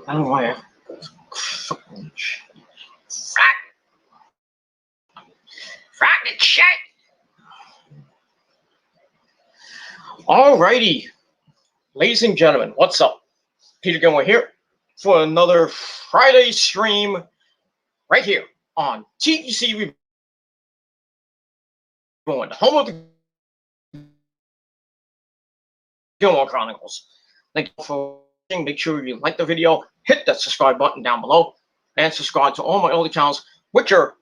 I don't know why. Fracking shit. Alrighty, ladies and gentlemen, what's up? Peter Gilmore here for another Friday stream right here on TGC Reborn, the home of the Gilmore Chronicles. Thank you for watching. Make sure you like the video, hit that subscribe button down below, and subscribe to all my other channels, which are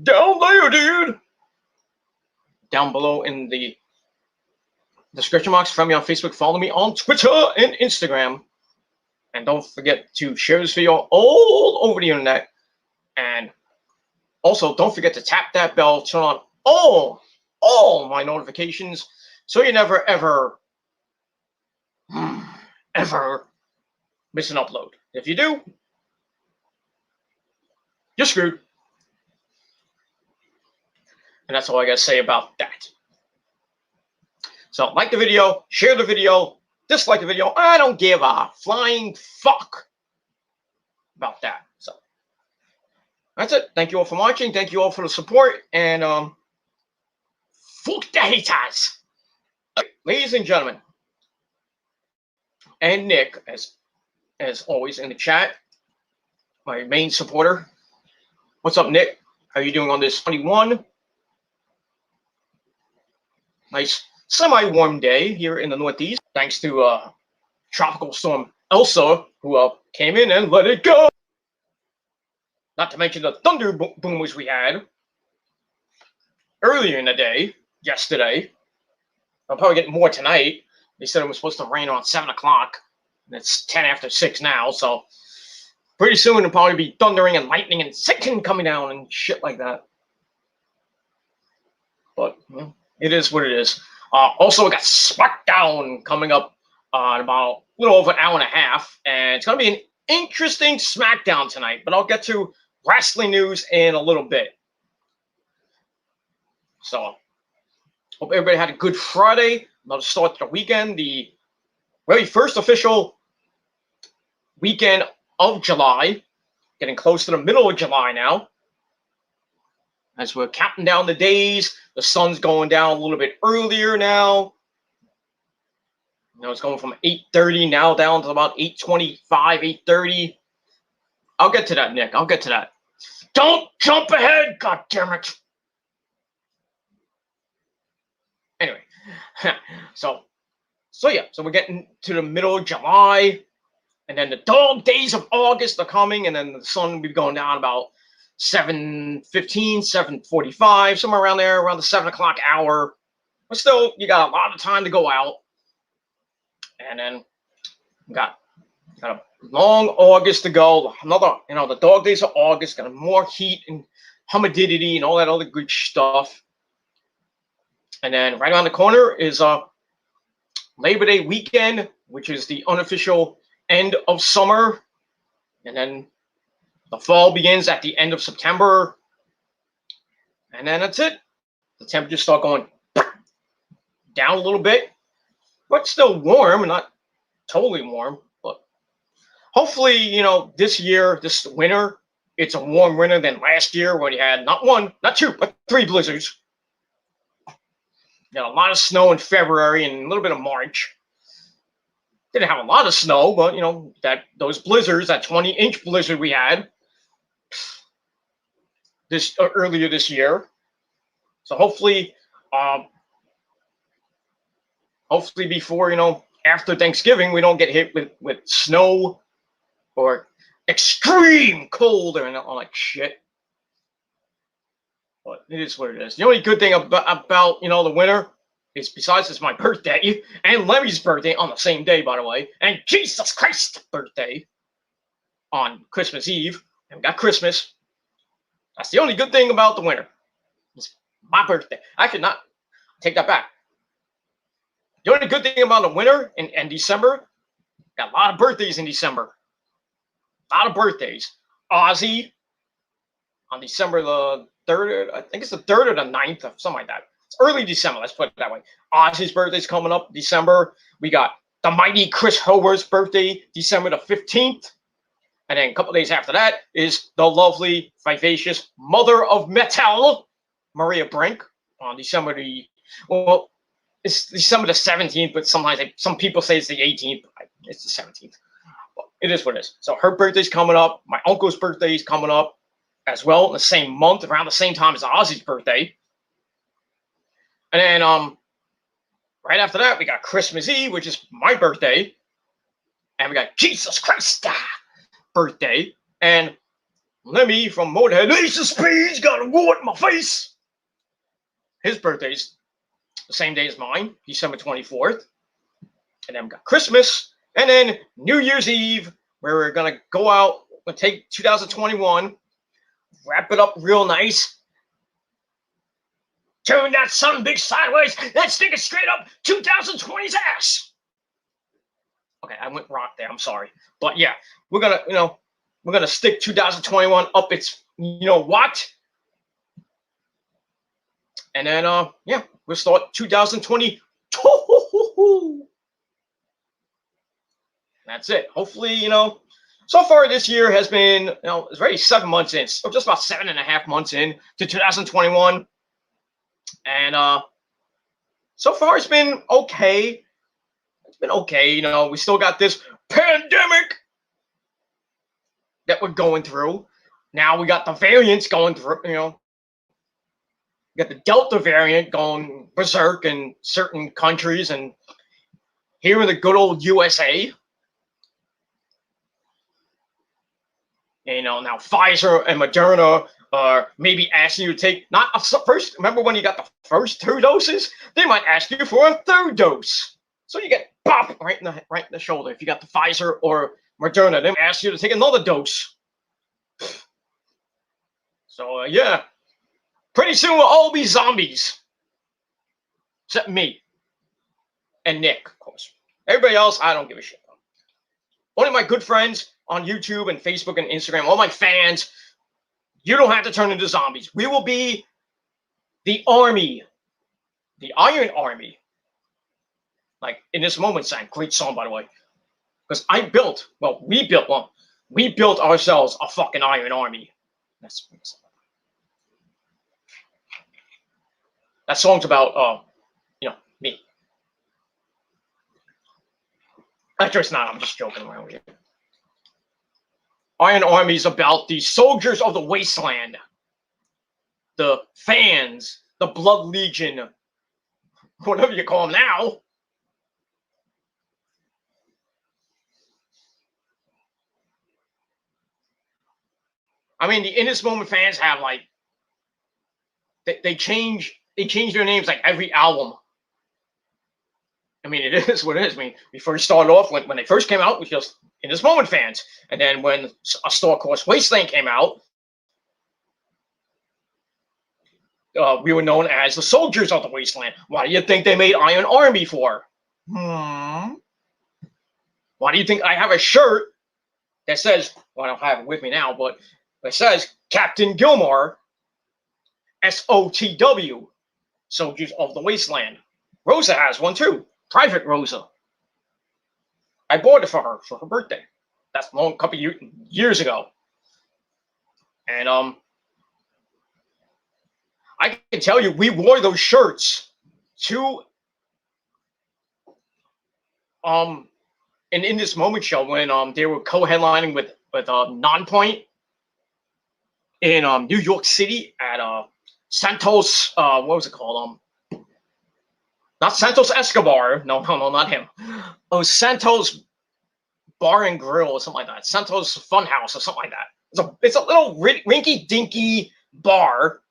down there, dude. Down below in the description box. Friend me on Facebook, follow me on Twitter and Instagram. And don't forget to share this video all over the internet. And also, don't forget to tap that bell, turn on all my notifications, so you never, ever miss an upload. If you do, you're screwed. And that's all I gotta say about that. So, like the video, share the video, dislike the video. I don't give a flying fuck about that. So, that's it. Thank you all for watching. Thank you all for the support. And, fuck the haters. Ladies and gentlemen, and Nick, as always in the chat, my main supporter. What's up, Nick? How are you doing on this 21? Nice semi-warm day here in the Northeast, thanks to Tropical Storm Elsa, who came in and let it go. Not to mention the thunder boomers we had earlier in the day, yesterday. I'll probably get more tonight. They said it was supposed to rain around 7 o'clock. And it's 10 after 6 now, so pretty soon it'll probably be thundering and lightning and Satan coming down and shit like that. But it is what it is. Also, we got SmackDown coming up in about a little over an hour and a half, and it's going to be an interesting SmackDown tonight, but I'll get to wrestling news in a little bit. So, hope everybody had a good Friday. Another start to the weekend, the very first official weekend of July, getting close to the middle of July now. As we're counting down the days, the sun's going down a little bit earlier now. You know, it's going from 8:30 now down to about 8:25, 8:30. I'll get to that, Nick. I'll get to that. Don't jump ahead, goddammit. Anyway, so yeah, so we're getting to the middle of July, and then the dog days of August are coming, and then the sun will be going down about 7:15, 7:45, somewhere around there, around the 7 o'clock hour. But still, you got a lot of time to go out. And then got a long August to go. Another, the dog days of August, got more heat and humidity and all that other good stuff. And then right around the corner is Labor Day weekend, which is the unofficial end of summer. And then the fall begins at the end of September. And then that's it. The temperatures start going down a little bit, but still warm, not totally warm. But hopefully, this year, this winter, it's a warm winter than last year when you had not one, not two, but 3 blizzards. You got a lot of snow in February and a little bit of March. Didn't have a lot of snow, but those blizzards, that 20-inch blizzard we had earlier this year. So hopefully before after Thanksgiving we don't get hit with snow or extreme cold and all that shit. But it is what it is. The only good thing about the winter is, besides it's my birthday and Lemmy's birthday on the same day, by the way, and Jesus Christ's birthday on Christmas Eve, and we got Christmas. That's the only good thing about the winter. It's my birthday. I could not take that back. The only good thing about the winter and December, got a lot of birthdays in December. A lot of birthdays. Ozzy on December the 3rd, I think it's the 3rd or the 9th, or something like that. It's early December, let's put it that way. Ozzy's birthday's coming up December. We got the mighty Chris Howarth's birthday, December the 15th. And then a couple days after that is the lovely, vivacious mother of metal, Maria Brink, on December the, well, it's December the 17th, but sometimes some people say it's the 18th. It's the 17th. Well, it is what it is. So her birthday's coming up. My uncle's birthday's coming up as well in the same month, around the same time as Ozzy's birthday. And then right after that, we got Christmas Eve, which is my birthday. And we got Jesus Christ birthday. And Lemmy from Motorhead, Ace of Spades, got a wart in my face. His birthday's the same day as mine, December 24th. And then we got Christmas. And then New Year's Eve, where we're going to go out and take 2021, wrap it up real nice. Turn that son big sideways. Let's stick it straight up 2020's ass. Okay, I went rock there. I'm sorry. But yeah, we're gonna stick 2021 up its what? And then yeah, we'll start 2020. That's it. Hopefully, so far this year has been, it's already 7 months in, or just about 7.5 months in to 2021. And so far it's been okay. It's been okay. We still got this pandemic that we're going through. Now we got the variants going through, we got the Delta variant going berserk in certain countries, and here in the good old USA. Now Pfizer and Moderna are maybe asking you to take not a first. Remember when you got the first 2 doses? They might ask you for a 3rd dose. So you get pop right in the shoulder if you got the Pfizer or Moderna. They might ask you to take another dose. So yeah, pretty soon we'll all be zombies, except me and Nick, of course. Everybody else, I don't give a shit. Only my good friends on YouTube and Facebook and Instagram, all my fans, you don't have to turn into zombies. We will be the army, the Iron Army. Like In This Moment sang, great song, by the way. Because we built ourselves a fucking Iron Army. That song's about, me. Actually, it's not. I'm just joking around with you. Iron Army is about the soldiers of the wasteland, the fans, the Blood Legion, whatever you call them now. I mean, the In This Moment fans have they change their names like every album. I mean, it is what it is. I mean, we first started off when they first came out, it was just In This Moment fans. And then when A Star Crossed Wasteland came out, we were known as the Soldiers of the Wasteland. Why do you think they made Iron Army for? Why do you think I have a shirt that says, well, I don't have it with me now, but it says Captain Gilmore, SOTW, Soldiers of the Wasteland. Rosa has one too. Private Rosa. I bought it for her birthday. That's a couple years ago. And I can tell you, we wore those shirts to In This Moment show when they were co-headlining with Nonpoint in New York City at Santos. What was it called? Not Santos Escobar. No, not him. Oh, Santos Bar and Grill or something like that. Santos Funhouse or something like that. It's a little rinky-dinky bar,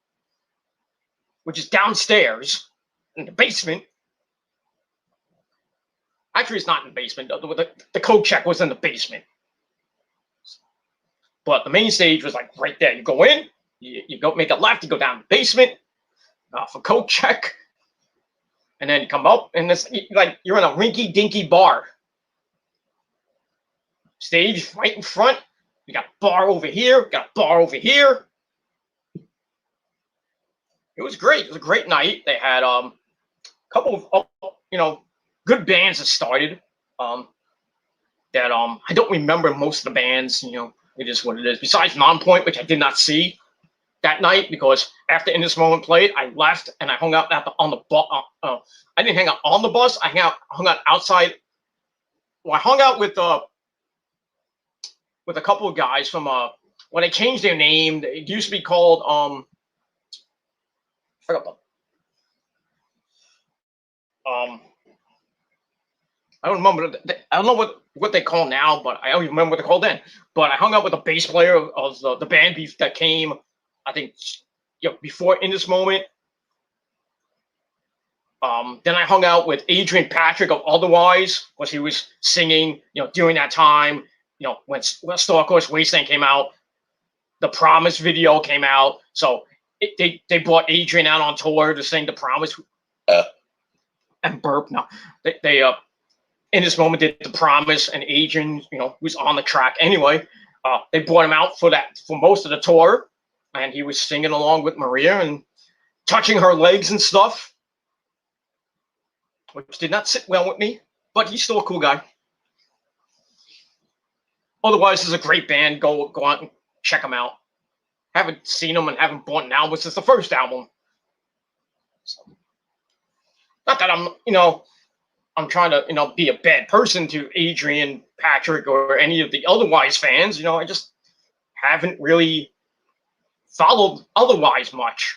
which is downstairs in the basement. Actually, it's not in the basement. The code check was in the basement. But the main stage was like right there. You go in, You go make a left, you go down the basement for coat check, and then you come up, and it's like you're in a rinky-dinky bar. Stage right in front. You got a bar over here, got a bar over here. It was great. It was a great night. They had a couple of good bands that started. That I don't remember most of the bands. It is what it is. Besides Nonpoint, which I did not see that night because after In This Moment played, I left and I hung out on the bus. I didn't hang out on the bus. I hung out outside. Well, I hung out with a couple of guys from when they changed their name. It used to be called I forgot I don't remember. I don't know what they call now, but I don't remember what they called then. But I hung out with a bass player of the band beef that came, I think, before In This Moment. Then I hung out with Adrian Patrick of Otherwise, because he was singing, during that time. When Star Course Wasteland came out, the Promise video came out, so they brought Adrian out on tour to sing the Promise. And burp. No, they In This Moment did the Promise, and Adrian, who's on the track anyway. They brought him out for most of the tour, and he was singing along with Maria and touching her legs and stuff, which did not sit well with me, but he's still a cool guy. Otherwise, this is a great band. Go out and check them out. Haven't seen them and haven't bought an album since the first album. So, not that I'm trying to, be a bad person to Adrian Patrick or any of the Otherwise fans. I just haven't really followed Otherwise much.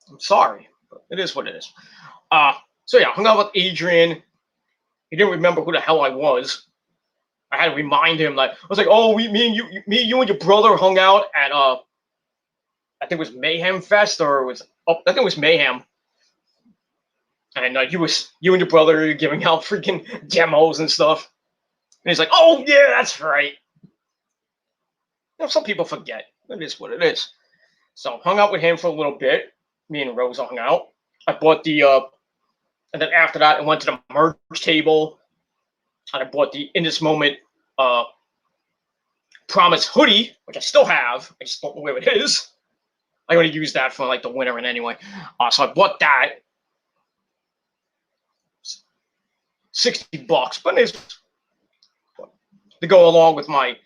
I'm sorry, but it is what it is. So yeah, hung out with Adrian. He didn't remember who the hell I was. I had to remind him. I was like, "Oh, me and you and your brother hung out at I think it was Mayhem Fest, or I think it was Mayhem." And you and your brother giving out freaking demos and stuff. And he's like, "Oh yeah, that's right." Some people forget. It is what it is. So hung out with him for a little bit. Me and Rose hung out. I bought and then after that, I went to the merch table, and I bought the In This Moment Promise hoodie, which I still have. I just don't know where it is. I only use that for the winter and anyway. So I bought that. $60, but it's to go along with my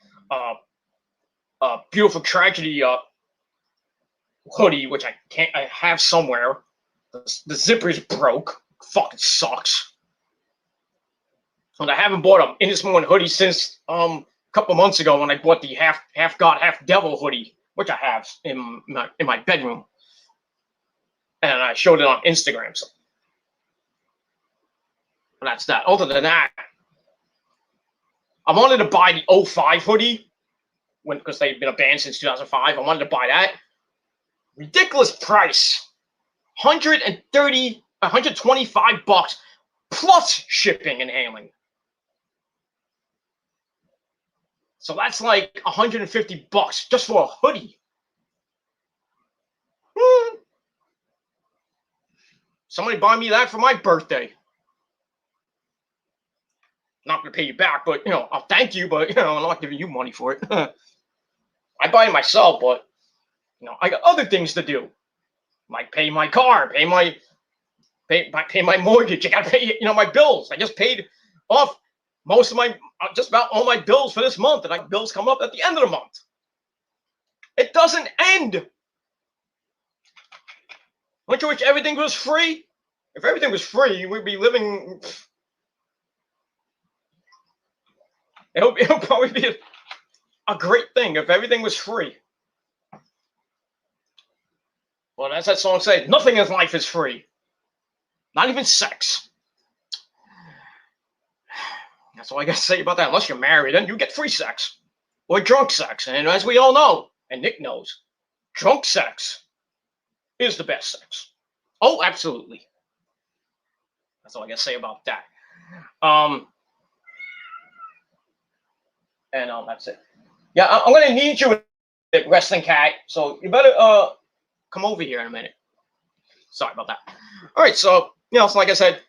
Beautiful Tragedy hoodie, which I have somewhere. The zipper's broke. Fucking sucks. And I haven't bought a In This Moment hoodie since a couple months ago when I bought the half God, half devil hoodie, which I have in my bedroom, and I showed it on Instagram. So that's that. Other than that, I wanted to buy the 05 hoodie because they've been a band since 2005. I wanted to buy that. Ridiculous price. $125 plus shipping and handling. So that's like $150 just for a hoodie. Somebody buy me that for my birthday. Not going to pay you back, but, I'll thank you, but, I'm not giving you money for it. I buy it myself, but, I got other things to do. Like pay my car, pay my mortgage. I got to pay, my bills. I just paid off most of just about all my bills for this month, and bills come up at the end of the month. It doesn't end. Don't you wish everything was free? If everything was free, we'd be living. It'll probably be a great thing if everything was free. Well, as that song says, nothing in life is free. Not even sex. That's all I got to say about that. Unless you're married, then you get free sex. Or drunk sex. And as we all know, and Nick knows, drunk sex is the best sex. Oh, absolutely. That's all I got to say about that. And that's it. Yeah, I'm going to need you wrestling cat. So you better come over here in a minute. Sorry about that. All right, so so like I said,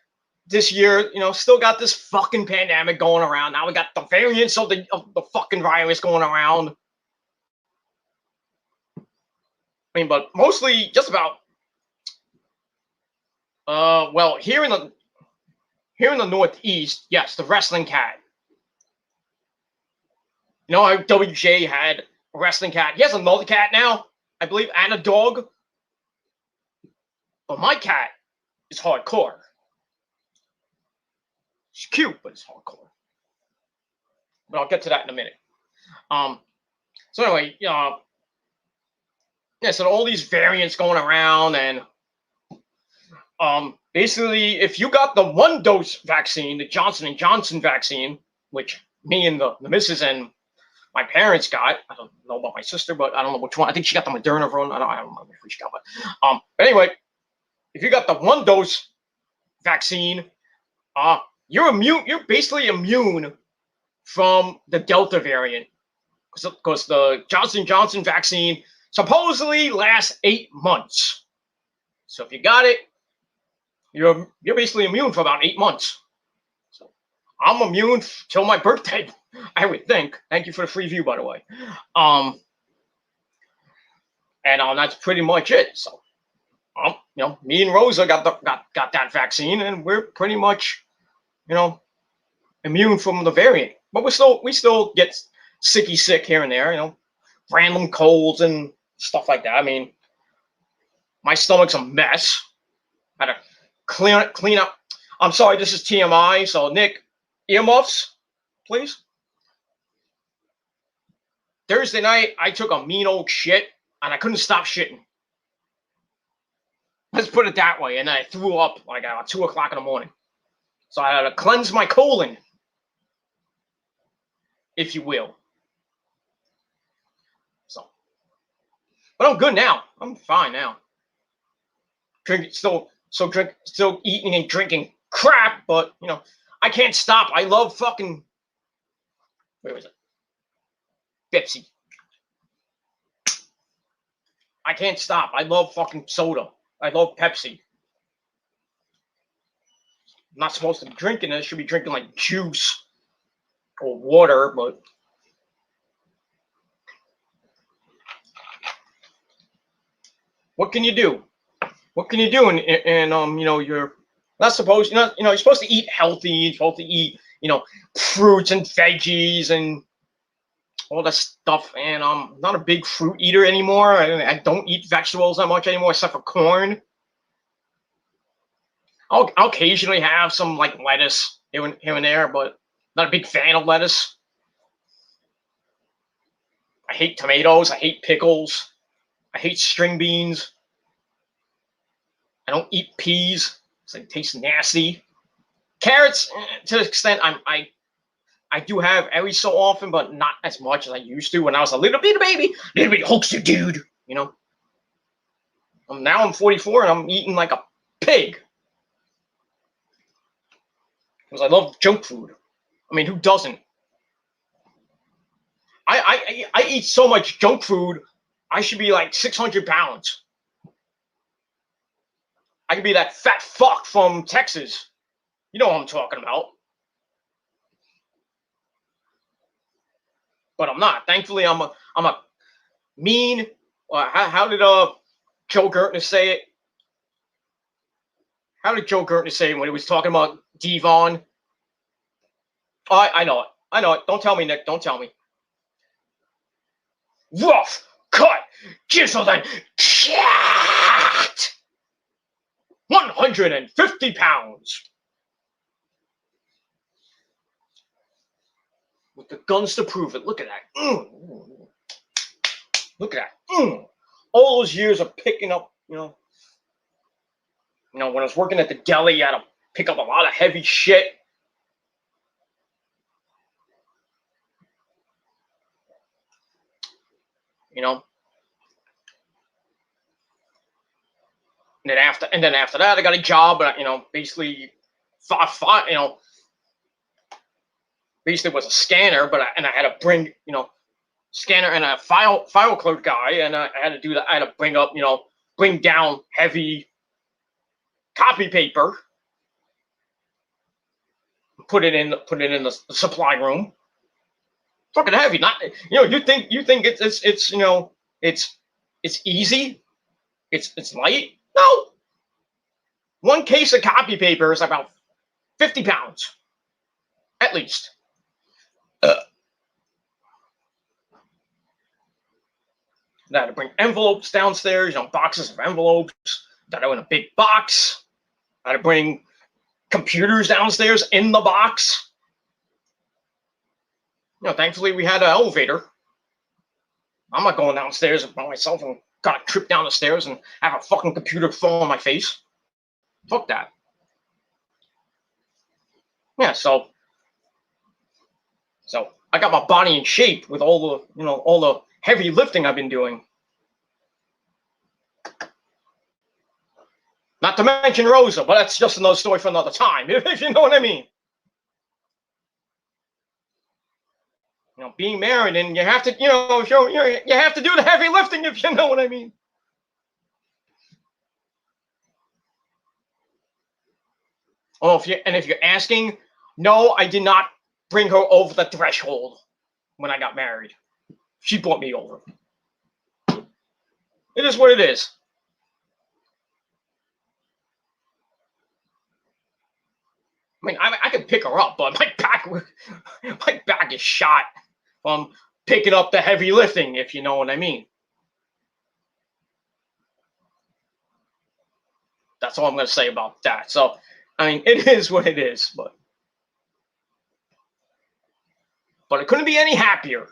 this year, still got this fucking pandemic going around. Now we got the variants of the fucking virus going around. I mean, but mostly just about. Well, here in the Northeast, yes, the wrestling cat. You know how WJ had a wrestling cat. He has another cat now, I believe, and a dog. But my cat is hardcore. It's cute, but it's hardcore. But I'll get to that in a minute. So anyway, yeah, so all these variants going around, and basically, if you got the 1-dose vaccine, the Johnson & Johnson vaccine, which me and the missus and my parents got. I don't know about my sister, but I don't know which one. I think she got the Moderna one. I don't remember which she got, but anyway, if you got the 1-dose vaccine, you're immune. You're basically immune from the Delta variant, because the Johnson & Johnson vaccine supposedly lasts 8 months. So if you got it, you're basically immune for about 8 months. So I'm immune till my birthday, I would think. Thank you for the free view, by the way. And that's pretty much it. So, me and Rosa got that vaccine, and we're pretty much, immune from the variant. But we still get sick here and there, random colds and stuff like that. I mean, my stomach's a mess. I had to clean up. I'm sorry, this is TMI. So Nick, earmuffs, please. Thursday night, I took a mean old shit, and I couldn't stop shitting. Let's put it that way. And I threw up like at 2 o'clock in the morning. So I had to cleanse my colon, if you will. So, but I'm good now. I'm fine now. Still eating and drinking crap, but I can't stop. I love fucking. Where was it? Pepsi. I can't stop. I love fucking soda. I love Pepsi. I'm not supposed to be drinking it. I should be drinking like juice or water, but what can you do? What can you do? And you're not supposed. You're supposed to eat healthy. You're supposed to eat fruits and veggies and all that stuff. And I'm not a big fruit eater anymore. I don't eat vegetables that much anymore, except for corn. I'll occasionally have some like lettuce here and there, but not a big fan of lettuce. I hate tomatoes. I hate pickles. I hate string beans. I don't eat peas. They taste nasty. Carrots, to the extent I do have every so often, but not as much as I used to when I was a little bitty baby, little bitty Hulkster dude. Now I'm 44 and I'm eating like a pig because I love junk food. I mean, who doesn't? I eat so much junk food, I should be like 600 pounds. I could be that fat fuck from Texas. You know what I'm talking about. But I'm not. Thankfully, I'm a mean. How did Joe Gertner say it? How did Joe Gertner say it when he was talking about Devon? Oh, I know it. I know it. Don't tell me, Nick. Don't tell me. Rough cut, chiseled and jacked. 150 pounds. With the guns to prove it. Look at that. Look at that. All those years of picking up, when I was working at the deli, I had to pick up a lot of heavy shit. And then after that, I got a job, basically, basically was a scanner, and I had to bring, scanner and a file clerk guy, and I had to do that. I had to bring down heavy copy paper, put it in the supply room. Fucking heavy. Not you think it's it's easy. It's light. No. One case of copy paper is about 50 pounds, at least. I had to bring envelopes downstairs, boxes of envelopes that are in a big box. I had to bring computers downstairs in the box. Thankfully we had an elevator. I'm not going downstairs by myself and got to trip down the stairs and have a fucking computer fall on my face. Fuck that. Yeah, so I got my body in shape with all the heavy lifting I've been doing. Not to mention Rosa, but that's just another story for another time, if you know what I mean. Being married, and you have to, you have to do the heavy lifting, if you know what I mean. Oh, if you're asking, no, I did not bring her over the threshold when I got married. She brought me over. It is what it is. I mean, I can pick her up, but my back is shot from picking up the heavy lifting, if you know what I mean. That's all I'm going to say about that. So, I mean, it is what it is, but it couldn't be any happier.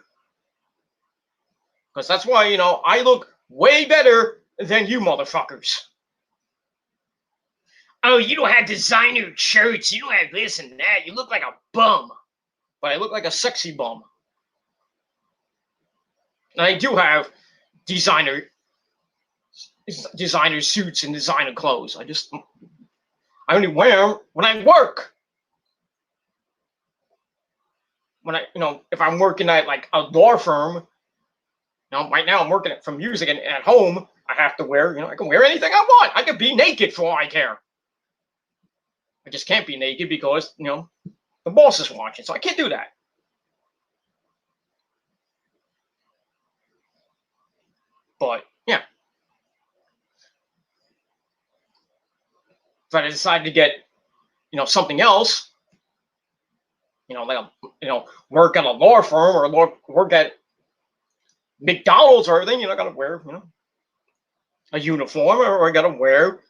Because that's why, I look way better than you motherfuckers. Oh, you don't have designer shirts. You don't have this and that. You look like a bum. But I look like a sexy bum. And I do have designer suits and designer clothes. I only wear them when I work. When if I'm working at like a law firm, right now I'm working for music, and at home I have to wear, I can wear anything I want. I can be naked for all I care. I just can't be naked because, the boss is watching, so I can't do that. But yeah, if I decided to get, something else, like work at a law firm or work at McDonald's or everything, I gotta wear, a uniform, or I gotta wear,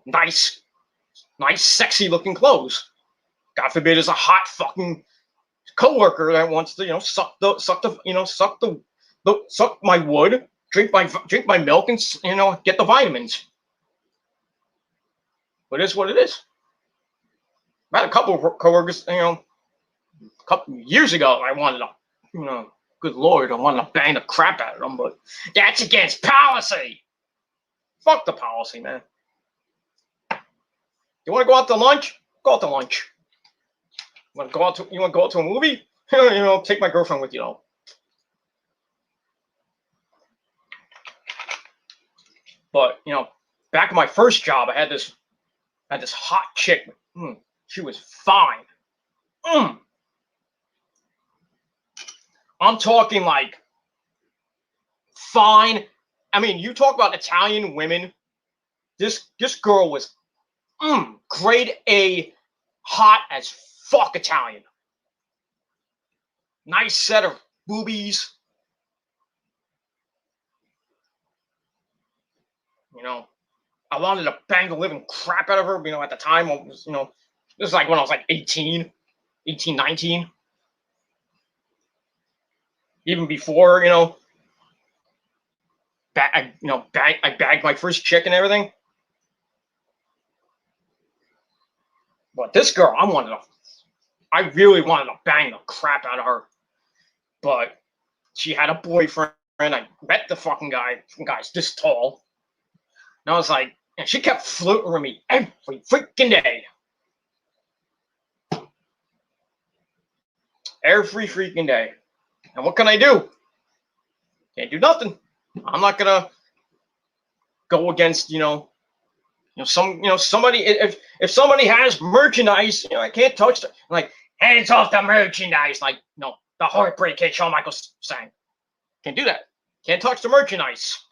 nice, sexy looking clothes. God forbid there's a hot fucking coworker that wants to, suck my wood, drink my milk, and get the vitamins. But it's what it is. I had a couple of coworkers, a couple years ago, I wanted to, good Lord, I wanted to bang the crap out of them, but that's against policy. Fuck the policy, man. You want to go out to lunch? Go out to lunch. You want to go out to a movie? Take my girlfriend with you. But back in my first job, I had this hot chick. She was fine. I'm talking like fine. I mean, you talk about Italian women. This girl was grade A, hot as fuck Italian. Nice set of boobies. I wanted to bang the living crap out of her. At the time, this is like when I was like 18, 19. Even before, I bagged my first chick and everything. But this girl, I really wanted to bang the crap out of her. But she had a boyfriend. I met the fucking guy. The guy's this tall. And I was like, and she kept flirting with me every freaking day. Every freaking day. And what can I do? Can't do nothing. I'm not gonna go against somebody. If somebody has merchandise, I can't touch it. Like, hands off the merchandise. Like, no, the Heartbreak Kid, Shawn Michaels sang. Can't do that. Can't touch the merchandise.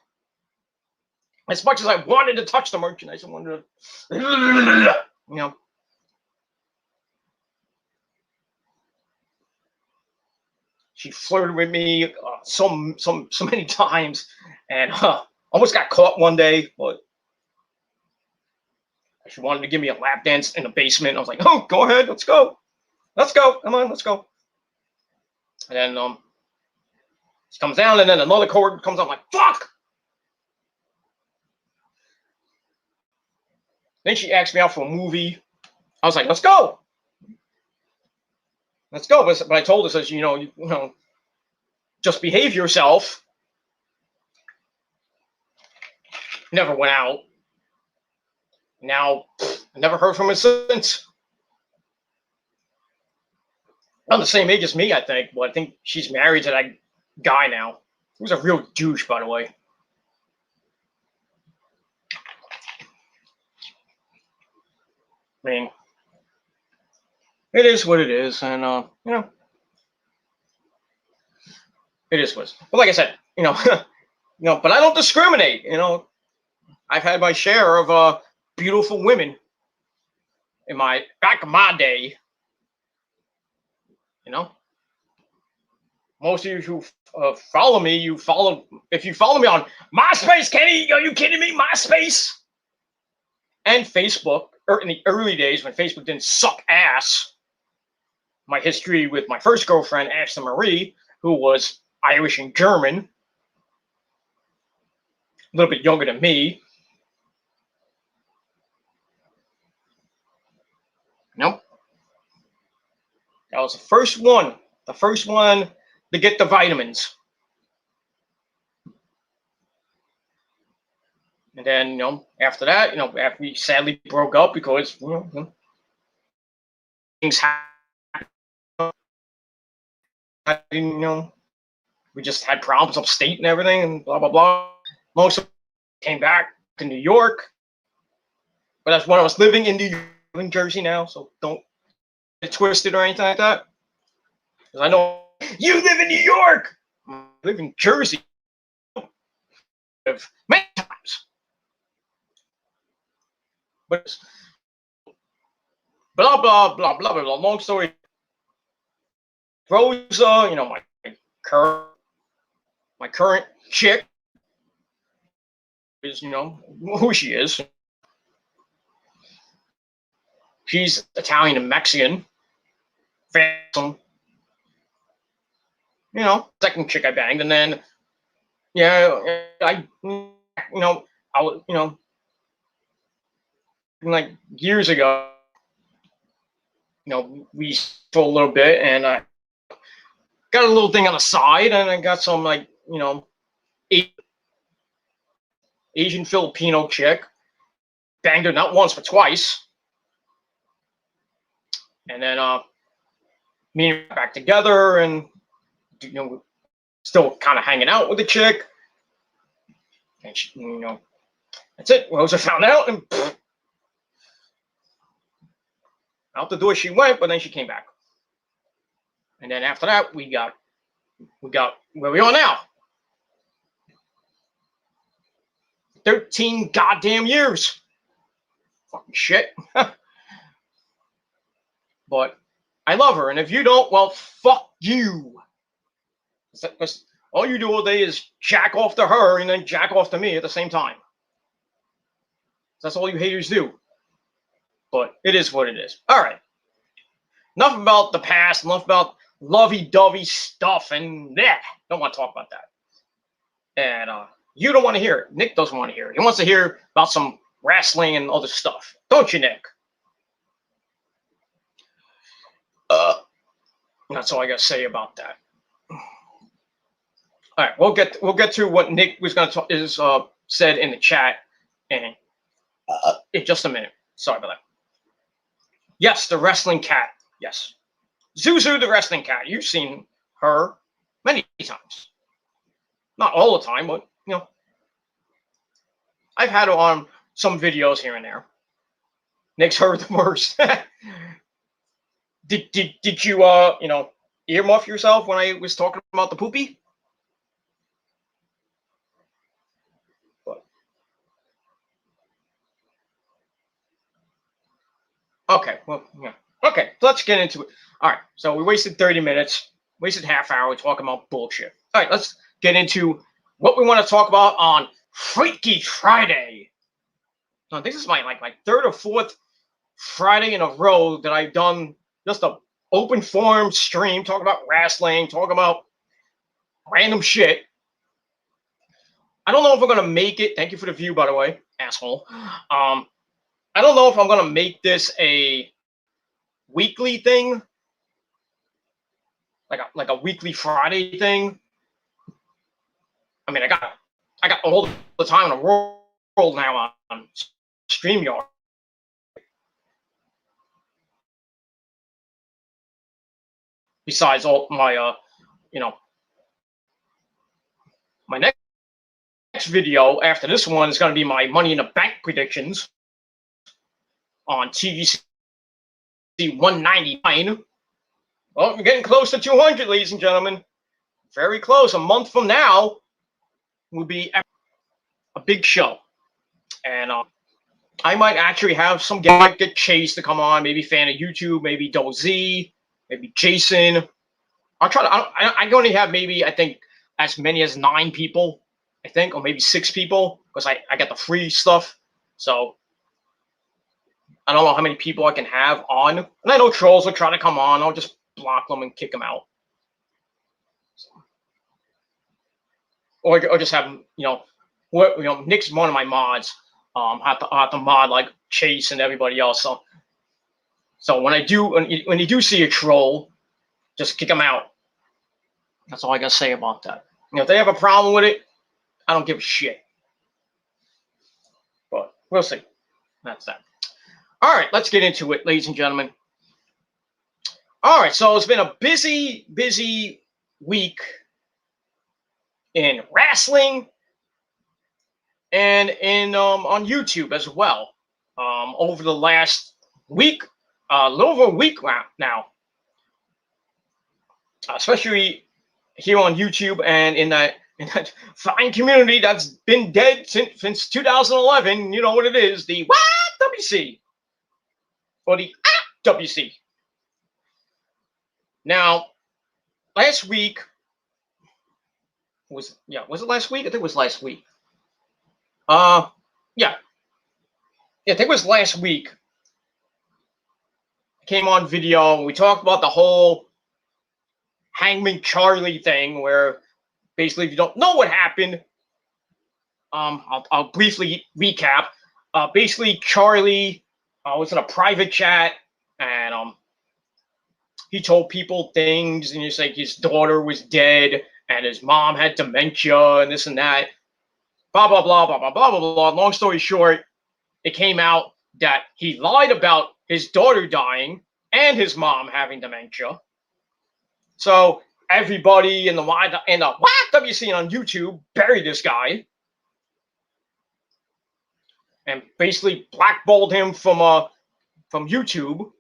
As much as I wanted to touch the merchandise, I wanted to, She flirted with me so many times, and almost got caught one day. But she wanted to give me a lap dance in the basement. I was like, "Oh, go ahead, let's go, come on, let's go." And then she comes down, and then another cord comes up. I'm like, fuck. Then she asked me out for a movie. I was like, let's go. Let's go. But I told her, says, just behave yourself. Never went out. Now, I never heard from her since. Not the same age as me, I think. But I think she's married to that guy now. Who's a real douche, by the way. I mean, it is what it is, and it is what it is. But like I said, but I don't discriminate. I've had my share of beautiful women back in my day. Most of you who follow me, if you follow me on MySpace, Kenny, are you kidding me? MySpace and Facebook, or in the early days when Facebook didn't suck ass. My history with my first girlfriend, Ashley Marie, who was Irish and German, a little bit younger than me. Nope. That was the first one to get the vitamins. And then, after that, after we sadly broke up because, things happened, we just had problems upstate and everything and blah, blah, blah. Most of them came back to New York. But that's when I was living in New Jersey now, so don't get twisted or anything like that. Because I know you live in New York. I live in Jersey. Many times. But blah, blah, blah, blah, blah. Long story. Rosa, my current chick is, who she is. She's Italian and Mexican. Phantom. Second chick I banged, and then, like years ago, we for a little bit, and I got a little thing on the side, and I got some Asian Filipino chick, banged her not once but twice, and then me and her back together, and still kind of hanging out with the chick, and she, that's it. Rosa found out, and out the door she went, but then she came back. And then after that, we got where we are now. 13 goddamn years. Fucking shit. But I love her, and if you don't, well, fuck you. Because all you do all day is jack off to her and then jack off to me at the same time. That's all you haters do. But it is what it is. All right. Enough about the past, enough about lovey-dovey stuff, and don't want to talk about that. And you don't want to hear it. Nick doesn't want to hear it. He wants to hear about some wrestling and other stuff. Don't you, Nick? That's all I got to say about that. All right, we'll get to what Nick was going to said in the chat in just a minute. Sorry about that. Yes, the wrestling cat. Yes, Zuzu the wrestling cat. You've seen her many times. Not all the time, but I've had her on some videos here and there. Nick's heard the worst. Did you earmuff yourself when I was talking about the poopy? But, okay, well, yeah. Okay, let's get into it. All right, so we wasted 30 minutes, wasted half hour talking about bullshit. All right, let's get into what we want to talk about on Freaky Friday. Now, this is my third or fourth Friday in a row that I've done just a open forum stream talking about wrestling, talking about random shit. I don't know if I'm gonna make it. Thank you for the view, by the way, asshole. I don't know if I'm gonna make this a weekly thing, like a weekly Friday thing. I mean, I got all the time in the world now on StreamYard. Besides all my my next video after this one is going to be my Money in the Bank predictions on TVC 199. Well, we're getting close to 200, ladies and gentlemen. Very close. A month from now will be a big show. And I might actually have some guy might get Chase to come on, maybe fan of YouTube, maybe Double Z, maybe Jason. I'll try to. I only have maybe I think as many as 9 people, I think, or maybe 6 people because I get the free stuff. So I don't know how many people I can have on. And I know trolls will try to come on. I'll just block them and kick them out. So, or just have Nick's one of my mods. Have to mod like Chase and everybody else. So when you do see a troll, just kick them out. That's all I gotta say about that. If they have a problem with it, I don't give a shit. But we'll see. That's that. All right, let's get into it, ladies and gentlemen. All right, so it's been a busy week in wrestling and in on YouTube as well. Over the last week, a little over a week now, especially here on YouTube and in that fine community that's been dead since 2011. You know what it is, the WC or the WC. Now, last week was it last week? I think it was last week. Yeah, I think it was last week. I came on video and we talked about the whole Hangman Charlie thing, where basically if you don't know what happened, I'll briefly recap. Basically, Charlie was in a private chat and he told people things, and it's like his daughter was dead and his mom had dementia and this and that. Blah blah blah blah blah blah blah blah. Long story short, it came out that he lied about his daughter dying and his mom having dementia. So everybody in the YWC on YouTube buried this guy and basically blackballed him from YouTube.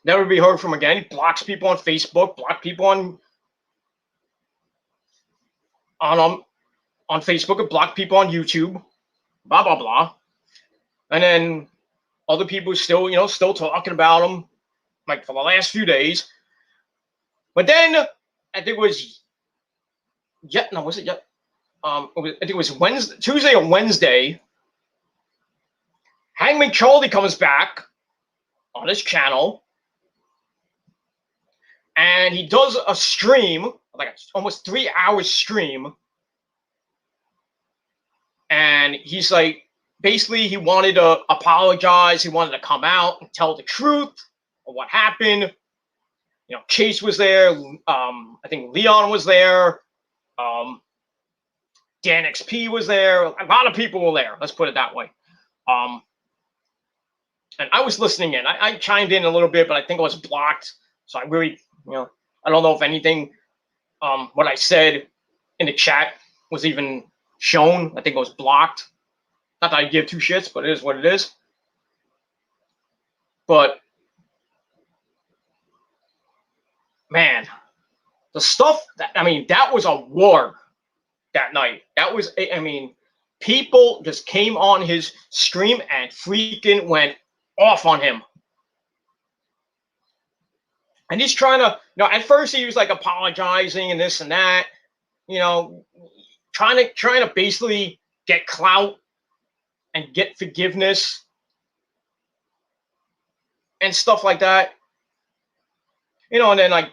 Never be heard from again. He blocks people on Facebook, block people on Facebook, and block people on YouTube. Blah blah blah. And then other people still talking about him, like for the last few days. But then I think it was I think it was Tuesday or Wednesday. Hangman Charlie comes back on his channel and he does a stream, like almost 3 hours stream. And he's like, basically he wanted to apologize. He wanted to come out and tell the truth of what happened. Chase was there. I think Leon was there. Dan XP was there. A lot of people were there. Let's put it that way. And I was listening in. I chimed in a little bit, but I think I was blocked. So I really, I don't know if anything what I said in the chat was even shown. I think it was blocked. Not that I give two shits, but it is what it is. But man, the stuff that that was a war that night. That was people just came on his stream and freaking went off on him. And he's trying to, at first he was like apologizing and this and that, trying to basically get clout and get forgiveness and stuff like that. And then like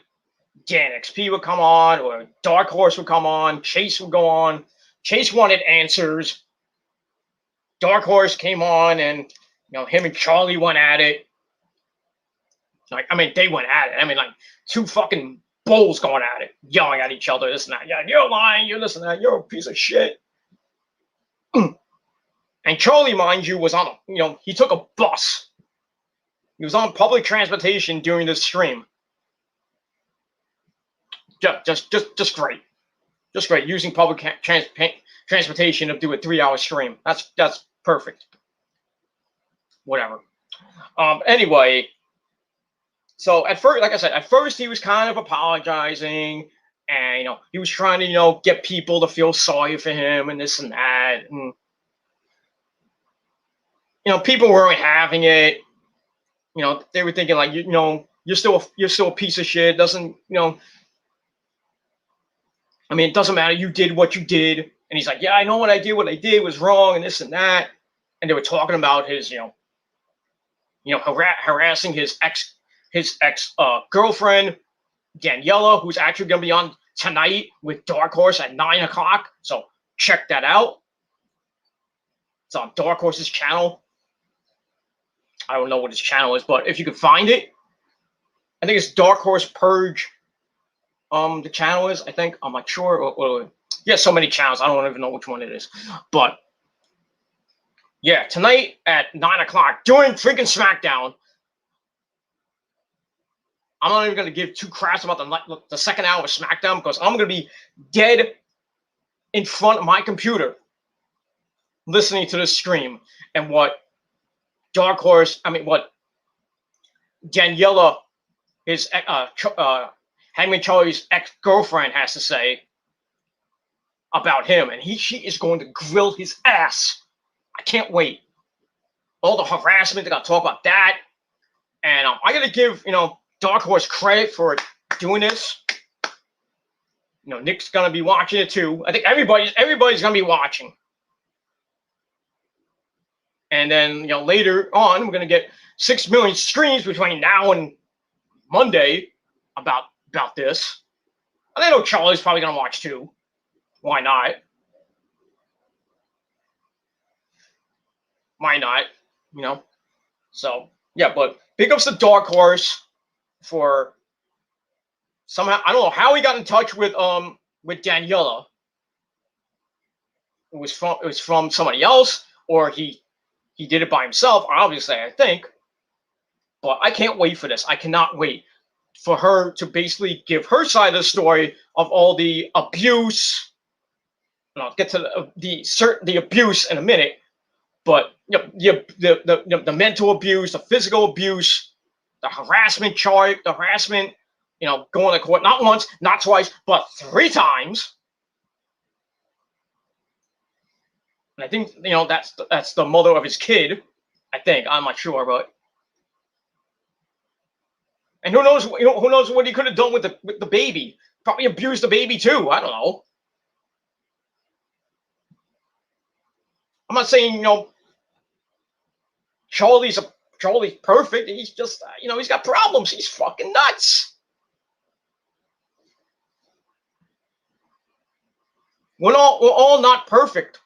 Dan XP would come on, or Dark Horse would come on, Chase would go on. Chase wanted answers. Dark Horse came on, and him and Charlie went at it. They went at it. Like two fucking bulls going at it, yelling at each other, this and that. Yeah, you're lying, you're this and that, you're a piece of shit. And Charlie, mind you, was on he took a bus. He was on public transportation during this stream. Just great. Just great. Using public transportation to do a 3-hour stream. That's perfect. Whatever. Anyway, so at first, like I said, at first he was kind of apologizing, and he was trying to get people to feel sorry for him and this and that, and people weren't having it. They were thinking like you're still a piece of shit. Doesn't it doesn't matter. You did what you did, and he's like, yeah, I know what I did. What I did was wrong, and this and that. And they were talking about his harassing his ex girlfriend Daniela, who's actually going to be on tonight with Dark Horse at 9:00. So check that out. It's on Dark Horse's channel. I don't know what his channel is, but if you can find it, I think it's Dark Horse Purge. The channel is, I think, I'm not sure. Yeah, so many channels. I don't even know which one it is. But yeah, tonight at 9:00 during freaking SmackDown. I'm not even going to give two craps about the second hour of SmackDown, because I'm going to be dead in front of my computer listening to this stream and what what Daniela, his Hangman Charlie's ex-girlfriend, has to say about him, and she is going to grill his ass. I can't wait. All the harassment, they're going to talk about that, and I got to give Dark Horse credit for doing this. Nick's gonna be watching it too. I think everybody's gonna be watching. And then later on, we're gonna get 6 million streams between now and Monday about this. And I know Charlie's probably gonna watch too. Why not? Why not? So yeah, but big ups to Dark Horse for somehow, I don't know how he got in touch with Daniela. It was from somebody else, or he did it by himself, obviously, I think. But I can't wait for this. I cannot wait for her to basically give her side of the story of all the abuse. And I'll get to the abuse in a minute, but the mental abuse, the physical abuse, the harassment charge, going to court not once, not twice, but 3 times. And I think that's the mother of his kid. I think, I'm not sure, but and who knows what he could have done with the baby? Probably abused the baby too. I don't know. I'm not saying Charlie's perfect. He's just he's got problems. He's fucking nuts. We're all not perfect.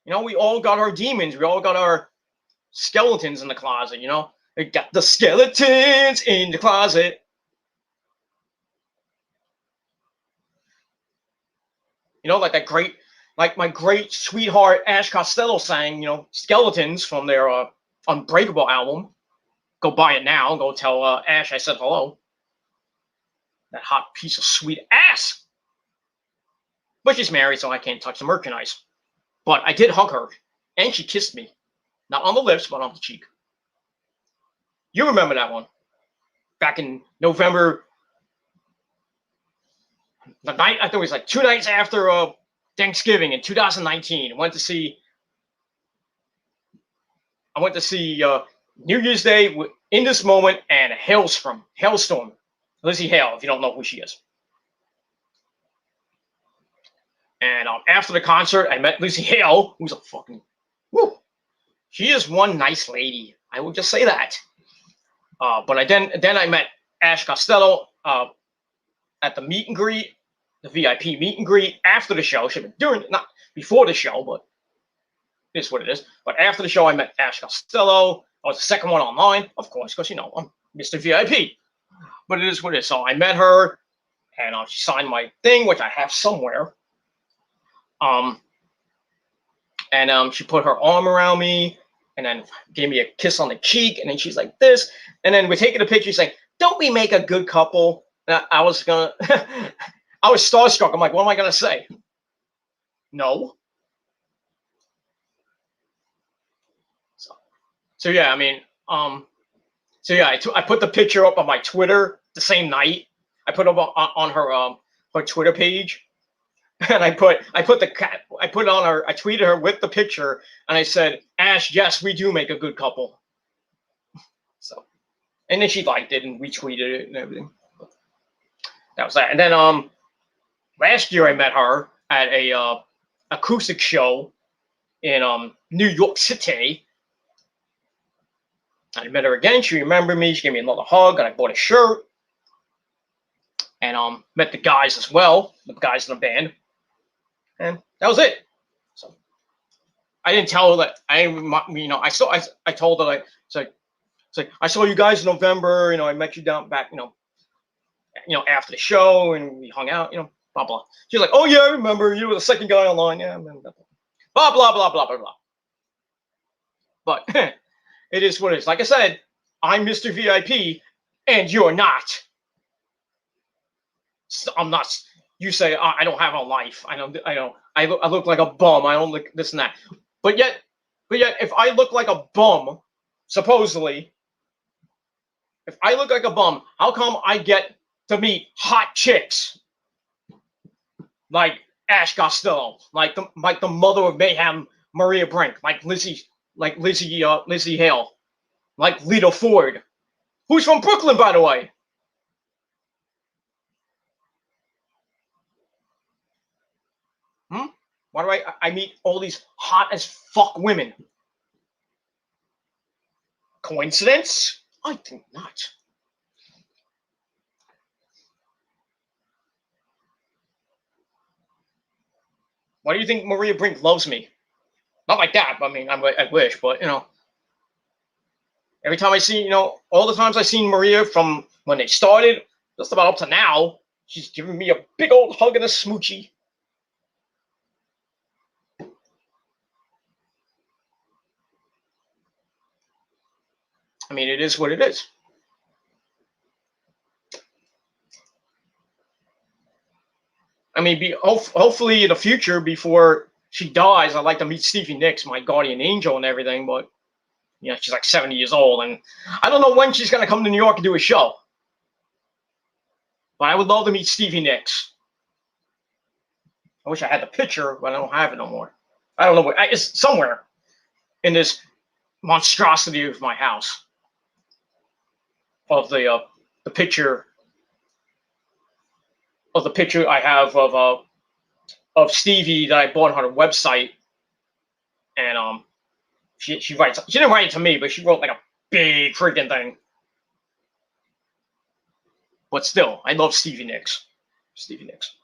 We all got our demons. We all got our skeletons in the closet. We got the skeletons in the closet. Like that great, like my great sweetheart Ash Costello sang, Skeletons from their Unbreakable album. Go buy it now. Go tell Ash I said hello. That hot piece of sweet ass. But she's married, so I can't touch the merchandise. But I did hug her, and she kissed me. Not on the lips, but on the cheek. You remember that one. Back in November, the night, I think it was like 2 nights after Thanksgiving in 2019. I went to see New Year's Day in this moment and a hailstorm. Lizzie Hale, if you don't know who she is. And after the concert, I met Lizzie Hale, who's a fucking, woo. She is one nice lady. I will just say that. But then I met Ash Costello at the meet and greet, the VIP meet and greet after the show. Should have been not before the show, but it is what it is. But after the show, I met Ash Costello. I was the second one online, of course, because I'm Mr. VIP. But it is what it is. So I met her, and she signed my thing, which I have somewhere. And she put her arm around me, and then gave me a kiss on the cheek, and then she's like this, and then we're taking a picture. She's like, "Don't we make a good couple?" And I was starstruck. I'm like, what am I gonna say? No. So yeah, I mean, I put the picture up on my Twitter the same night. I put it up on her Twitter page, and I tweeted her with the picture, and I said, "Ash, yes, we do make a good couple." So, and then she liked it and retweeted it and everything. That was that. And then last year I met her at a acoustic show in New York City. I met her again. She remembered me. She gave me another hug, and I bought a shirt. And met the guys as well, the guys in the band. And that was it. So I didn't tell her that I told her it's like I saw you guys in November. I met you down back. After the show, and we hung out. Blah blah. She's like, "Oh yeah, I remember. You were the second guy online." Yeah, blah blah blah blah blah blah. But it is what it is. Like I said, I'm Mr. VIP, and you're not. I'm not. You say I don't have a life. I look like a bum. I don't look this and that. But yet, if I look like a bum, supposedly, if I look like a bum, how come I get to meet hot chicks like Ash Costello, like the mother of mayhem, Maria Brink, like Lizzie Hale, like Lita Ford, who's from Brooklyn, by the way. Why do I meet all these hot as fuck women? Coincidence? I think not. Why do you think Maria Brink loves me? Not like that. I mean, I wish, but every time I see, all the times I've seen Maria from when they started, just about up to now, she's giving me a big old hug and a smoochie. I mean, it is what it is. I mean, hopefully in the future, before she dies, I'd like to meet Stevie Nicks, my guardian angel and everything, but she's like 70 years old, and I don't know when she's going to come to New York and do a show. But I would love to meet Stevie Nicks. I wish I had the picture, but I don't have it no more. I don't know where. It's somewhere in this monstrosity of my house. Of the picture I have of Stevie that I bought on her website, and she writes. She didn't write it to me, but she wrote like a big freaking thing. But still, I love Stevie Nicks. Stevie Nicks.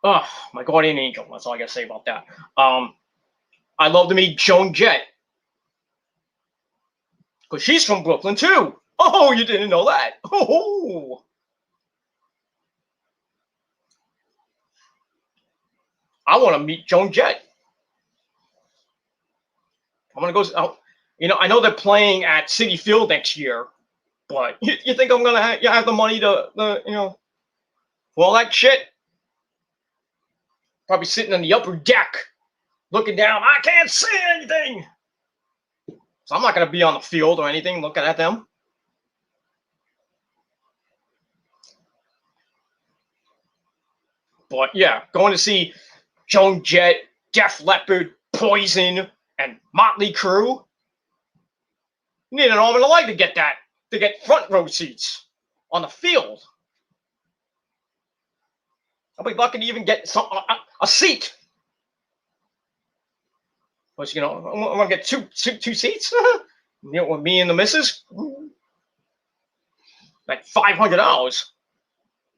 Oh, my guardian angel. That's all I gotta say about that. I love to meet Joan Jett, because she's from Brooklyn too. Oh, you didn't know that? Oh. I want to meet Joan Jett. I'm gonna go. I know they're playing at Citi Field next year, But you think I'm gonna have the money to for all that shit? Probably sitting on the upper deck, looking down. I can't see anything. So I'm not gonna be on the field or anything looking at them. But yeah, going to see Joan Jett, Def Leppard, Poison, and Motley Crue. You need an arm and a leg to get front row seats on the field. I'll be lucky to even get a seat. But I'm gonna get two seats. With me and the missus, like $500.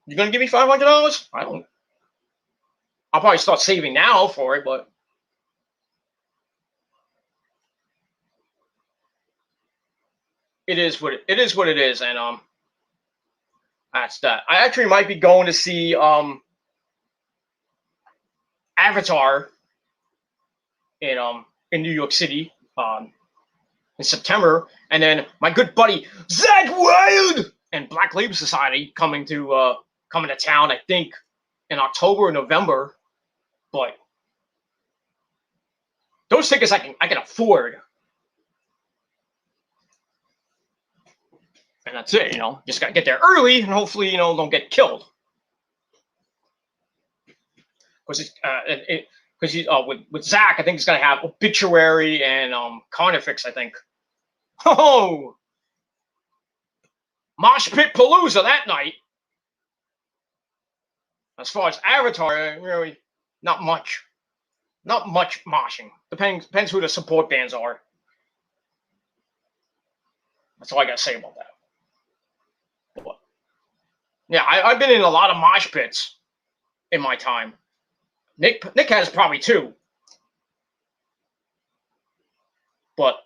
You gonna give me $500? I don't. I'll probably start saving now for it, but it is what it is, and that's that. I actually might be going to see Avatar in New York City in September, and then my good buddy Zach Wild and Black Label Society coming to town. I think in October or November. But those tickets I can afford. And that's it, just gotta get there early and hopefully, don't get killed. Because with Zach, I think he's gonna have Obituary and Carnifex, I think. Oh, Mosh Pit Palooza that night. As far as Avatar, really not much moshing. Depends who the support bands are. That's all I gotta say about that. But, yeah, I've been in a lot of mosh pits in my time. Nick has probably too. But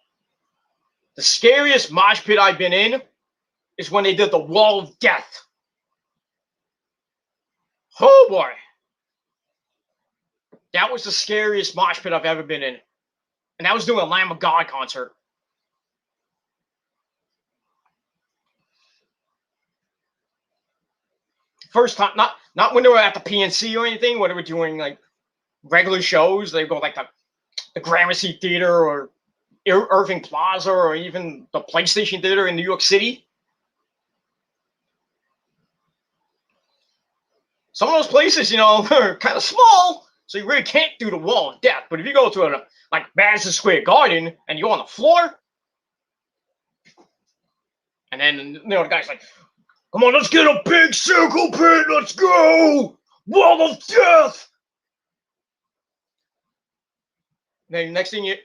the scariest mosh pit I've been in is when they did the Wall of Death. Oh boy. That was the scariest mosh pit I've ever been in. And that was doing a Lamb of God concert. First time, not when they were at the PNC or anything, when they were doing like regular shows. They go like the Gramercy Theater or Irving Plaza or even the PlayStation Theater in New York City. Some of those places, are kind of small, so you really can't do the Wall of Death. But if you go to like Madison Square Garden and you're on the floor, and then the guy's like, "Come on, let's get a big circle pit. Let's go, Wall of Death." And then next thing you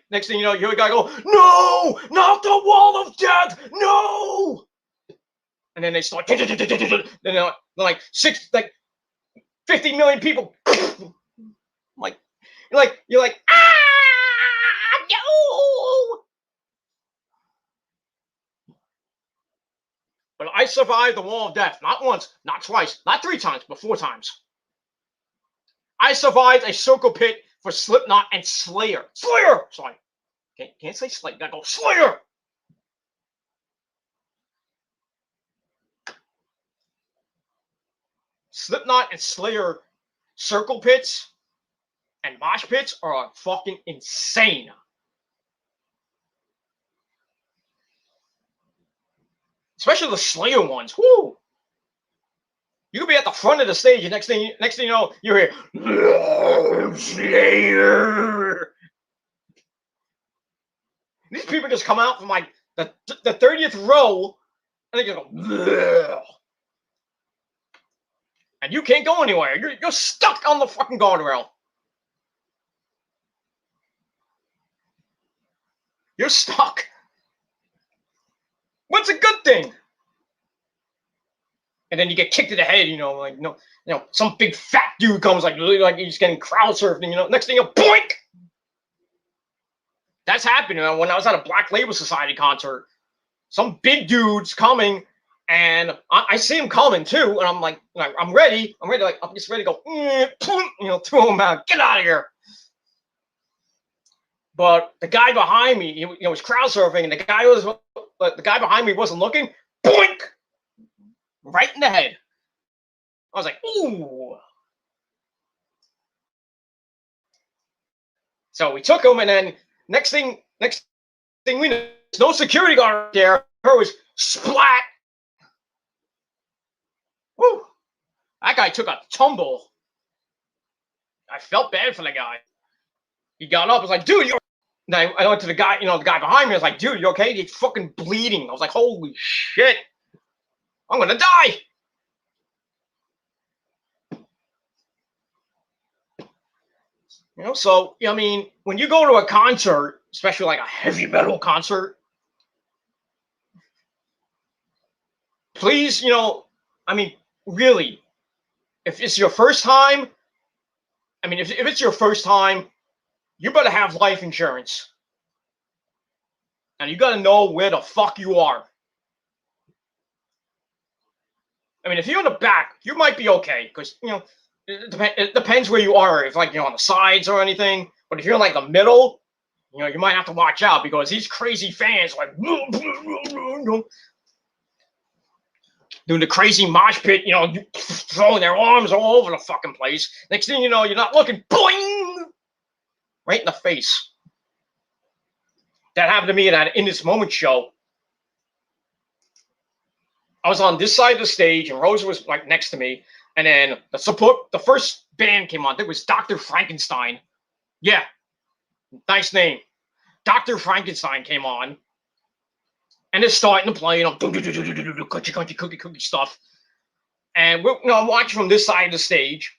know, you hear a guy go, "No, not the Wall of Death, no!" And then they start. Then they're like 50 million people. You're like, no! But I survived the Wall of Death, not once, not twice, not 3 times, but 4 times. I survived a circle pit for Slipknot and Slayer. Slayer! Sorry. Can't say Slayer, gotta go Slayer! Slipknot and Slayer circle pits and mosh pits are fucking insane. Especially the Slayer ones. Woo! You could be at the front of the stage, and next thing you know, you hear Slayer. These people just come out from like the 30th row, and they just go. Bleh. And you can't go anywhere. You're stuck on the fucking guardrail. You're stuck. What's a good thing? And then you get kicked in the head, some big fat dude comes like he's getting crowd surfing, next thing boink! That's happened when I was at a Black Label Society concert. Some big dude's coming, and I see him coming too, and I'm like I'm ready, like I'm just ready to go, throw him out, get out of here. But the guy behind me, he was crowd surfing, and the guy behind me wasn't looking. boink, right in the head. I was like, ooh. So we took him, and then next thing we know, there's no security guard there. Her was splat. Woo! That guy took a tumble. I felt bad for the guy. He got up. I was like, dude, you're. And I went to the guy, the guy behind me. I was like, dude, you okay? He's fucking bleeding. I was like, holy shit. I'm going to die. So, I mean, when you go to a concert, especially like a heavy metal concert, please, I mean, really, if it's your first time, I mean, if it's your first time, you better have life insurance. And you got to know where the fuck you are. I mean, if you're in the back, you might be okay because, it depends where you are. If, like, on the sides or anything. But if you're in, like, the middle, you might have to watch out because these crazy fans, like, doing the crazy mosh pit, throwing their arms all over the fucking place. Next thing you know, you're not looking, boing! Right in the face. That happened to me at that In This Moment show. I was on this side of the stage, and Rosa was like next to me. And then the first band came on. It was Dr. Frankenstein. Yeah, nice name. Dr. Frankenstein came on, and they're starting to play, cookie stuff. And I'm watching from this side of the stage,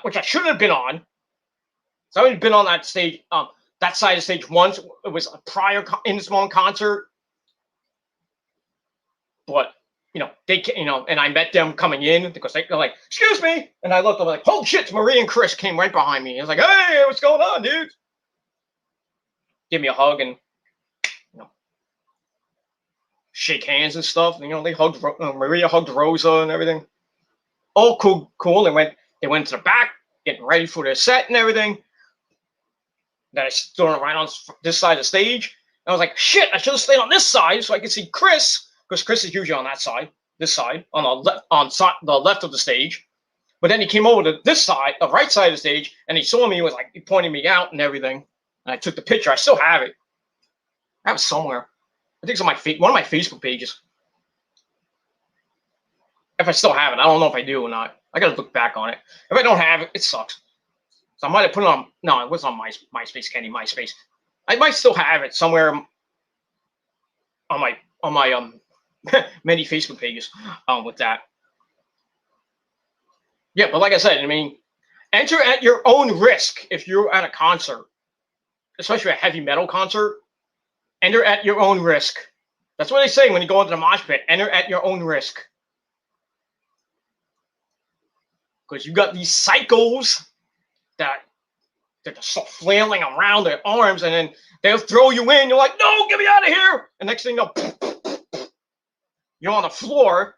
which I shouldn't have been on. So I've only been on that stage, that side of the stage once. It was a prior In This Moment concert, but. They, and I met them coming in because they're like, excuse me. And I looked, I'm like, holy shit, Marie and Chris came right behind me. I was like, hey, what's going on, dude? Give me a hug and, shake hands and stuff. They hugged, Maria hugged Rosa and everything. All cool. They went to the back, getting ready for their set and everything. Then I stood right on this side of the stage. And I was like, shit, I should have stayed on this side so I could see Chris. Because Chris is usually on that side, this side, on the left of the stage. But then he came over to this side, the right side of the stage, and he saw me. He was like, he pointed me out and everything. And I took the picture. I still have it. I have it somewhere. I think it's on one of my Facebook pages. If I still have it, I don't know if I do or not. I gotta look back on it. If I don't have it, it sucks. So I might have put it on. No, it was on MySpace, Kenny. MySpace. I might still have it somewhere on my many Facebook pages with that. Yeah, but like I said, I mean, enter at your own risk if you're at a concert, especially a heavy metal concert. Enter at your own risk. That's what they say when you go into the mosh pit. Enter at your own risk. Because you got these psychos that they're just so flailing around their arms, and then they'll throw you in. You're like, no, get me out of here. And next thing you know, you're on the floor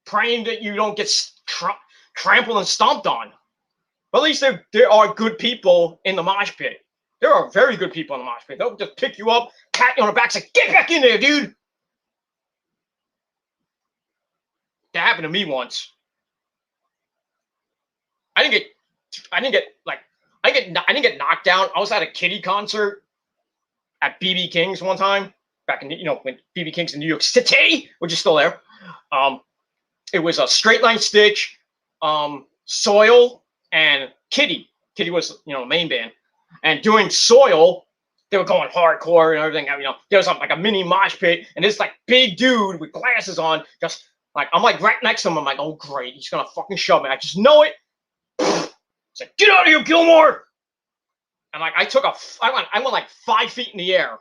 praying that you don't get trampled and stomped on. But at least there are good people in the mosh pit. There are very good people in the mosh pit. They'll just pick you up, pat you on the back, say, get back in there, dude. That happened to me once. I didn't get knocked down. I was at a Kitty concert at BB King's one time. Back in, when BB King's in New York City, which is still there. It was a Straight Line Stitch, Soil, and Kitty. Kitty was, the main band. And during Soil, they were going hardcore and everything. There was like a mini mosh pit, and this like big dude with glasses on, just like, I'm like right next to him. I'm like, oh great, he's gonna fucking shove me. I just know it. It's like, get out of here, Gilmore! And like, I went like 5 feet in the air.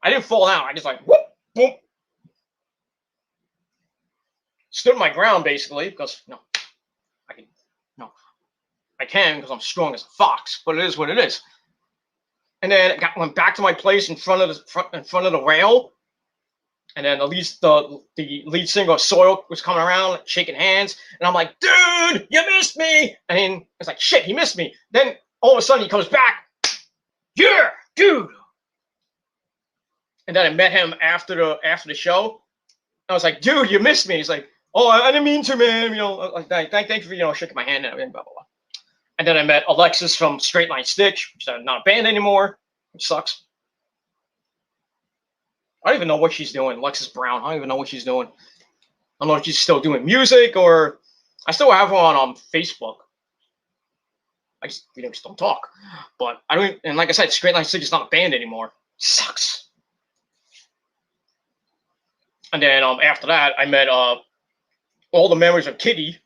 I didn't fall down. I just like, whoop, boom. Stood my ground basically because I can because I'm strong as a fox. But it is what it is. And then went back to my place in front of the rail. And then the lead singer of Soil was coming around, shaking hands, and I'm like, dude, you missed me. And then it's like, shit, he missed me. Then all of a sudden he comes back, yeah, dude. And then I met him after the show. I was like, dude, you missed me. He's like, oh, I didn't mean to, man. You know, like, thank you for shaking my hand and everything, blah blah blah. And then I met Alexis from Straight Line Stitch, which is not a band anymore, which sucks. I don't even know what she's doing. Alexis Brown. I don't even know what she's doing. I don't know if she's still doing music or I still have her on Facebook. We just don't talk. But I don't. And like I said, Straight Line Stitch is not a band anymore. Sucks. And then after that, I met all the members of Kitty.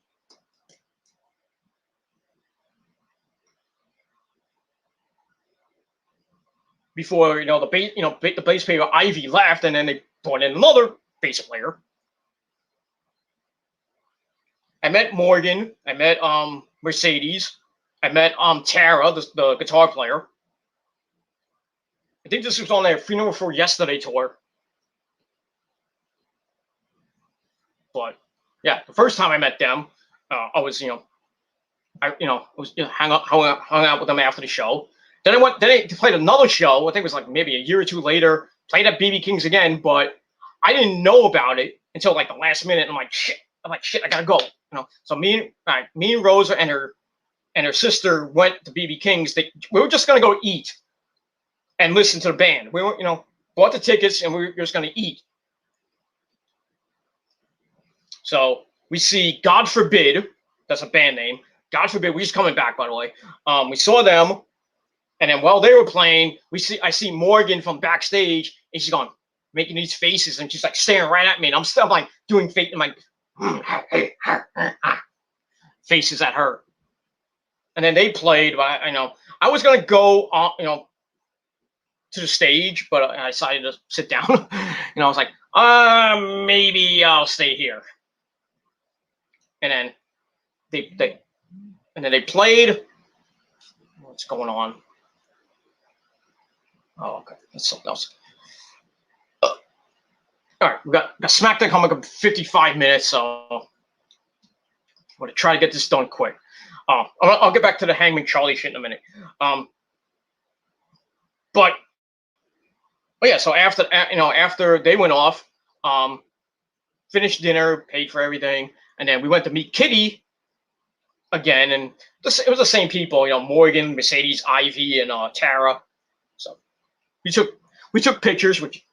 Before the bass player Ivy left, and then they brought in another bass player. I met Morgan. I met Mercedes. I met Tara, the guitar player. I think this was on their Funeral for Yesterday tour. But yeah, the first time I met them, I was hung out with them after the show. Then they played another show. I think it was like maybe a year or two later. Played at BB King's again, but I didn't know about it until like the last minute. I'm like, shit, I gotta go. So me and Rosa and her sister went to BB King's. We were just gonna go eat and listen to the band. We were, bought the tickets and we were just gonna eat. So we see God Forbid. That's a band name. God Forbid. We're just coming back, by the way. We saw them. And then while they were playing, I see Morgan from backstage, and she's going making these faces, and she's like staring right at me, and I'm still like doing fake, like faces at her. And then they played, but I was gonna go to the stage, but I decided to sit down. I was like, maybe I'll stay here. And then they played. What's going on? Oh, okay. That's something else. All right, we got SmackDown coming up in 55 minutes, so I'm going to try to get this done quick. I'll get back to the Hangman Charlie shit in a minute. But yeah, so after they went off, finished dinner, paid for everything, and then we went to meet Kitty again, and it was the same people, Morgan, Mercedes, Ivy, and Tara. So we took pictures, which,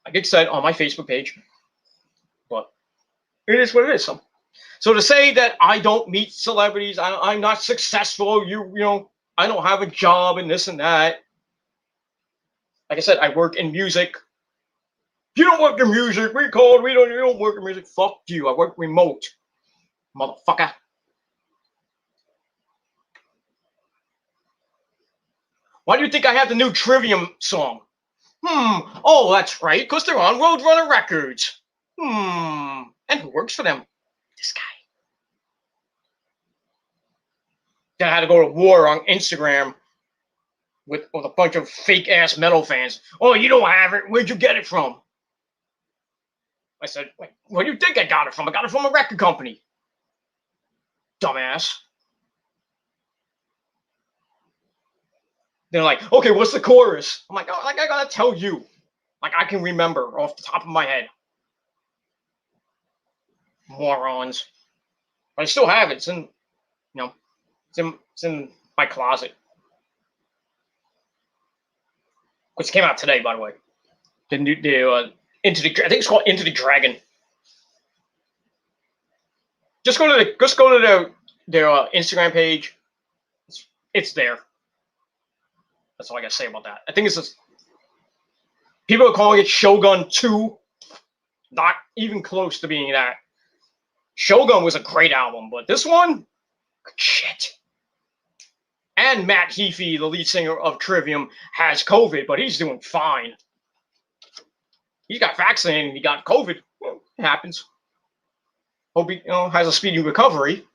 like I said, on my Facebook page. But it is what it is. So to say that I don't meet celebrities, I'm not successful, I don't have a job and this and that. Like I said, I work in music. You don't work in music. You don't work in music. Fuck you. I work remote, motherfucker. Why do you think I have the new Trivium song? Oh, that's right, because they're on Roadrunner Records. And who works for them? This guy. Then I had to go to war on Instagram with a bunch of fake-ass metal fans. Oh, you don't have it. Where'd you get it from? I said, where do you think I got it from? I got it from a record company. Dumbass. They're like, okay, what's the chorus? I'm like, oh, I gotta tell you. Like, I can remember off the top of my head. Morons. But I still have it. It's in, it's in my closet. Which came out today, by the way. I think it's called Into the Dragon. Just go to their Instagram page. It's there. That's all I gotta say about that. I think it's just people are calling it Shogun 2. Not even close to being that. Shogun was a great album, but this one, shit. And Matt Heafy, the lead singer of Trivium, has COVID, but he's doing fine. He got vaccinated and he got COVID. Well, it happens. Hope he has a speedy recovery.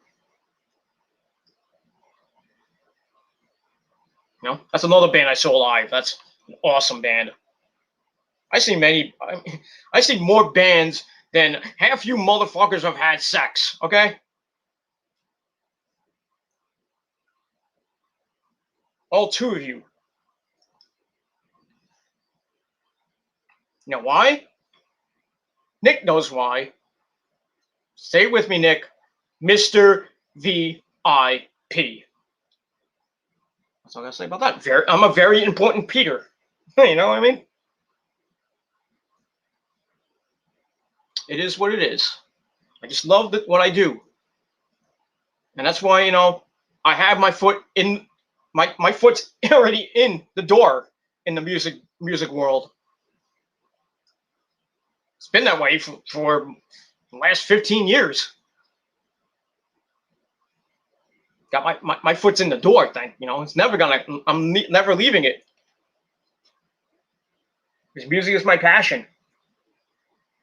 That's another band I saw live. That's an awesome band. I see more bands than half you motherfuckers have had sex, okay? All two of you. You know why? Nick knows why. Say it with me, Nick. Mr. VIP. That's all I gotta say about that. I'm a very important Peter. You know what I mean? It is what it is. I just love what I do. And that's why, you know, I have my foot in my foot's already in the door in the music world. It's been that way for the last 15 years. Got my foot's in the door thing, you know. It's never gonna. I'm never leaving it. Because music is my passion.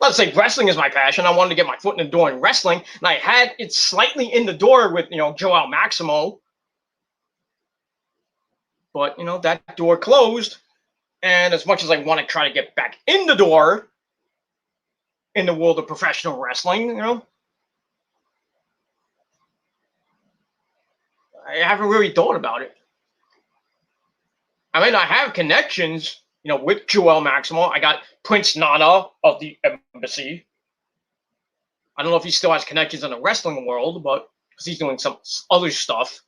Let's say wrestling is my passion. I wanted to get my foot in the door in wrestling, and I had it slightly in the door with, you know, Joel Maximo. But, you know, that door closed. And as much as I want to try to get back in the door in the world of professional wrestling, you know, I haven't really thought about it. I mean, I have connections, you know, with Joel Maximo. I got Prince Nana of the Embassy. I don't know if he still has connections in the wrestling world, but because he's doing some other stuff.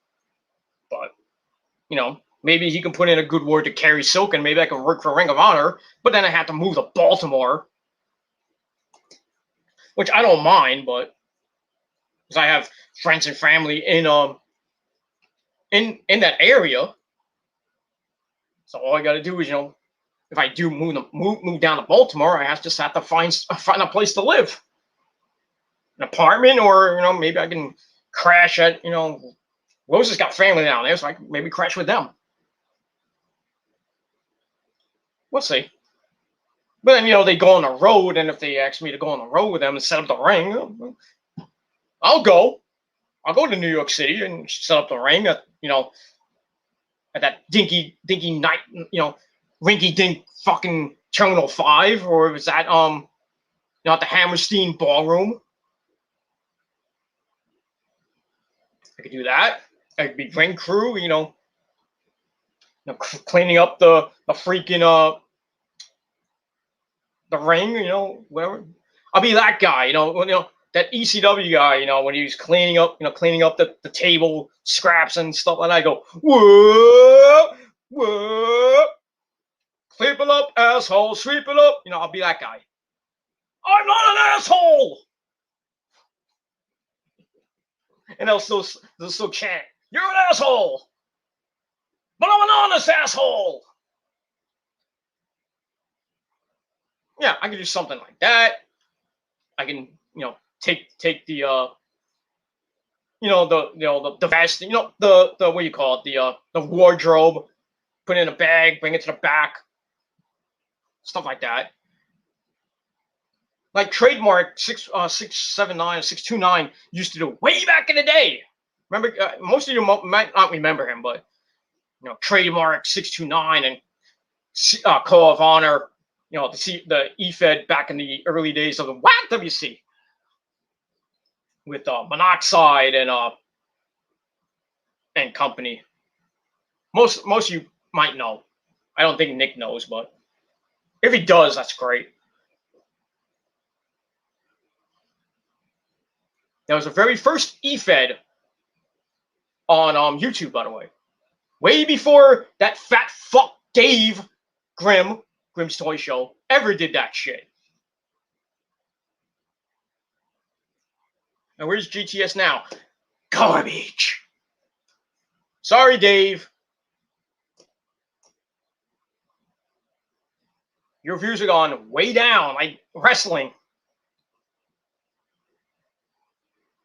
But, you know, maybe he can put in a good word to Kerry Silk, and maybe I can work for Ring of Honor. But then I have to move to Baltimore, which I don't mind, but because I have friends and family in that area. So all I got to do is, you know, if I do move down to Baltimore, I just have to find a place to live, an apartment, or, you know, maybe I can crash at, you know, Rose has got family down there, so I can maybe crash with them. We'll see. But then, you know, they go on the road, and if they ask me to go on the road with them and set up the ring, I'll go. I'll go to New York City and set up the ring at, you know, at that dinky night, you know, rinky dink fucking Terminal 5, or was that you know, at the Hammerstein Ballroom. I could do that. I could be ring crew, you know, cleaning up the freaking the ring, you know, whatever. I'll be that guy, you know, that ECW guy, you know, when he was cleaning up the table scraps and stuff like that. I go, whoa, whoa, sweep it up, asshole, sweep it up. You know, I'll be that guy. I'm not an asshole. And they'll still chant, you're an asshole, but I'm an honest asshole. Yeah, I can do something like that. I can, you know, take the you know, the vest, you know, the what do you call it, the wardrobe, put it in a bag, bring it to the back, stuff like that. Like trademark 679 629 used to do way back in the day. Remember, most of you might not remember him, but, you know, trademark 629 and Call of Honor, you know, the EFED back in the early days of the WC with Monoxide and company. Most of you might know. I don't think Nick knows, but if he does, that's great. That was the very first EFED on YouTube, by the way. Way before that fat fuck Dave Grimm's Toy Show ever did that shit. And where's GTS now? Garbage. Sorry, Dave. Your views are gone way down, like wrestling.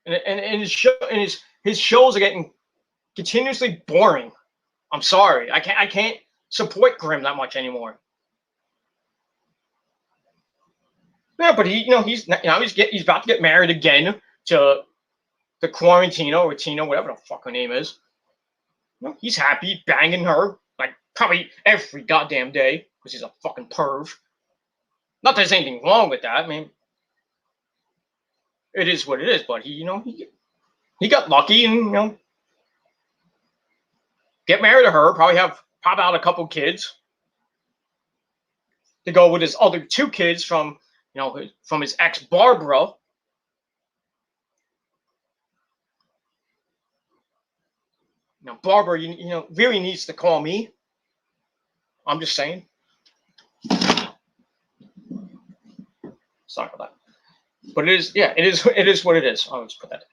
And his shows are getting continuously boring. I'm sorry, I can't support Grimm that much anymore. Yeah, but he's about to get married again to the Quarantino or Tino, whatever the fuck her name is. You know, he's happy banging her like probably every goddamn day because he's a fucking perv. Not that there's anything wrong with that. I mean, it is what it is. But he got lucky and, you know, get married to her. Probably pop out a couple kids. to go with his other 2 kids from, from his ex Barbara. Barbara, really needs to call me. I'm just saying. Sorry about that. But it is what it is. I'll just put that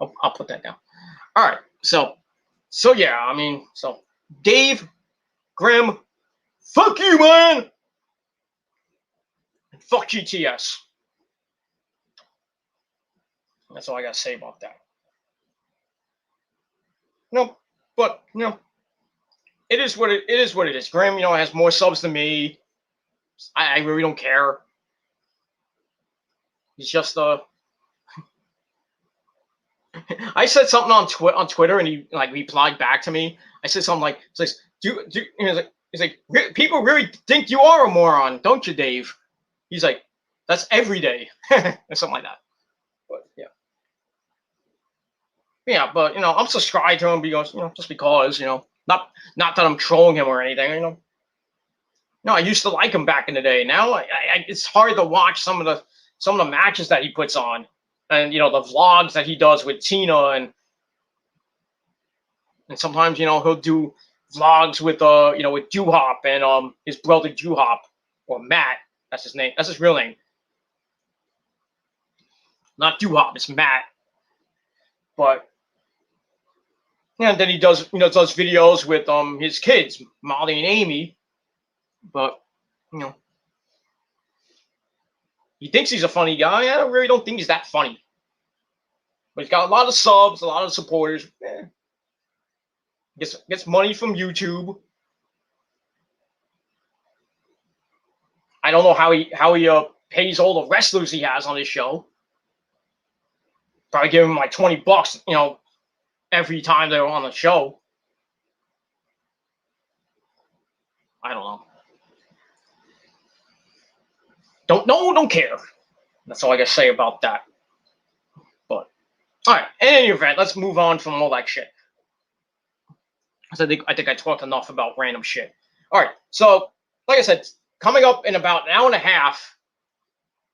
down. I'll put that down. All right. So yeah, I mean, so Dave Grimm, fuck you, man. And fuck GTS. That's all I gotta say about that. But it is what it is. Grimm, has more subs than me. I really don't care. He's just I said something on Twitter, and he replied back to me. I said something like, he's like, people really think you are a moron, don't you, Dave? He's like, that's every day, or something like that. But yeah, but I'm subscribed to him because just because not that I'm trolling him or anything. I used to like him back in the day. Now it's hard to watch some of the matches that he puts on. And the vlogs that he does with Tina, and sometimes he'll do vlogs with with Doo-Hop and his brother Doo-Hop, or Matt. That's his name. That's his real name. Not Doo-Hop. It's Matt. But and then he does does videos with his kids, Molly and Amy. But he thinks he's a funny guy. I really don't think he's that funny. But he's got a lot of subs, a lot of supporters. Gets money from YouTube. I don't know how he pays all the wrestlers he has on his show. Probably give him like $20, every time they're on the show. I don't know. Don't care. That's all I gotta say about that. But all right, in any event, let's move on from all that shit. I think I talked enough about random shit. All right, so like I said, coming up in about an hour and a half,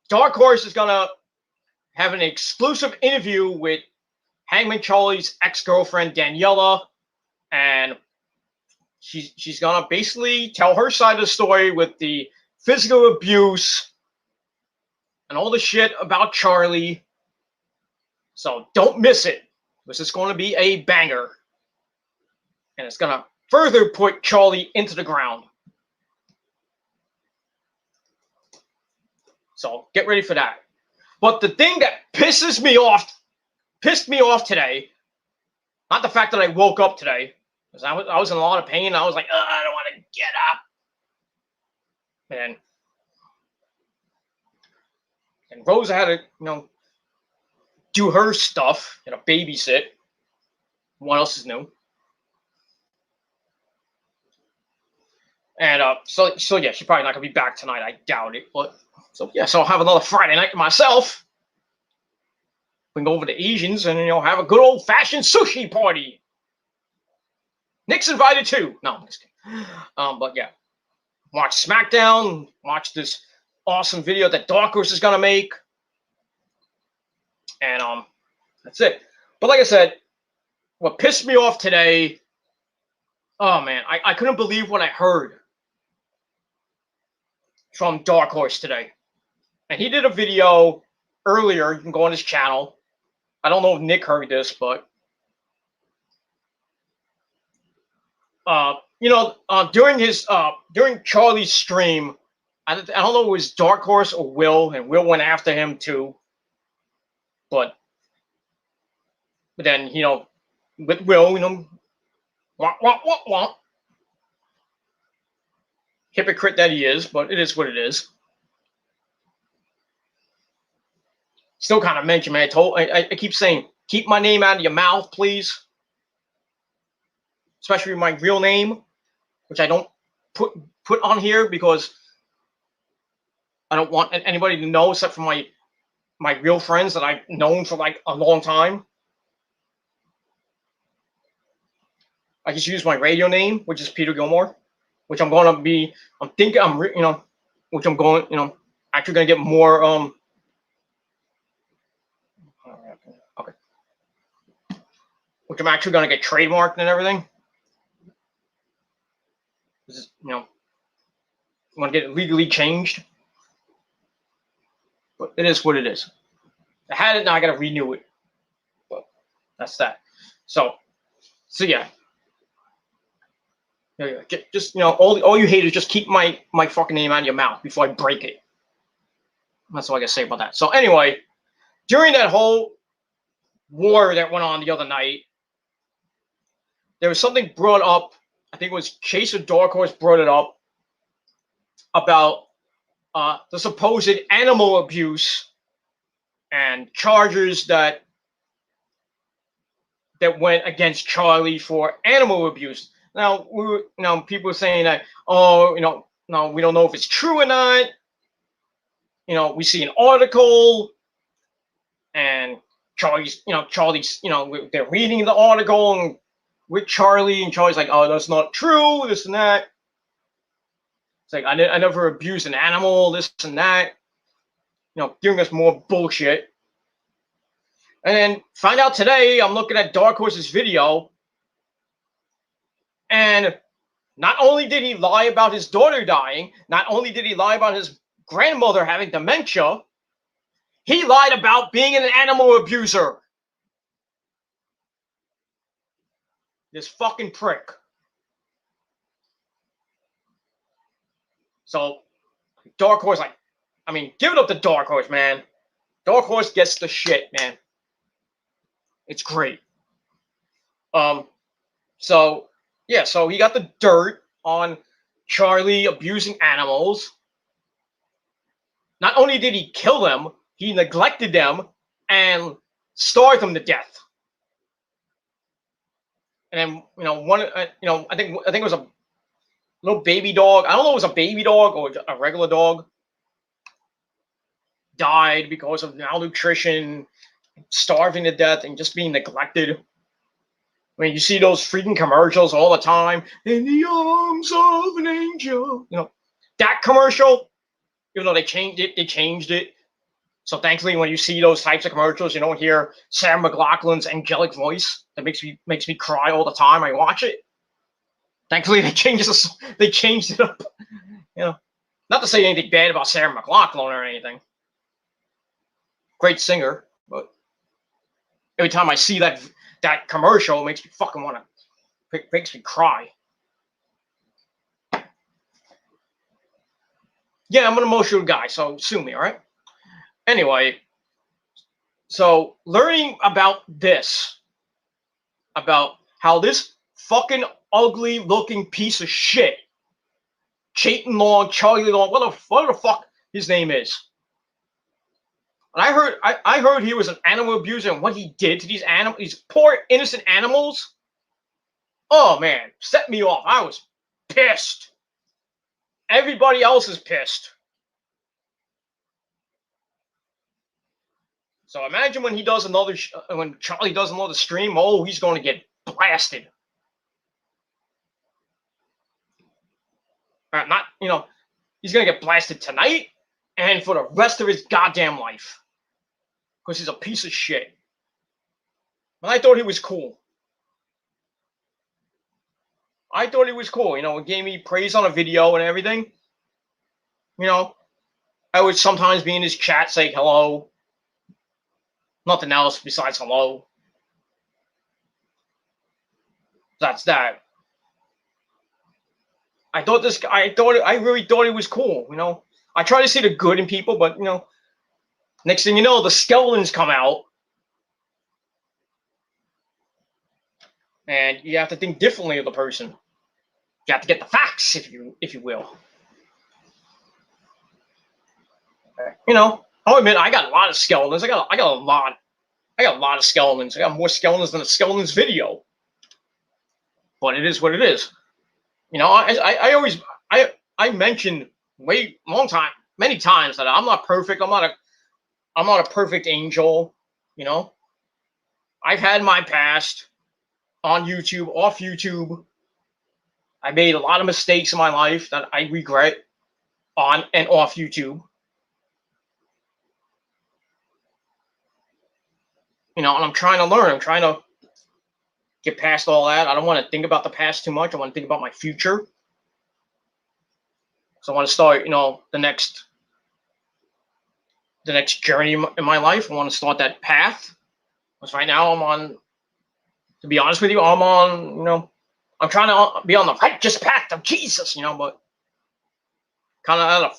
Dark Horse is gonna have an exclusive interview with Hangman Charlie's ex-girlfriend Daniela, and she's gonna basically tell her side of the story with the physical abuse and all the shit about Charlie. So don't miss it. This is going to be a banger. And it's going to further put Charlie into the ground. So get ready for that. But the thing that pissed me off today, not the fact that I woke up today, because I was in a lot of pain. I was like, I don't want to get up. And Rosa had to, do her stuff, babysit. What else is new? And so yeah, she's probably not gonna be back tonight. I doubt it. But so I'll have another Friday night to myself. We can go over to Asians and have a good old fashioned sushi party. Nick's invited too. No, I'm just kidding. But yeah, watch SmackDown. Watch this awesome video that Dark Horse is gonna make. And that's it. But like I said, what pissed me off today, oh man, I couldn't believe what I heard from Dark Horse today. And he did a video earlier. You can go on his channel. I don't know if Nick heard this, but during Charlie's stream, I don't know if it was Dark Horse or Will, and Will went after him too. But then, with Will, wah. Hypocrite that he is, but it is what it is. Still kind of mention, man. I keep saying, keep my name out of your mouth, please. Especially my real name, which I don't put on here because I don't want anybody to know except for my real friends that I've known for like a long time. I just use my radio name, which is Peter Gilmore, which I'm thinking, which I'm going, actually gonna get more. Okay, which I'm actually gonna get trademarked and everything. This is, want to get it legally changed, but it is what it is. I had it, now I gotta renew it. But that's that. So yeah. Just all you haters, just keep my fucking name out of your mouth before I break it. That's all I gotta say about that. So anyway, during that whole war that went on the other night, there was something brought up. I think it was Chase or Dark Horse brought it up about the supposed animal abuse and charges that went against Charlie for animal abuse. Now, people are saying that, no, we don't know if it's true or not. We see an article, and Charlie's, they're reading the article with Charlie, and Charlie's like, oh, that's not true, this and that. It's like, I never abused an animal, this and that. Giving us more bullshit. And then find out today, I'm looking at Dark Horse's video, and not only did he lie about his daughter dying, not only did he lie about his grandmother having dementia, he lied about being an animal abuser. This fucking prick. So, Dark Horse, give it up to Dark Horse, man. Dark Horse gets the shit, man. It's great. So he got the dirt on Charlie abusing animals. Not only did he kill them, he neglected them and starved them to death. And then, I think it was a little baby dog. I don't know if it was a baby dog or a regular dog. Died because of malnutrition, starving to death, and just being neglected. I mean, you see those freaking commercials all the time. In the arms of an angel. That commercial, even though they changed it. So thankfully, when you see those types of commercials, you don't hear Sarah McLachlan's angelic voice that makes me cry all the time. I watch it. Thankfully, they changed it up. Not to say anything bad about Sarah McLachlan or anything. Great singer, but every time I see that commercial, it makes me fucking makes me cry. Yeah, I'm an emotional guy, so sue me, all right? Anyway, so learning about how this fucking ugly looking piece of shit, Chayton Long, Charlie Long, what the fuck his name is. And I heard he was an animal abuser, and what he did to these poor innocent animals. Oh man, set me off. I was pissed. Everybody else is pissed. So imagine when when Charlie does another stream, oh, he's going to get blasted. He's going to get blasted tonight and for the rest of his goddamn life. Because he's a piece of shit. But I thought he was cool. He gave me praise on a video and everything. I would sometimes be in his chat, say hello. Nothing else besides hello. That's that. I really thought he was cool, I try to see the good in people, but, next thing you know, the skeletons come out. And you have to think differently of the person. You have to get the facts, if you will. I'll admit I got a lot of skeletons. I got a lot of skeletons. I got more skeletons than a skeletons video. But it is what it is. I mentioned many times that I'm not perfect. I'm not a perfect angel. I've had my past on YouTube, off YouTube. I made a lot of mistakes in my life that I regret. on and off YouTube. And I'm trying to learn. I'm trying to get past all that. I don't want to think about the past too much. I want to think about my future. So I want to start, the next journey in my life. I want to start that path. Because right now to be honest with you, I'm on, I'm trying to be on the righteous path of Jesus, but I'm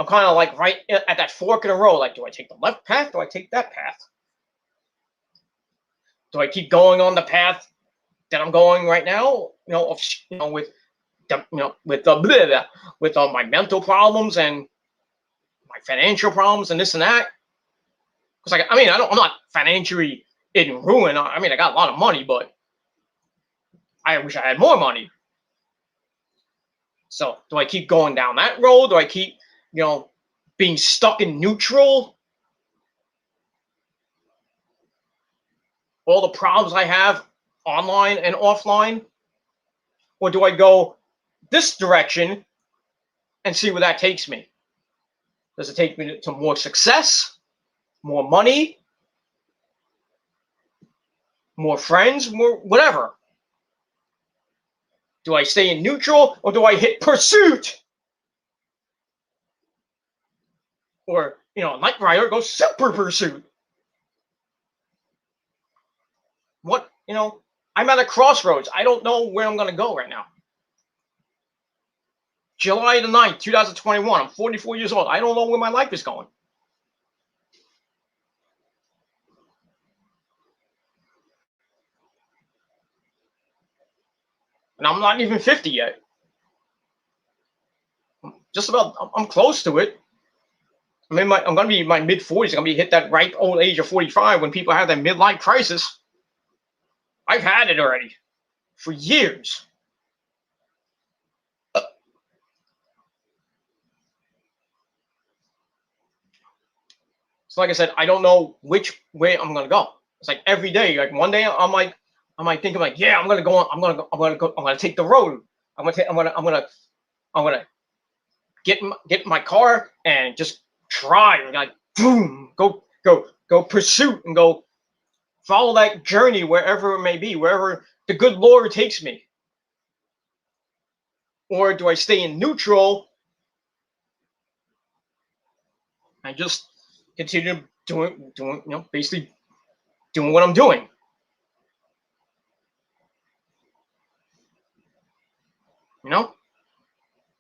kind of like right at that fork in the road. Like, do I take the left path? Do I take that path? Do I keep going on the path that I'm going right now? With my mental problems and my financial problems and this and that. Because I'm not financially in ruin. I got a lot of money, but I wish I had more money. So do I keep going down that road? Do I keep, being stuck in neutral? All the problems I have online and offline? Or do I go this direction and see where that takes me? Does it take me to more success, more money, more friends, more whatever? Do I stay in neutral or do I hit pursuit? Or, Knight Rider goes super pursuit. What, I'm at a crossroads. I don't know where I'm going to go right now. July the 9th, 2021. I'm 44 years old. I don't know where my life is going. And I'm not even 50 yet. I'm close to it. I'm going to be in my mid-40s. I'm going to be hit that ripe old age of 45 when people have that midlife crisis. I've had it already for years. So like I said, I don't know which way I'm going to go. It's like every day, like one day I might think yeah, I'm going to take the road. I'm going to get in my car and just drive, like boom, go pursuit and go follow that journey wherever it may be, wherever the good Lord takes me. Or do I stay in neutral and just continue doing, basically doing what I'm doing?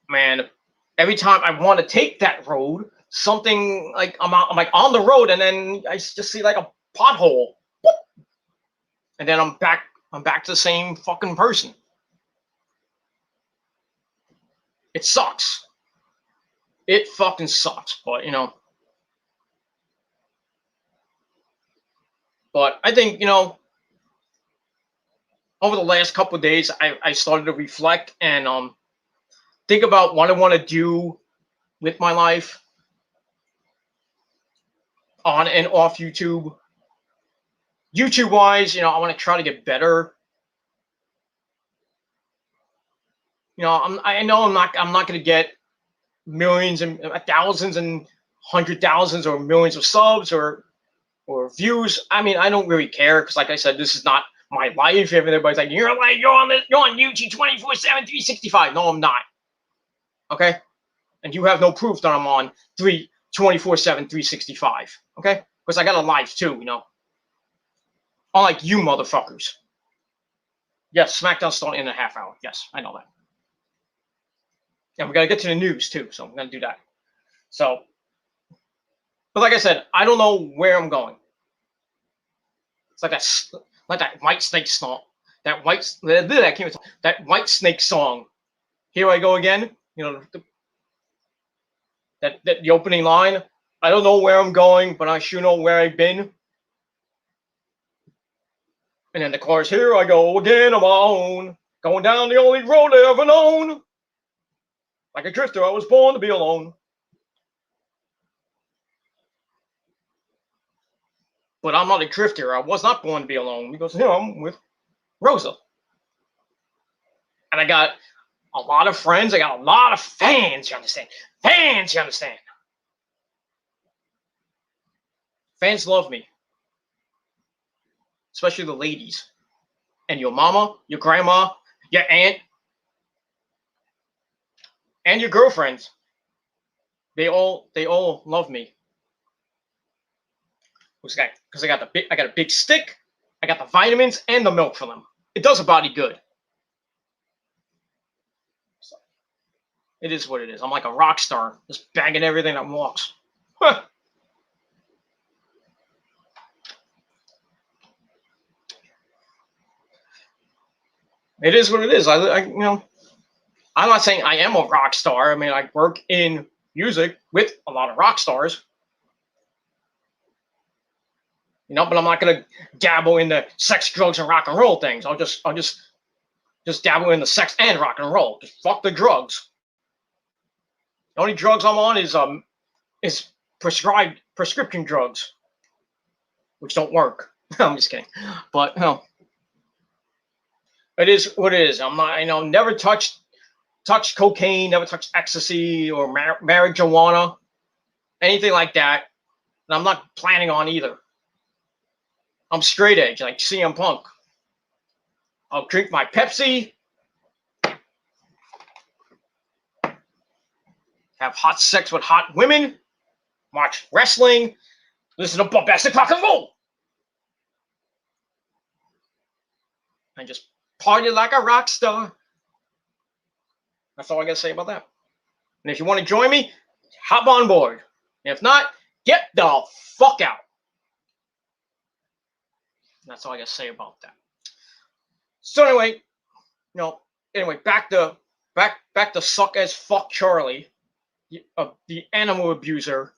Man, every time I want to take that road, something like I'm like on the road, and then I just see like a pothole, and then I'm back to the same fucking person. It sucks. It fucking sucks, but But I think over the last couple of days, I started to reflect and think about what I want to do with my life on and off YouTube. YouTube wise, I want to try to get better. I know I'm not going to get millions and thousands and 100,000s or millions of subs or views. I don't really care because, like I said, this is not my life. Everybody's like, you're on YouTube 24/7, 365. No, I'm not. Okay, and you have no proof that I'm on 24/7, 365. Okay, because I got a life too. Unlike you motherfuckers. Yes, SmackDown's starting in a half hour. Yes, I know that. And we got to get to the news too, so I'm going to do that. So, but like I said, I don't know where I'm going. It's like that White Snake song. That White Snake song. Here I go again. That the opening line. I don't know where I'm going, but I sure know where I've been. And then the chorus, here I go again on my own, going down the only road I ever known. Like a drifter, I was born to be alone. But I'm not a drifter. I was not born to be alone because I'm with Rosa. And I got a lot of friends. I got a lot of fans. You understand? Fans, you understand? Fans love me. Especially the ladies. And your mama, your grandma, your aunt, and your girlfriends. They all love me. Because I got a big stick, I got the vitamins and the milk for them. It does a body good. So, it is what it is. I'm like a rock star, just banging everything that walks. It is what it is. I'm not saying I am a rock star. I mean, I work in music with a lot of rock stars. But I'm not gonna dabble in the sex, drugs, and rock and roll things. I'll just dabble in the sex and rock and roll. Just fuck the drugs. The only drugs I'm on is prescription drugs, which don't work. I'm just kidding, but no. It is what it is. I'm not, never touched cocaine, never touched ecstasy or marijuana, anything like that. And I'm not planning on either. I'm straight edge, like CM Punk. I'll drink my Pepsi, have hot sex with hot women, watch wrestling, listen to bombastic rock and roll, and just party like a rock star. That's all I got to say about that. And if you want to join me, hop on board. And if not, get the fuck out. And that's all I got to say about that. So anyway, back to suck as fuck Charlie, the animal abuser.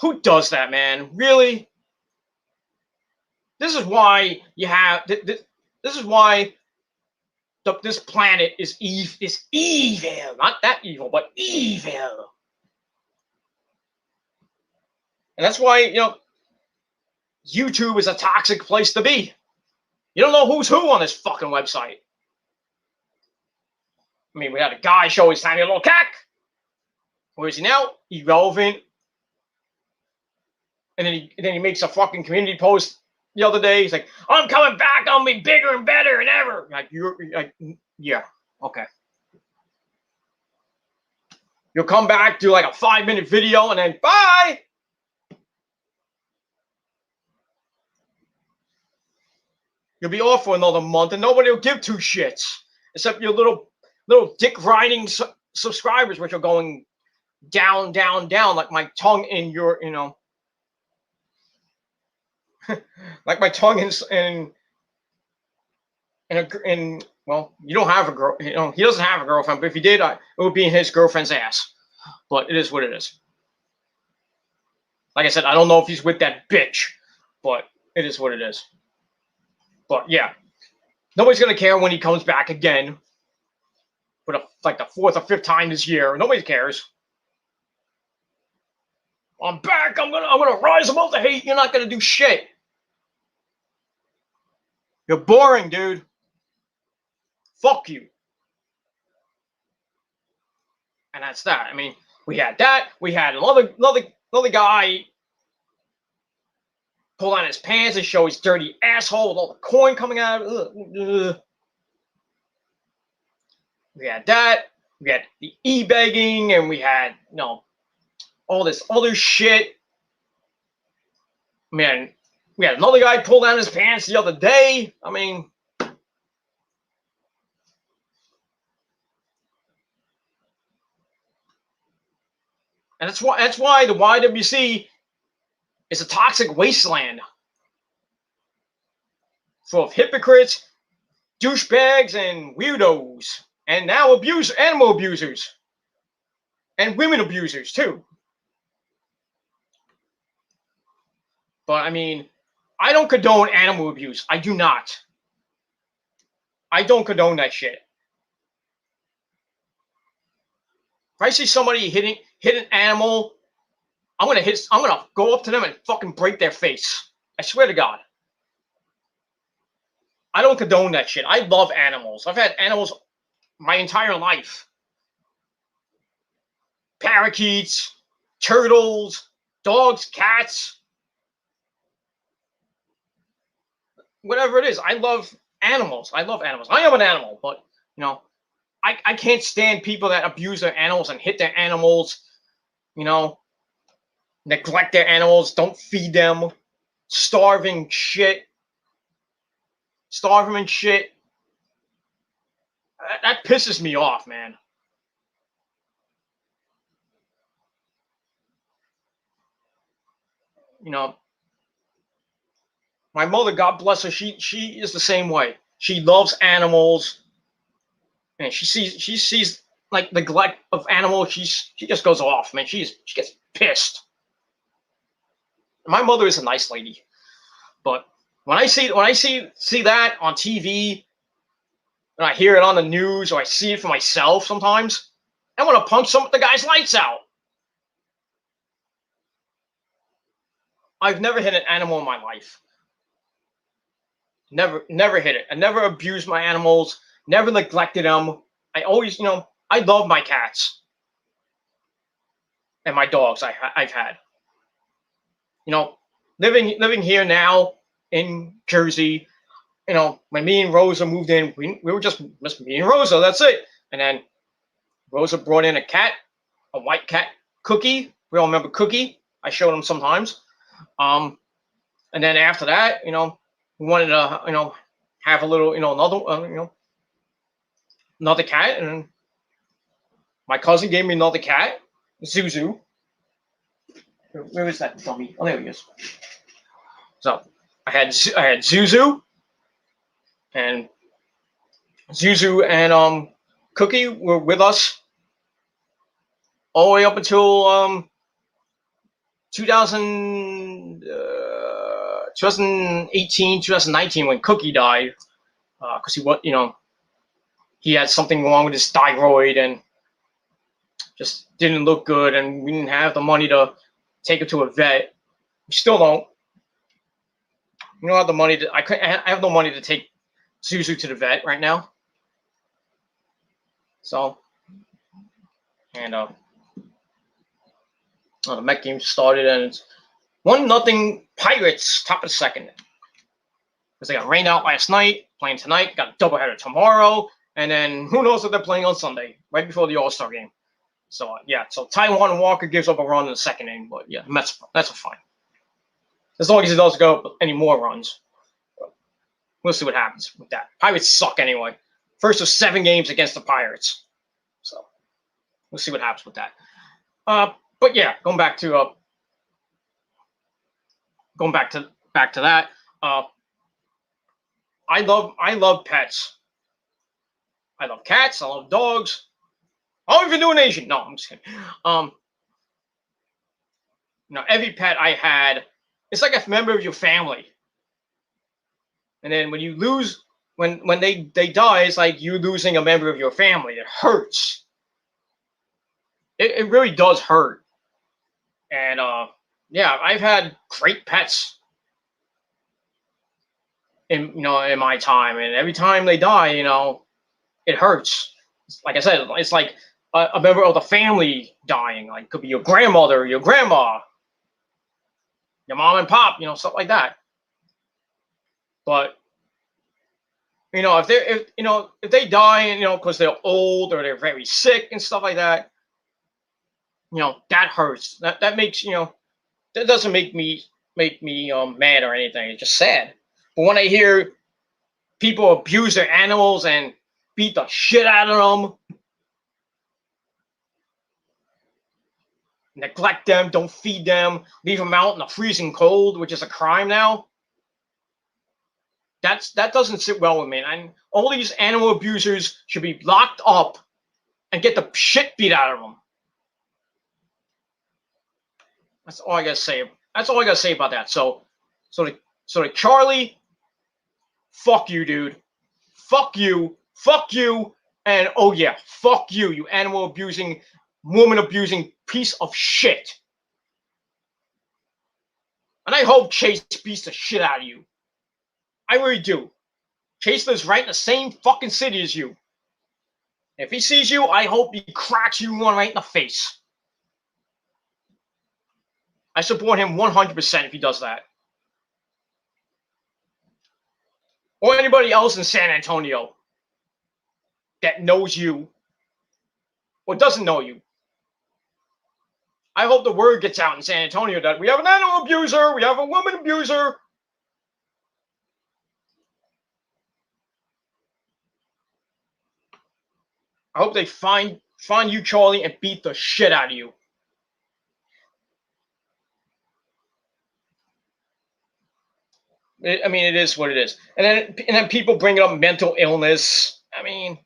Who does that, man? Really? This is why you have. This is why this planet is evil. Not that evil, but evil. And that's why, YouTube is a toxic place to be. You don't know who's who on this fucking website. I mean, we had a guy show his tiny little cack. Where is he now? Irrelevant. And then he makes a fucking community post the other day. He's like, I'm coming back. I'll be bigger and better than ever. Yeah, okay. You'll come back, do like a 5-minute video, and then bye. You'll be off for another month, and nobody will give two shits except your little dick riding subscribers, which are going down, down, down, like my tongue in your, like my tongue in well, you don't have a girl, he doesn't have a girlfriend, but if he did, it would be in his girlfriend's ass. But it is what it is. Like I said, I don't know if he's with that bitch, but it is what it is. But yeah, nobody's gonna care when he comes back again. For like the 4th or 5th time this year, nobody cares. I'm back. I'm gonna rise above the hate. You're not gonna do shit. You're boring, dude. Fuck you. And that's that. I mean, we had that. We had another guy pull on his pants and show his dirty asshole with all the coin coming out. We had that. We had the e-begging, and we had all this other shit. Man, we had another guy pull down his pants the other day. I mean, and that's why the YWC is a toxic wasteland full of hypocrites, douchebags, and weirdos, and now animal abusers, and women abusers too. But I mean, I don't condone animal abuse. I do not. I don't condone that shit. If I see somebody hit an animal, I'm gonna go up to them and fucking break their face. I swear to God. I don't condone that shit. I love animals. I've had animals my entire life. parakeets, turtles, dogs, cats, whatever it is. I love animals. I love animals. I am an animal, but you know, I can't stand people that abuse their animals and hit their animals, you know, neglect their animals, don't feed them, starving shit, starve them and shit. That pisses me off, man. You know, my mother, God bless her, she is the same way. She loves animals, and she sees like neglect of animals. She just goes off, man. She gets pissed. My mother is a nice lady, but when I see that on TV, and I hear it on the news, or I see it for myself, sometimes I want to punch some of the guy's lights out. I've never hit an animal in my life. Never hit it. I never abused my animals. Never neglected them. I always, I love my cats and my dogs. I've had. Living here now in Jersey. When me and Rosa moved in, we were just me and Rosa. That's it. And then Rosa brought in a cat, a white cat, Cookie. We all remember Cookie. I showed him sometimes. And then after that, we wanted to, have a little, another cat. And my cousin gave me another cat, Zuzu. Where is that dummy? Oh, there he is. So I had Zuzu, and Cookie were with us all the way up until 2018, 2019, when Cookie died, because he had something wrong with his thyroid and just didn't look good, and we didn't have the money to take him to a vet. We still don't. We don't have the money to. I have no money to take Zuzu to the vet right now. So, and the Met game started, and it's 1-0 Pirates, top of the second. Because they got rained out last night, playing tonight, got a doubleheader tomorrow, and then who knows what they're playing on Sunday, right before the All-Star game. So, so Taijuan Walker gives up a run in the second inning, but yeah, that's fine. As long as he doesn't go up any more runs. We'll see what happens with that. Pirates suck anyway. First of 7 games against the Pirates. So, we'll see what happens with that. But yeah, going back to that. I love pets. I love cats. I love dogs. I'll even do an Asian. No, I'm just kidding. Every pet I had, it's like a member of your family. And then when you lose, when they die, it's like you losing a member of your family. It hurts. It really does hurt. And I've had great pets in my time, and every time they die, it hurts. Like I said, it's like a member of the family dying. Like, could be your grandmother, your grandma, your mom and pop, stuff like that. But if they die, and because they're old or they're very sick and stuff like that, that hurts. That makes that doesn't make me mad or anything. It's just sad. But when I hear people abuse their animals and beat the shit out of them, neglect them, don't feed them, leave them out in the freezing cold, which is a crime now, that doesn't sit well with me. And all these animal abusers should be locked up and get the shit beat out of them. That's all I gotta say. That's all I gotta say about that. So Charlie, fuck you, dude. Fuck you, and oh yeah, fuck you, you animal abusing, woman abusing piece of shit. And I hope Chase beats the shit out of you. I really do. Chase lives right in the same fucking city as you. If he sees you, I hope he cracks you one right in the face. I support him 100% if he does that. Or anybody else in San Antonio that knows you or doesn't know you. I hope the word gets out in San Antonio that we have an animal abuser, we have a woman abuser. I hope they find you, Charlie, and beat the shit out of you. I mean, it is what it is. And then people bring up mental illness. I mean,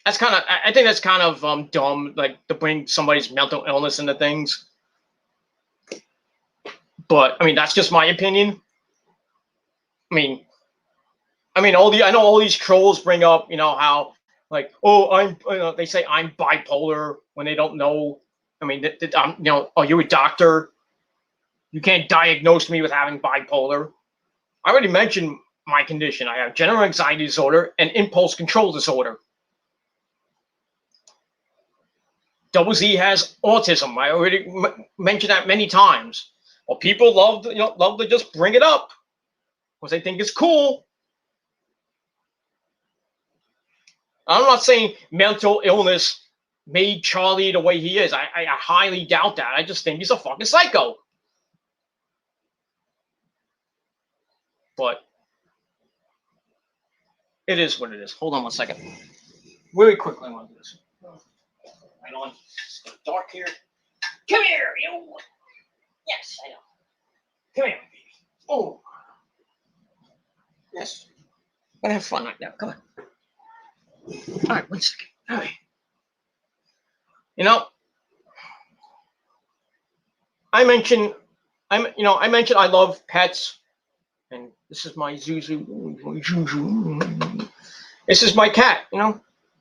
that's kind of. I think that's kind of dumb, like to bring somebody's mental illness into things. But I mean, that's just my opinion. I mean, I know all these trolls bring up, how like, oh, they say I'm bipolar when they don't know. I mean, oh, you're a doctor. You can't diagnose me with having bipolar. I already mentioned my condition. I have general anxiety disorder and impulse control disorder. Double Z has autism. I already mentioned that many times. Well, people love to just bring it up because they think it's cool. I'm not saying mental illness made Charlie the way he is. I highly doubt that. I just think he's a fucking psycho. But it is what it is. Hold on 1 second. Really quickly, I want to do this. Right on. It's dark here. Come here, you. Yes, I know. Come here, baby. Oh. Yes. I'm gonna have fun right now. Come on. All right, 1 second. All right. I mentioned I love pets, and this is my Zuzu. This is my cat.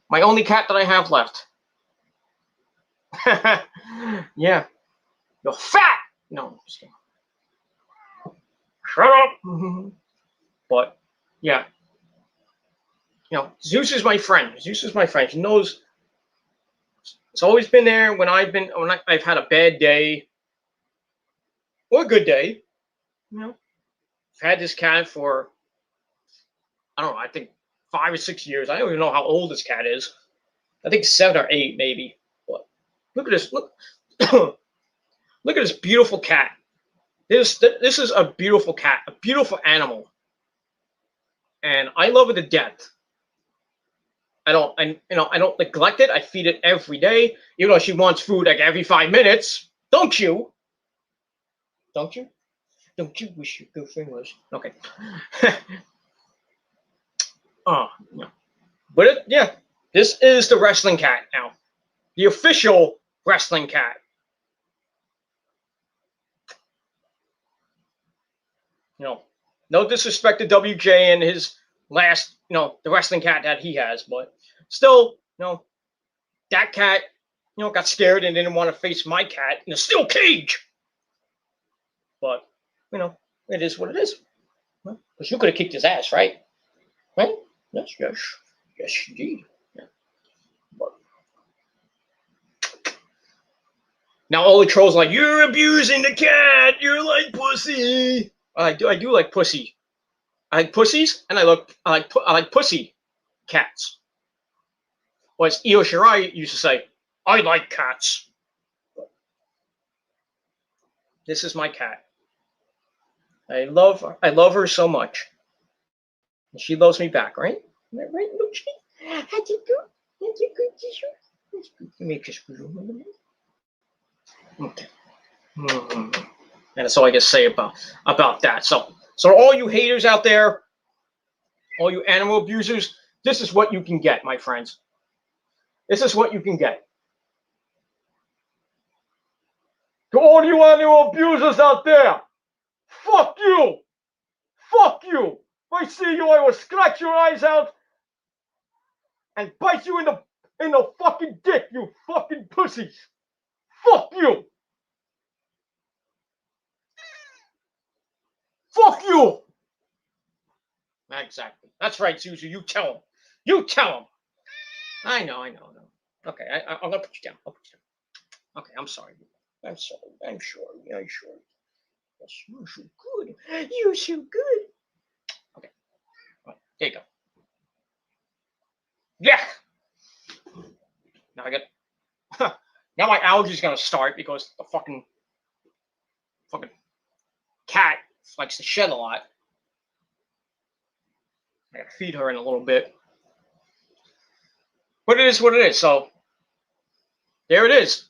My only cat that I have left. Yeah. You're fat. No, I'm just kidding. Shut up. But yeah. Zeus is my friend. Zeus is my friend. She knows. It's always been there when I've had a bad day or a good day. I've had this cat for, I don't know, I think 5 or 6 years. I don't even know how old this cat is. I think 7 or 8 maybe. But look at this. Look at this beautiful cat. This is a beautiful cat, a beautiful animal. And I love it to death. I don't neglect it. I feed it every day, even though she wants food like every 5 minutes. Don't you? Don't you? Don't you wish your girlfriend was? Okay. But this is the wrestling cat now, the official wrestling cat. No disrespect to WJ and his last, the wrestling cat that he has, but still, that cat, got scared and didn't want to face my cat in a steel cage. But, it is what it is. Because you could have kicked his ass, right? Right? Yes, indeed. Yeah. But now all the trolls are like, you're abusing the cat. You're like pussy. I do like pussy. I like pussies, and I like pussy cats. Or as Io Shirai used to say, I like cats. This is my cat. I love her so much. And she loves me back, right? Right, Lucy? How'd you go? How'd you go, tissue? Make us okay. And that's all I can say about that. So all you haters out there, all you animal abusers, this is what you can get, my friends. This is what you can get. To all you animal abusers out there, fuck you! Fuck you! If I see you, I will scratch your eyes out and bite you in the fucking dick, you fucking pussies! Fuck you! Fuck you! Exactly. That's right, Susie. You tell him. You tell him. I know. Okay, I'm gonna put you down. I'll put you down. Okay, I'm sorry. I'm sorry. I'm sorry. I'm sorry. Yes, you're so good. You're so good. Okay. Right, there you go. Yeah. Now I get. Now my allergy's gonna start because the fucking cat likes to shed a lot. I gotta feed her in a little bit. But it is what it is. So there it is.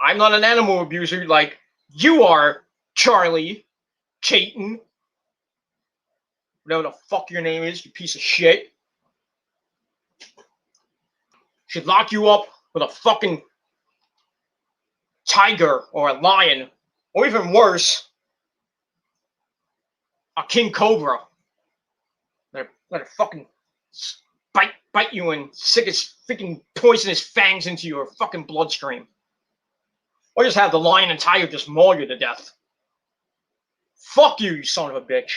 I'm not an animal abuser like you are, Charlie, Chayton, whatever the fuck your name is, you piece of shit. Should lock you up with a fucking tiger or a lion, or even worse, a king cobra. Let it fucking bite you and stick its freaking poisonous fangs into your fucking bloodstream. Or just have the lion and tiger just maul you to death. Fuck you, you son of a bitch.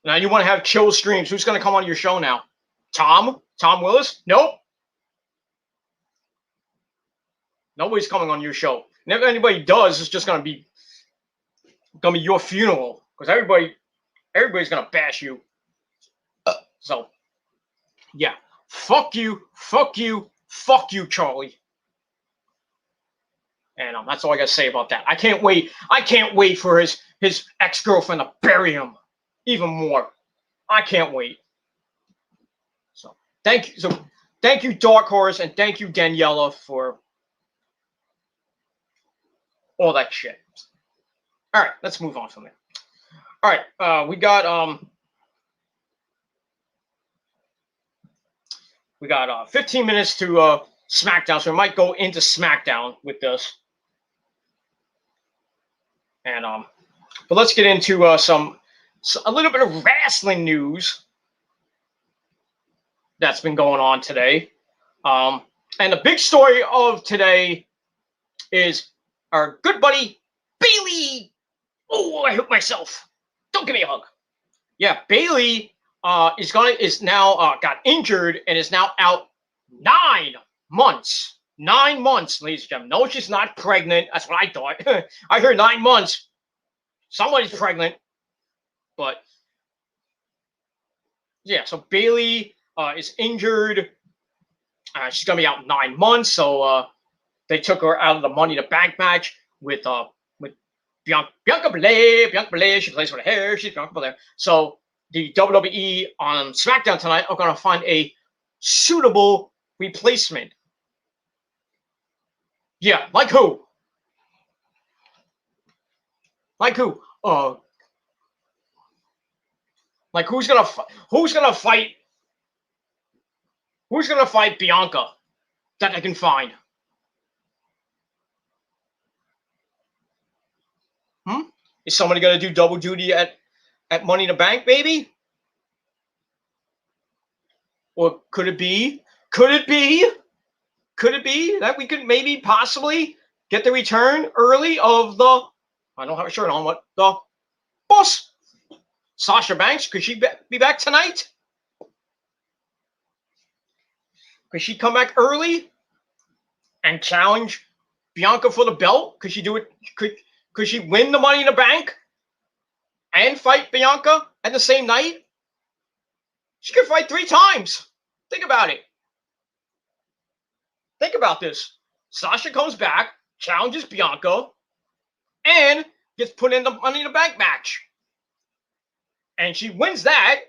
Now you want to have chill streams. Who's going to come on your show now? Tom? Tom Willis? Nope. Nobody's coming on your show. And if anybody does, it's just going to be your funeral. Because everybody's going to bash you. So, yeah. Fuck you, Charlie. And that's all I got to say about that. I can't wait for his ex-girlfriend to bury him. Even more. I can't wait. So thank you, Dark Horse, and thank you, Daniela, for all that shit. All right, let's move on from there. All right, we got 15 minutes to SmackDown, so we might go into SmackDown with this. And but let's get into a little bit of wrestling news that's been going on today. And the big story of today is our good buddy Bayley. Oh, I hurt myself. Don't give me a hug. Yeah, Bayley is now got injured and is now out 9 months. 9 months, ladies and gentlemen. No, she's not pregnant. That's what I thought. I heard 9 months. Somebody's pregnant. But yeah, so Bayley is injured. She's gonna be out 9 months. So they took her out of the Money in the Bank match with Bianca Belair. Bianca Belair, she plays with her hair. She's Bianca Belair. So the WWE on SmackDown tonight are gonna find a suitable replacement. Yeah, like who? Like who? Like who's gonna fight? Who's gonna fight Bianca that I can find? Is somebody gonna do double duty at Money in the Bank, maybe? Or could it be? Could it be that we could maybe possibly get the return early of the? I don't have a shirt on. What the boss? Sasha Banks? Could she be back tonight? Could she come back early and challenge Bianca for the belt? Could she do it? Could she win the Money in the Bank and fight Bianca at the same night? She could fight 3 times. Think about it. Think about this. Sasha comes back, challenges Bianca, and gets put in the Money in the Bank match. And she wins that.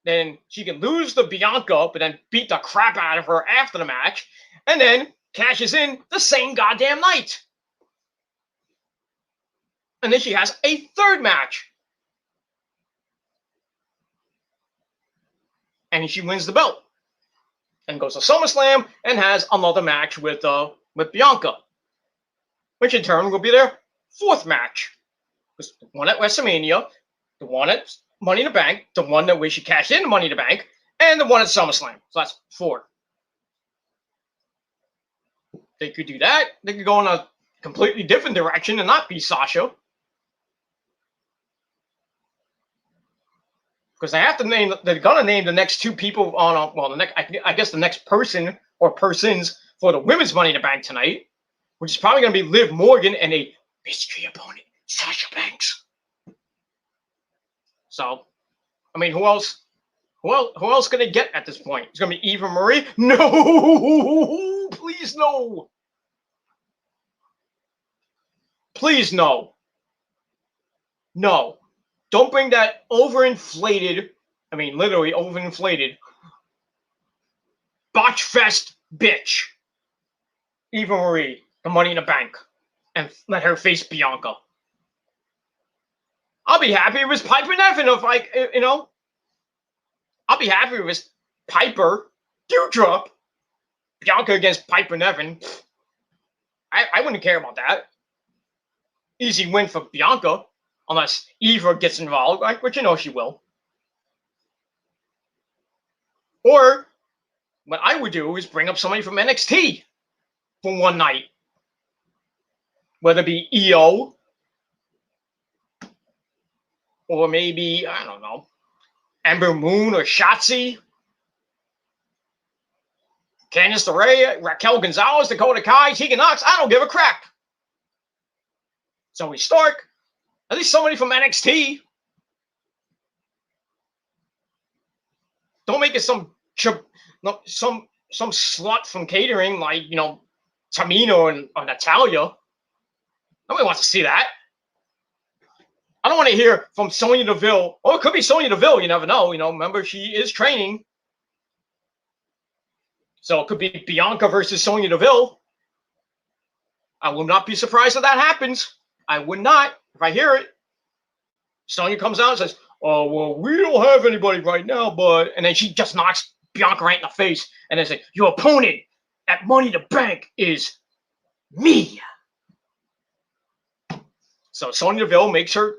Then she can lose the Bianca, but then beat the crap out of her after the match, and then cashes in the same goddamn night. And then she has a 3rd match. And she wins the belt. And goes to SummerSlam and has another match with Bianca. Which in turn will be their 4th match. The one at WrestleMania, the one at Money in the Bank, the one that where she cashed in the Money in the Bank, and the one at SummerSlam. So that's 4. They could do that. They could go in a completely different direction and not be Sasha. because they have to name. They're gonna name the next two people on. Well, the next. I guess the next person or persons for the women's Money in the Bank tonight, which is probably gonna be Liv Morgan and a mystery opponent, Sasha Banks. So, I mean, who else? Who else can they get at this point? It's gonna be Eva Marie? No, please no. Please no. No. Don't bring that overinflated, I mean literally overinflated, botch fest bitch, Eva Marie, the Money in the Bank, and let her face Bianca. I'll be happy if it was Piper Nevin if I'll be happy if it was Piper, Dewdrop, Bianca against Piper Nevin. I wouldn't care about that. Easy win for Bianca, unless Eva gets involved, which you know she will. Or what I would do is bring up somebody from NXT for one night. Whether it be EO or maybe, I don't know, Ember Moon or Shotzi, Candice LeRae, Raquel Gonzalez, Dakota Kai, Tegan Knox. I don't give a crap. Zoe Stark, at least somebody from NXT. Don't make it some slut from catering like, Tamina or Natalia. Nobody wants to see that. I don't want to hear from Sonya Deville. Or it could be Sonya Deville. You never know. Remember, she is training. So it could be Bianca versus Sonya Deville. I will not be surprised if that happens. I would not if I hear it. Sonya comes out and says, "Oh, well, we don't have anybody right now, but..." And then she just knocks Bianca right in the face. And then say, "Your opponent at Money in the Bank is me." So Sonya Deville makes her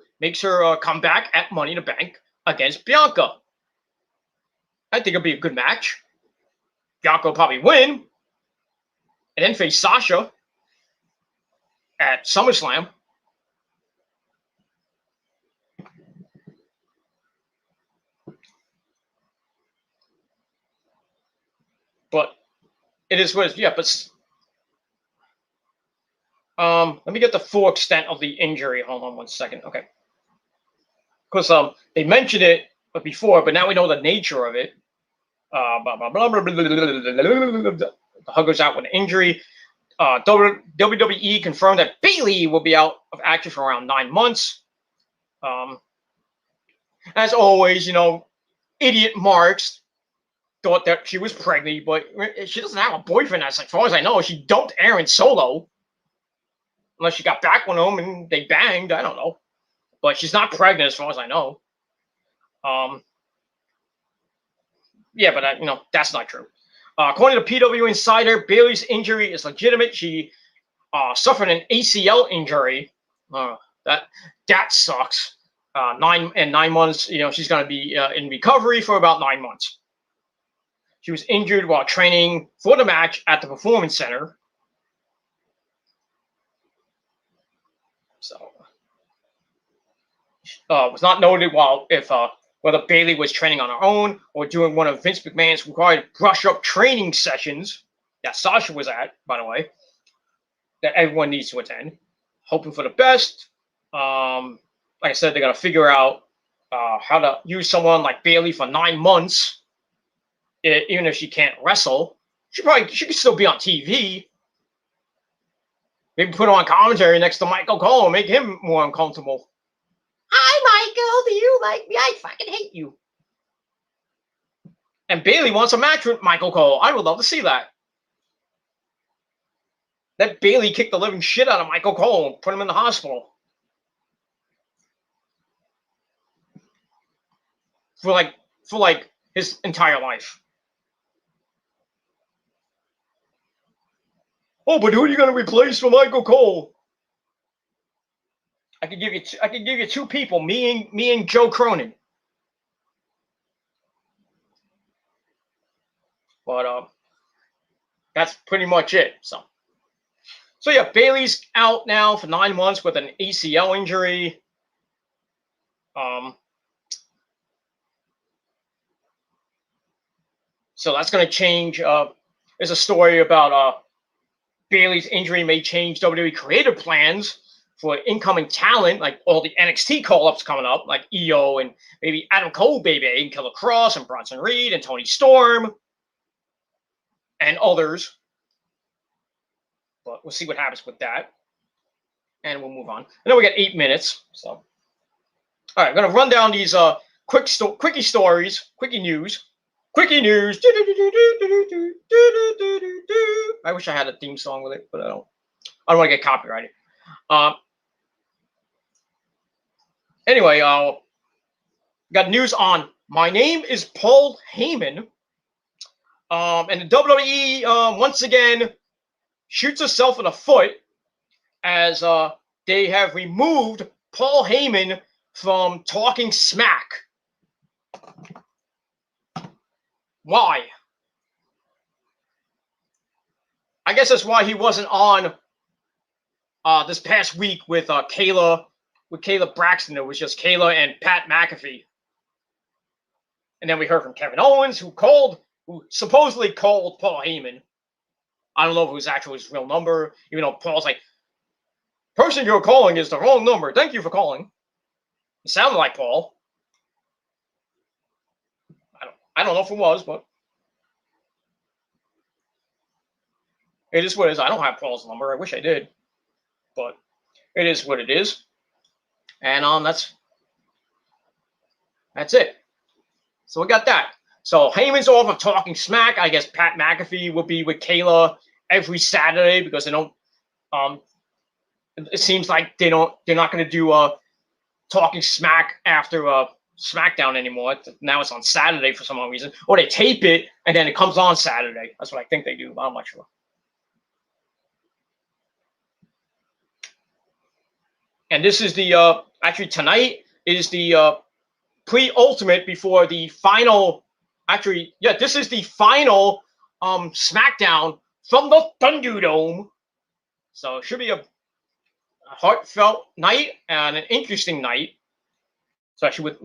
come back at Money in the Bank against Bianca. I think it'll be a good match. Bianca will probably win, and then face Sasha at SummerSlam. But it is what it is. Yeah, but let me get the full extent of the injury. Hold on one second. Okay. Because they mentioned it before, but now we know the nature of it. The Hugger's out with an injury. WWE confirmed that Bayley will be out of action for around 9 months. As always, idiot Marks thought that she was pregnant, but she doesn't have a boyfriend. As far as I know, she dumped Aaron Solo. Unless she got back with him and they banged, I don't know. But she's not pregnant as far as I know. Yeah, but that's not true. According to PW Insider, Bayley's injury is legitimate. She suffered an ACL injury. That sucks. 9 months. She's going to be in recovery for about 9 months. She was injured while training for the match at the Performance Center. So, was not noted whether Bayley was training on her own or doing one of Vince McMahon's required brush-up training sessions that Sasha was at, by the way, that everyone needs to attend. Hoping for the best. Like I said, they're going to figure out how to use someone like Bayley for 9 months, even if she can't wrestle. She could still be on TV. Maybe put her on commentary next to Michael Cole and make him more uncomfortable. Hi, Michael. Do you like me? I fucking hate you. And Bayley wants a match with Michael Cole. I would love to see that. Let Bayley kick the living shit out of Michael Cole and put him in the hospital. For his entire life. Oh, but who are you going to replace for Michael Cole? I could give you two people, me and Joe Cronin. But that's pretty much it. So yeah, Bayley's out now for 9 months with an ACL injury. So that's going to change. There's a story about Bayley's injury may change WWE creative plans for incoming talent, like all the NXT call-ups coming up, like EO and maybe Adam Cole, baby, and Killer Cross and Bronson Reed and Tony Storm and others. But we'll see what happens with that. And we'll move on. I know we got 8 minutes. So, all right, I'm going to run down these quickie stories, quickie news. Quickie news. I wish I had a theme song with it, but I don't want to get copyrighted. Anyway, got news on My Name is Paul Heyman. And the WWE once again shoots herself in the foot as they have removed Paul Heyman from Talking Smack. Why? I guess that's why he wasn't on this past week with Kayla Braxton. It was just Kayla and Pat McAfee. And then we heard from Kevin Owens, who supposedly called Paul Heyman. I don't know if it was actually his real number, even though Paul's like, person you're calling is the wrong number. Thank you for calling. It sounded like Paul. I don't know if it was, but it is what it is. I don't have Paul's number. I wish I did, but it is what it is. And that's it. So we got that. So Heyman's off of Talking Smack. I guess Pat McAfee will be with Kayla every Saturday because they don't. It seems like they're not going to do Talking Smack after SmackDown anymore. Now it's on Saturday for some reason, or they tape it and then it comes on Saturday. That's what I think they do, but I'm not sure. And this is the actually tonight is the pre-ultimate before the final. Actually, yeah, this is the final SmackDown from the Thunderdome. So it should be a heartfelt night and an interesting night, especially with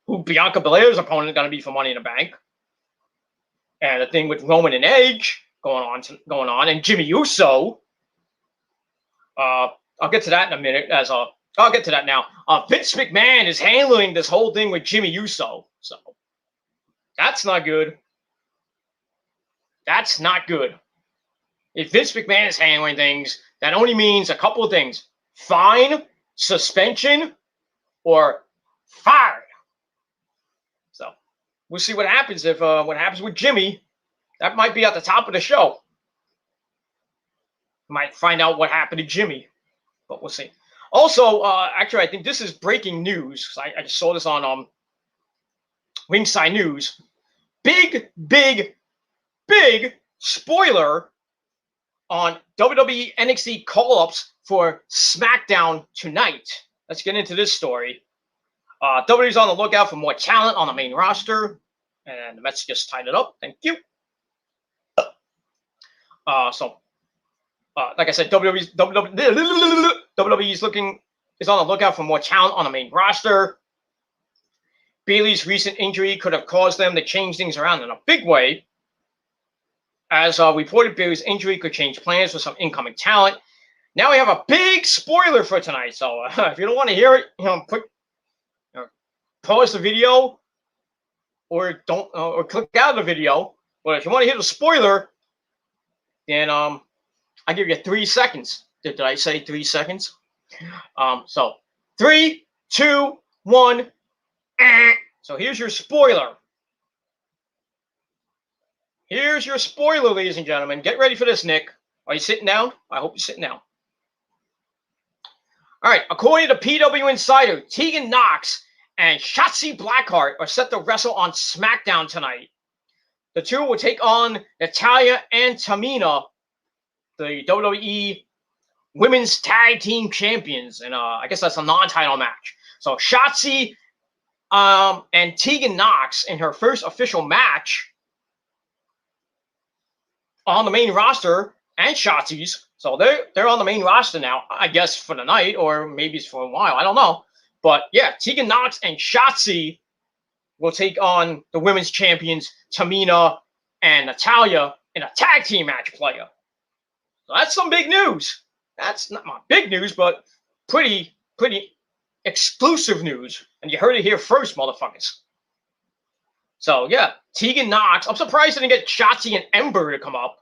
who Bianca Belair's opponent is going to be for Money in the Bank, and the thing with Roman and Edge going on, and Jimmy Uso. I'll get to that in a minute. I'll get to that now. Vince McMahon is handling this whole thing with Jimmy Uso, so that's not good. That's not good. If Vince McMahon is handling things, that only means a couple of things: fine, suspension, or fired. So we'll see what happens if what happens with Jimmy. That might be at the top of the show. Might find out what happened to Jimmy, but we'll see. Also, actually, I think this is breaking news. I just saw this on Ringside News. Big spoiler on WWE NXT call-ups for SmackDown tonight. Let's get into this story. WWE's on the lookout for more talent on the main roster, and the Mets just tied it up. Thank you. Like I said, WWE's is on the lookout for more talent on the main roster. Bayley's recent injury could have caused them to change things around in a big way. As reported, Bayley's injury could change plans for some incoming talent. Now we have a big spoiler for tonight. So if you don't want to hear it, pause the video or don't or click out of the video. But if you want to hear the spoiler, then I'll give you 3 seconds. Did I say 3 seconds? So 3, 2, 1. So here's your spoiler. Here's your spoiler, ladies and gentlemen. Get ready for this, Nick. Are you sitting down? I hope you're sitting down. All right. According to PW Insider, Tegan Nox and Shotzi Blackheart are set to wrestle on SmackDown tonight. The two will take on Natalya and Tamina, the WWE Women's Tag Team Champions. And I guess that's a non-title match. So Shotzi and Tegan Nox in her first official match on the main roster, and Shotzi's. So they're on the main roster now, I guess, for the night, or maybe it's for a while. I don't know. But yeah, Tegan Nox and Shotzi will take on the women's champions, Tamina and Natalia in a tag team match player. So that's some big news. That's not my big news, but pretty exclusive news. And you heard it here first, motherfuckers. So yeah, Tegan Nox. I'm surprised they didn't get Shotzi and Ember to come up.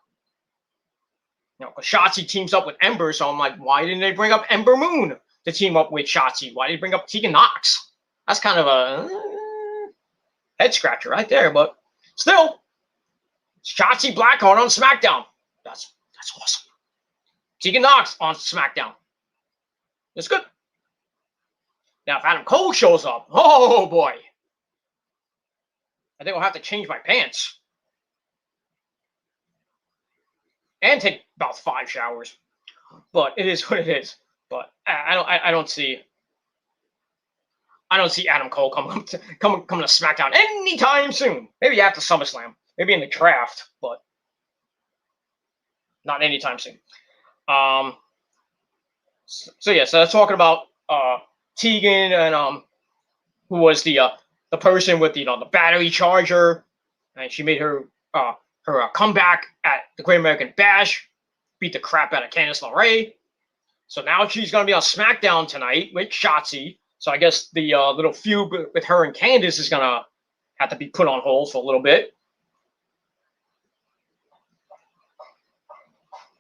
You know, because Shotzi teams up with Ember, so I'm like, why didn't they bring up Ember Moon to team up with Shotzi? Why did they bring up Tegan Nox? That's kind of a head scratcher right there, but still, Shotzi Blackheart on SmackDown. That's awesome. Tegan Nox on SmackDown. That's good. Now, if Adam Cole shows up, oh boy, I think I'll have to change my pants and take about 5 showers. But it is what it is. But I don't see Adam Cole coming to SmackDown anytime soon. Maybe after SummerSlam, maybe in the draft, but not anytime soon. So that's talking about Tegan and who was the person with the battery charger, and she made her comeback at the Great American Bash, beat the crap out of Candice LeRae. So now she's going to be on SmackDown tonight with Shotzi. So I guess the little feud with her and Candice is going to have to be put on hold for a little bit.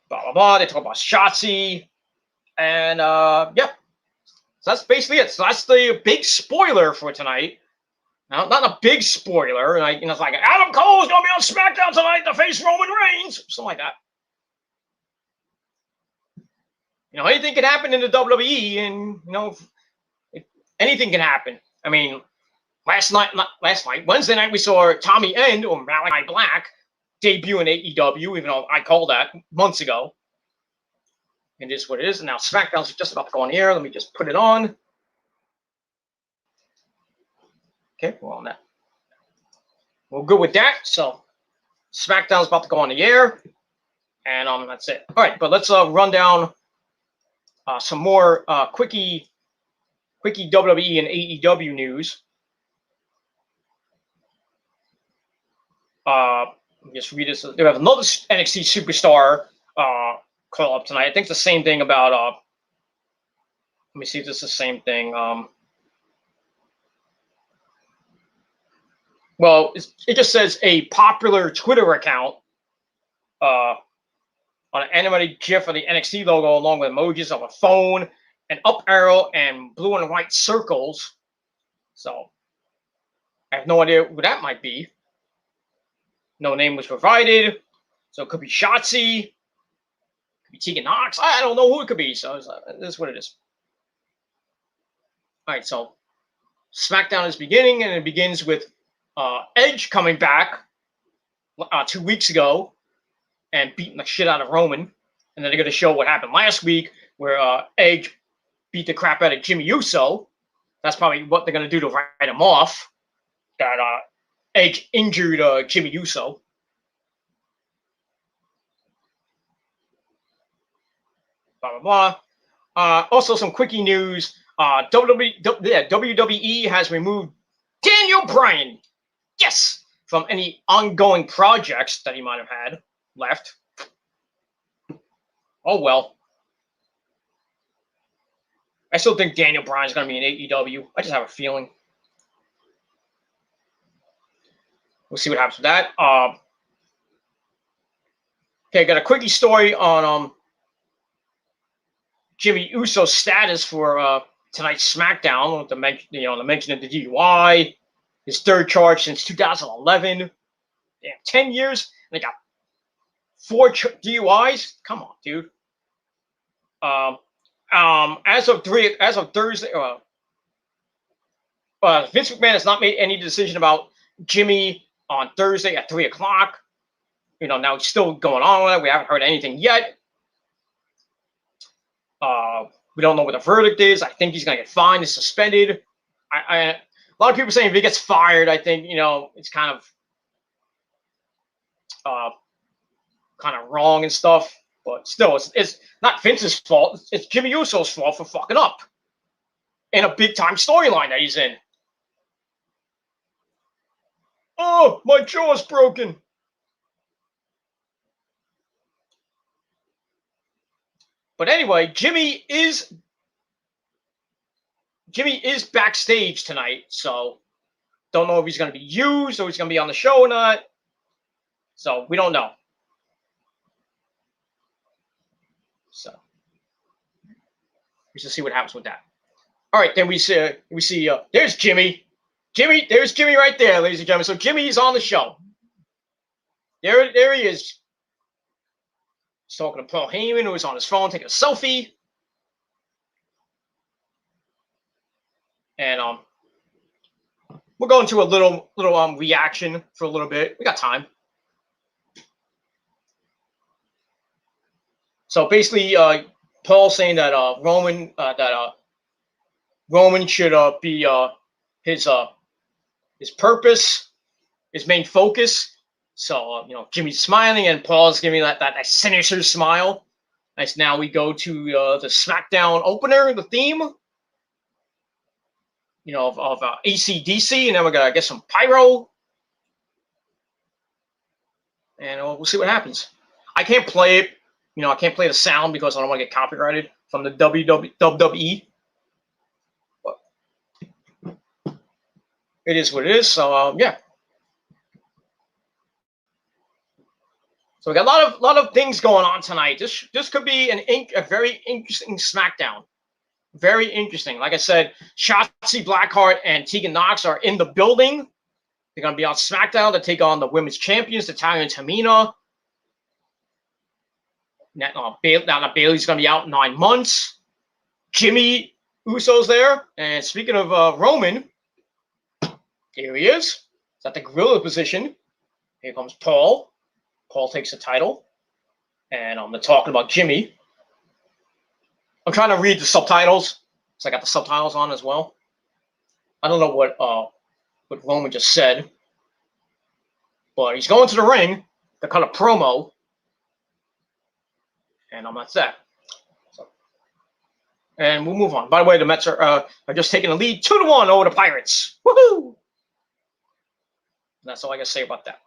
Blah, blah, blah. They talk about Shotzi. And, yep. So that's basically it. So that's the big spoiler for tonight. Now, not a big spoiler. It's like, Adam Cole's going to be on SmackDown tonight to face Roman Reigns. Something like that. Anything can happen in the WWE, and, anything can happen. I mean, Wednesday night, we saw Tommy End, or Malachi Black, debut in AEW, even though I called that months ago. It is what it is. And now SmackDown's just about to go on the air. Let me just put it on. Okay, we're on that. We're good with that. So SmackDown's about to go on the air. And that's it. All right, but let's run down some more quickie WWE and AEW news. Just read this. They have another NXT superstar call up tonight. I think it's the same thing about. Let me see if this is the same thing. Well, it just says a popular Twitter account on an animated GIF of the NXT logo, along with emojis of a phone, an up arrow, and blue and white circles. So I have no idea who that might be. No name was provided. So it could be Shotzi. It could be Tegan Nox. I don't know who it could be. So this is what it is. All right, so SmackDown is beginning, and it begins with Edge coming back 2 weeks ago and beating the shit out of Roman. And then they're going to show what happened last week, where Edge beat the crap out of Jimmy Uso. That's probably what they're going to do to write him off. That Edge injured Jimmy Uso. Blah, blah, blah. Also, some quickie news. WWE has removed Daniel Bryan, yes, from any ongoing projects that he might have had left. Oh, well. I still think Daniel Bryan's going to be in AEW. I just have a feeling. We'll see what happens with that. Okay, I got a quickie story on Jimmy Uso's status for tonight's SmackDown. With the mention of the DUI, his third charge since 2011. Damn, 10 years. And they got 4 DUIs. Come on, dude. As of Thursday, Vince McMahon has not made any decision about Jimmy on Thursday at 3:00. Now it's still going on with it. We haven't heard anything yet. We don't know what the verdict is. I think he's going to get fined and suspended. A lot of people saying if he gets fired, I think it's kind of wrong and stuff. But still, it's not Vince's fault. It's Jimmy Uso's fault for fucking up in a big time storyline that he's in. Oh, my jaw's broken. But anyway, Jimmy is backstage tonight, so don't know if he's going to be used or he's going to be on the show or not. So we don't know. So we should see what happens with that. All right, then we see there's Jimmy. There's Jimmy right there, ladies and gentlemen. So Jimmy's on the show. There he is. He's talking to Paul Heyman, who was on his phone taking a selfie. And we'll go into a little reaction for a little bit. We got time. So basically, Paul saying that Roman should be his purpose, his main focus. So Jimmy's smiling and Paul's giving that sinister smile. Nice. Now we go to the SmackDown opener, the theme. Of AC/DC, and then we're gonna get some pyro, and we'll see what happens. I can't play it. I can't play the sound because I don't want to get copyrighted from the WWE. But it is what it is. So yeah. So we got a lot of things going on tonight. This could be a very interesting SmackDown. Very interesting. Like I said, Shotzi Blackheart and Tegan Nox are in the building. They're going to be on SmackDown to take on the women's champions, Natalya and Tamina. Now Bayley's going to be out 9 months. Jimmy Uso's there. And speaking of Roman, here he is. He's at the gorilla position. Here comes Paul. Paul takes the title. And they're talking about Jimmy. I'm trying to read the subtitles, so I got the subtitles on as well. I don't know what Roman just said, but he's going to the ring to cut a promo, and that's that. So, and we'll move on. By the way, the Mets are just taking the lead 2-1 over the Pirates. Woohoo! That's all I got to say about that.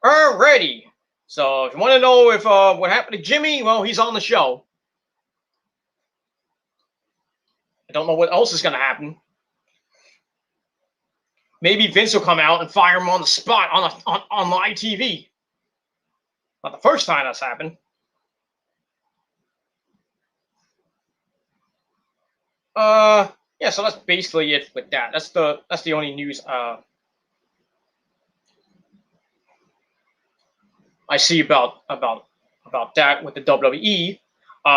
Alrighty. So if you want to know if what happened to Jimmy, well, he's on the show. I don't know what else is going to happen. Maybe Vince will come out and fire him on the spot on live TV. Not the first time that's happened. Yeah, so that's basically it with that. That's the only news I see about that with the WWE.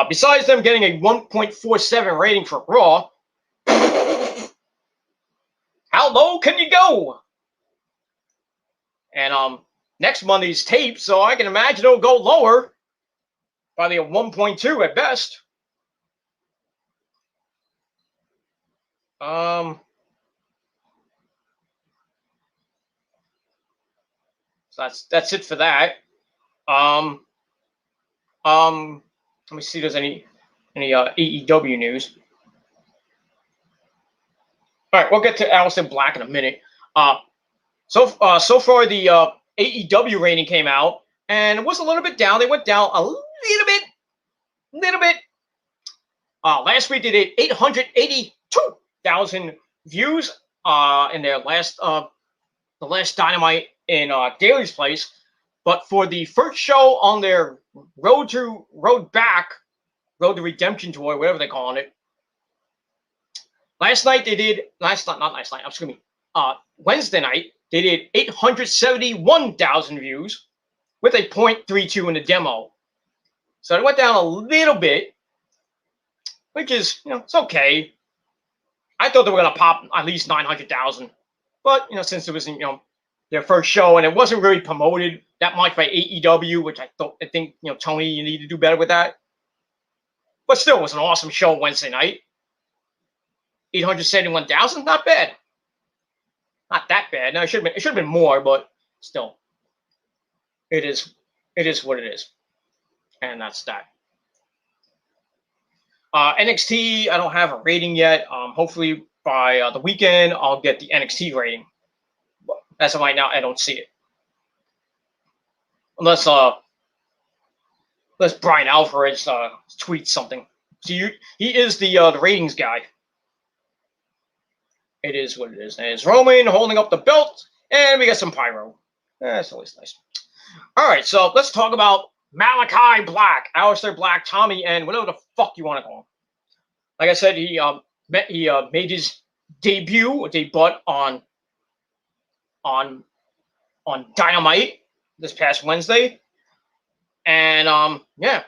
Besides them getting a 1.47 rating for Raw, how low can you go? And next Monday's tape, so I can imagine it'll go lower, probably a 1.2 at best. So that's it for that. Let me see if there's any AEW news. All right, we'll get to Aleister Black in a minute. So far the AEW rating came out, and it was a little bit down. They went down a little bit. Last week they did 882,000 views in their the last Dynamite in Bayley's place. But for the first show on their Road to Redemption tour, whatever they're calling it, Wednesday night, they did 871,000 views with a 0.32 in the demo. So it went down a little bit, which is, it's okay. I thought they were going to pop at least 900,000. But, since it was, their first show and it wasn't really promoted that much by AEW, which I think, Tony, you need to do better with that. But still, it was an awesome show Wednesday night. 871,000, not bad. Not that bad. No, it should have been more, but still, it is what it is, and that's that. NXT, I don't have a rating yet. Hopefully by the weekend, I'll get the NXT rating. But as of right now, I don't see it, unless unless Brian Alvarez tweets something. So he is the ratings guy. It is what it is. And it's Roman holding up the belt, and we got some pyro. That's always nice. All right, so let's talk about Malachi Black, Aleister Black, Tommy, and whatever the fuck you want to call him. Like I said, he made his debut on Dynamite this past Wednesday, and yeah,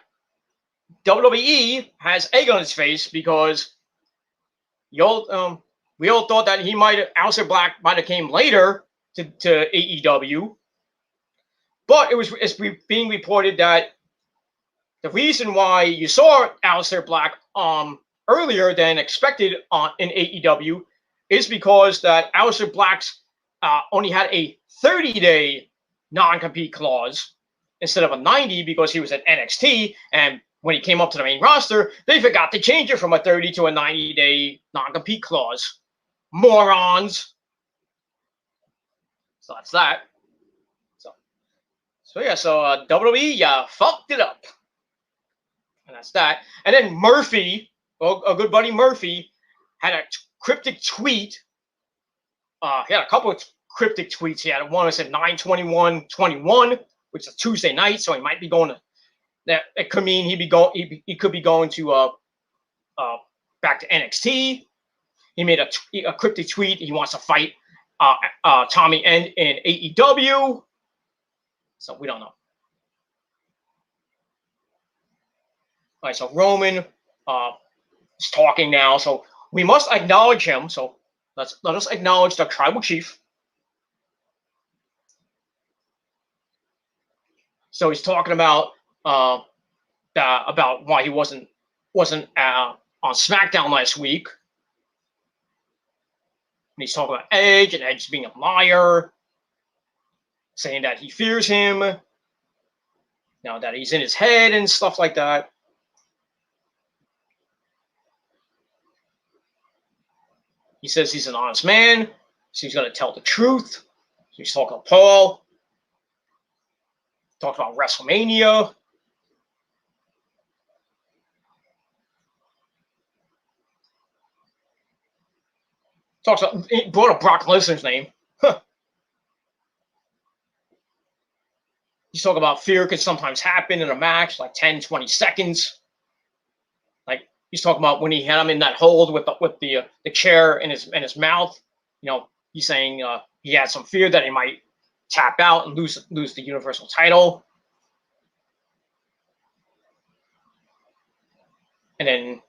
WWE has egg on his face because we all thought that Aleister Black might have came later to AEW, but it's being reported that the reason why you saw Aleister Black earlier than expected in AEW is because that Aleister Black's only had a 30-day non-compete clause instead of a 90 because he was at NXT, and when he came up to the main roster, they forgot to change it from a 30 to a 90-day non-compete clause. Morons. So that's that. So yeah, so WWE fucked it up. And that's that. And then Murphy, a good buddy Murphy, had a cryptic tweet. He had a couple of cryptic tweets. He had one that said 9/21/21, which is a Tuesday night, so he might be going to. That it could mean he could be going to back to NXT. He made a cryptic tweet. He wants to fight Tommy End in AEW. So we don't know. All right, so Roman is talking now. So we must acknowledge him. So let us acknowledge the tribal chief. So he's talking about why he wasn't on SmackDown last week. And he's talking about Edge and Edge being a liar, saying that he fears him, that he's in his head and stuff like that. He says he's an honest man, so he's going to tell the truth. So he's talking to Paul. Talked about WrestleMania. He brought up Brock Lesnar's name. Huh. He's talking about fear can sometimes happen in a match, like 10, 20 seconds. Like he's talking about when he had him in that hold with the chair in his mouth. He's saying he had some fear that he might tap out and lose the Universal title. And then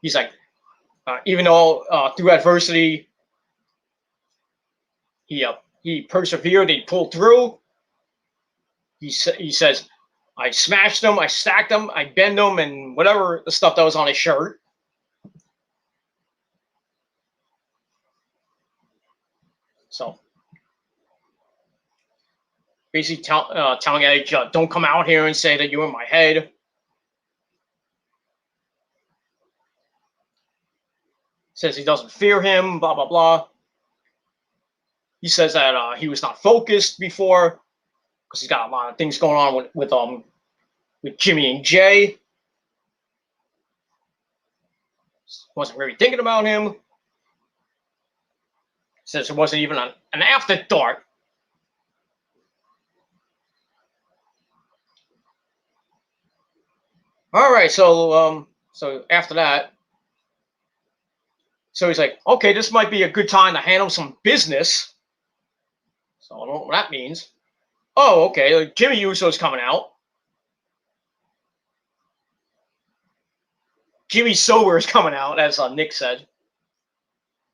he's like, even though through adversity he persevered, he pulled through. He says, I smashed him, I stacked him, I bent him, and whatever the stuff that was on his shirt. So basically telling Edge, don't come out here and say that you're in my head. Says he doesn't fear him, blah, blah, blah. He says that he was not focused before because he's got a lot of things going on with Jimmy and Jay. Wasn't really thinking about him. Says it wasn't even an afterthought. All right, so after that, so he's like, okay, this might be a good time to handle some business. So I don't know what that means. Oh, okay, Jimmy Uso's coming out. Jimmy Sober is coming out, as Nick said.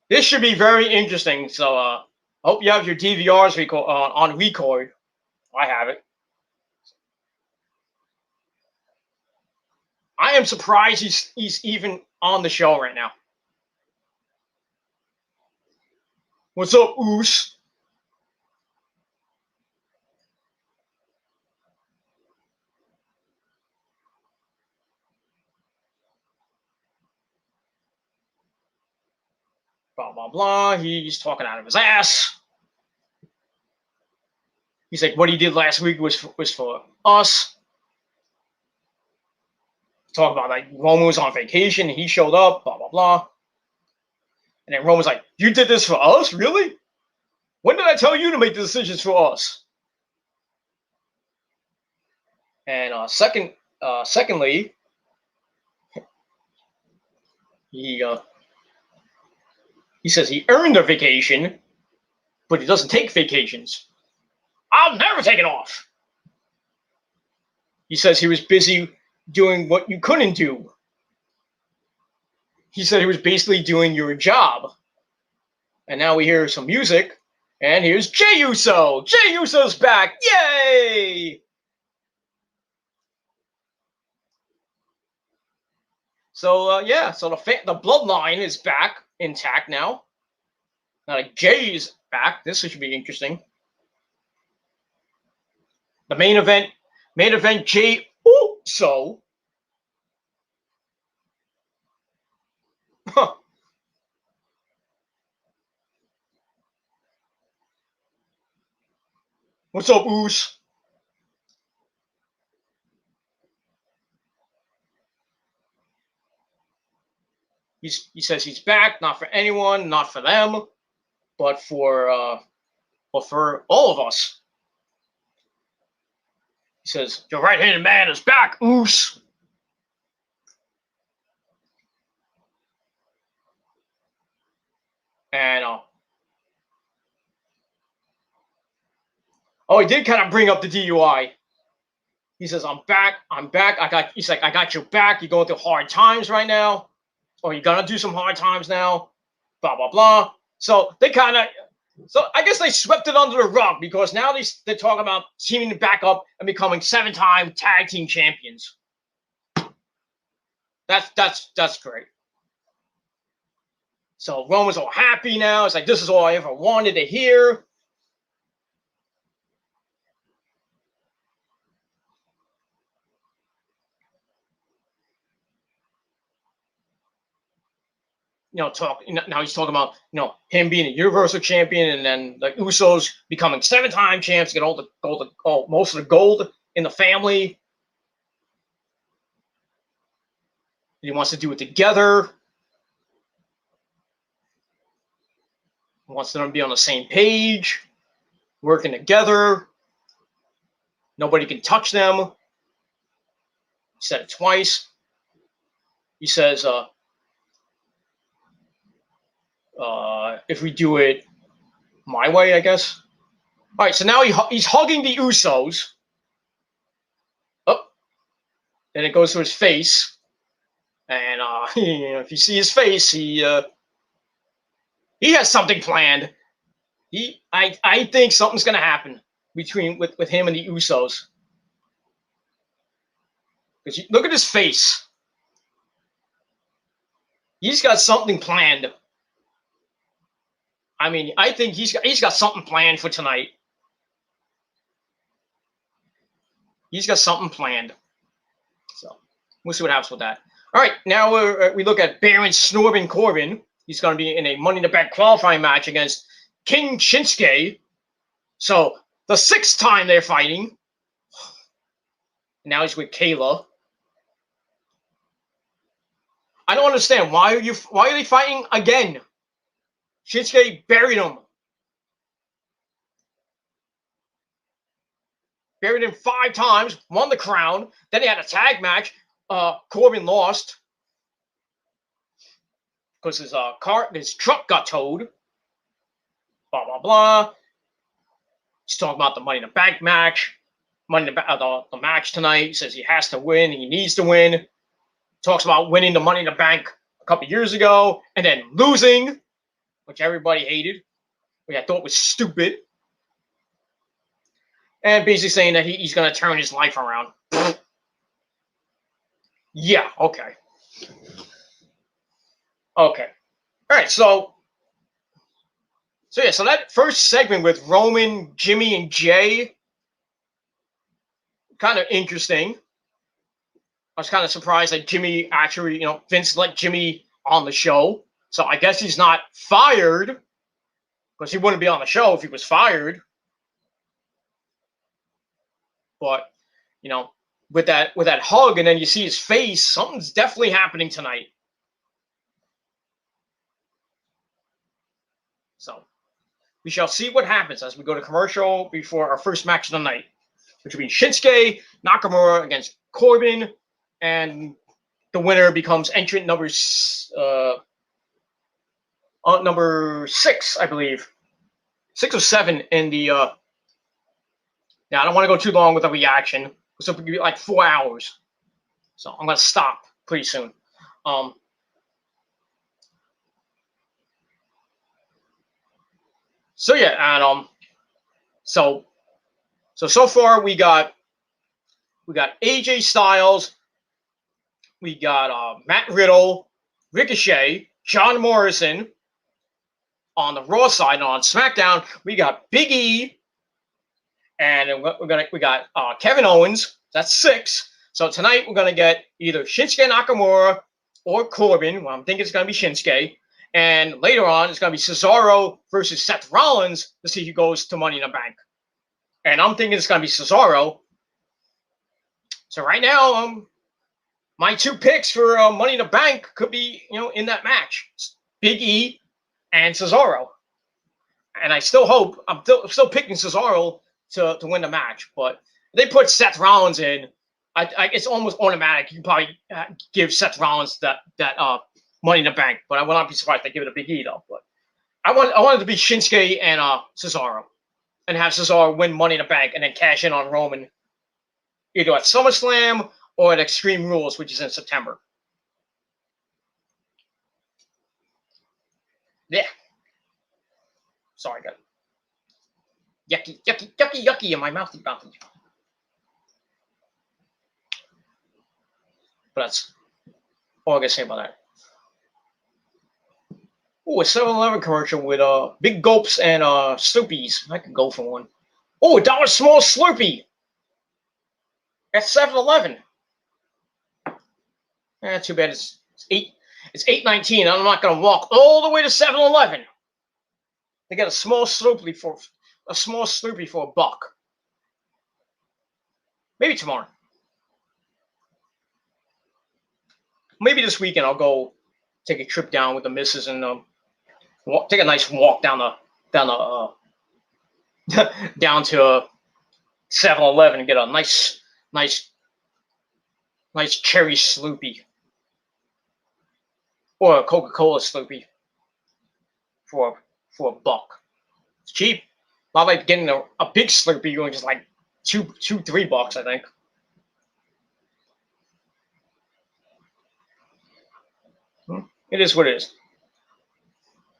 This should be very interesting. So I hope you have your DVRs on record. I have it. I am surprised he's even on the show right now. What's up, Oos? Blah, blah, blah. He's talking out of his ass. He's like, what he did last week was for us. talk about like Roman was on vacation, and he showed up, blah blah blah. And then Roman's like, "You did this for us, really? When did I tell you to make the decisions for us?" And secondly, he says he earned a vacation, but he doesn't take vacations. I'll never take it off. He says he was busy doing what you couldn't do. He said he was basically doing your job. And now we hear some music, and here's Jey Uso. Jey Uso's back. Yay! So yeah, so the bloodline is back intact now. Now like Jay's back. This should be interesting. The main event, Jey Uso. Huh. What's up, Oos? He says he's back, not for anyone, not for them, but for all of us. He says, "Your right-handed man is back, Oos." And he did kind of bring up the DUI. He says, "I'm back. He's like, I got your back. You're going through hard times right now, or you're gonna do some hard times now." Blah blah blah. So I guess they swept it under the rug because now they're talking about teaming back up and becoming 7-time tag team champions. That's great. So Roman's all happy now. It's like, this is all I ever wanted to hear. Now he's talking about him being a Universal Champion, and then the Usos becoming 7-time champs, get all the gold, most of the gold in the family. He wants to do it together. He wants them to be on the same page, working together. Nobody can touch them. He said it twice. He says, if we do it my way, I guess. All right, so now he's hugging the Usos. Oh, then it goes to his face, and if you see his face, he has something planned. I think something's gonna happen with him and the Usos. Because look at his face. He's got something planned. I mean, I think he's got something planned for tonight. He's got something planned. So we'll see what happens with that. All right, now we look at Baron Snorbin Corbin. He's going to be in a Money in the Bank qualifying match against King Shinsuke. So the 6th time they're fighting. Now he's with Kayla. I don't understand. Why are they fighting again? Shinsuke buried him. Buried him 5 times, won the crown. Then he had a tag match. Corbin lost because his truck got towed. Blah blah blah. He's talking about the Money in the Bank match. The match tonight. He says he has to win. He needs to win. Talks about winning the Money in the Bank a couple years ago and then losing, which everybody hated, which I thought was stupid. And basically saying that he's going to turn his life around. Yeah, okay. Okay. All right, so that first segment with Roman, Jimmy, and Jay, kind of interesting. I was kind of surprised that Jimmy actually, Vince let Jimmy on the show. So I guess he's not fired, because he wouldn't be on the show if he was fired. But, with that hug, and then you see his face. Something's definitely happening tonight. So we shall see what happens as we go to commercial before our first match of the night, which will be Shinsuke Nakamura against Corbin, and the winner becomes entrant number 6, I believe, 6 or 7 in the. Now I don't want to go too long with the reaction because it'll be like 4 hours, so I'm gonna stop pretty soon. So yeah, and so far we got AJ Styles, we got Matt Riddle, Ricochet, John Morrison. On the Raw side, and on SmackDown, we got Big E, and we got Kevin Owens. That's 6. So tonight we're gonna get either Shinsuke Nakamura or Corbin. Well, I'm thinking it's gonna be Shinsuke. And later on, it's gonna be Cesaro versus Seth Rollins to see who goes to Money in the Bank. And I'm thinking it's gonna be Cesaro. So right now, my 2 picks for Money in the Bank could be, in that match: Big E and Cesaro. And I still hope, I'm still picking Cesaro to win the match. But if they put Seth Rollins in, it's almost automatic. You can probably give Seth Rollins that Money in the Bank. But I will not be surprised if they give it a Big E, though. But I want it to be Shinsuke and Cesaro, and have Cesaro win Money in the Bank and then cash in on Roman either at SummerSlam or at Extreme Rules, which is in September. Yeah. Sorry, got yucky in my mouthy. But that's all I gotta say about that. Oh, a 7-Eleven commercial with big gulps and Slurpees. I could go for one. Oh, $1 small Slurpee at 7-Eleven. Too bad it's $8.19. I'm not gonna walk all the way to 7-Eleven. They got a small Slurpee for $1. Maybe tomorrow. Maybe this weekend I'll go take a trip down with the missus and take a nice walk down to 7-Eleven and get a nice cherry Slurpee or a Coca-Cola Slurpee for $1. It's cheap. Not like getting a big Slurpee going just like $3, I think. It is what it is.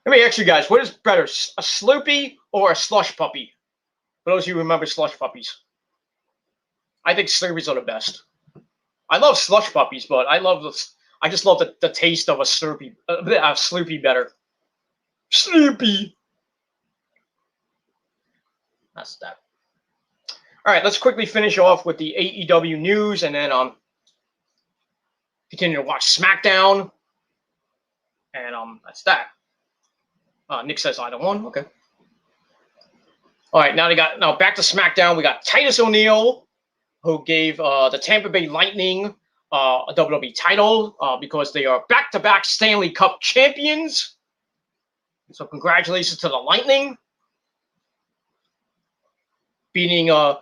Let me ask you guys, what is better, a Slurpee or a slush puppy? For those of you who remember slush puppies. I think Slurpees are the best. I love slush puppies, but I just love the taste of a Slurpee better. Slurpee. That's that. All right, let's quickly finish off with the AEW news, and then continue to watch SmackDown. And that's that. Nick says either one. Okay. All right, now back to SmackDown. We got Titus O'Neil, who gave the Tampa Bay Lightning a WWE title because they are back-to-back Stanley Cup champions. So congratulations to the Lightning. Beating the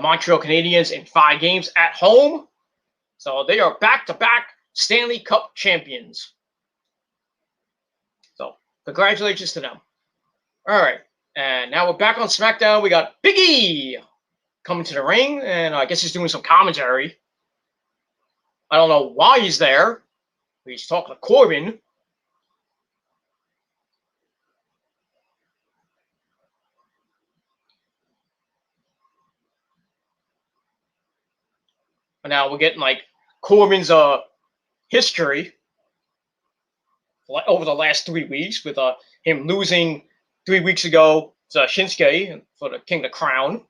Montreal Canadiens in 5 games at home. So they are back-to-back Stanley Cup champions. So congratulations to them. All right, and now we're back on SmackDown. We got Big E coming to the ring, and I guess he's doing some commentary. I don't know why he's there. He's talking to Corbin. And now we're getting like Corbin's history over the last 3 weeks with him losing 3 weeks ago to Shinsuke for the King of the Crown.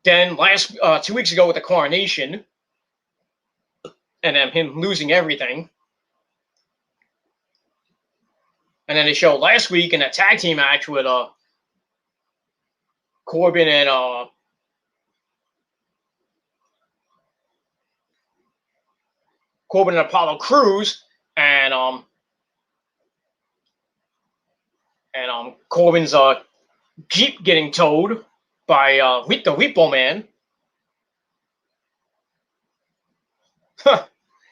Then 2 weeks ago with the coronation, and then him losing everything. And then they showed last week in a tag team match with Corbin and Apollo Crews, and Corbin's Jeep getting towed by the Repo Man.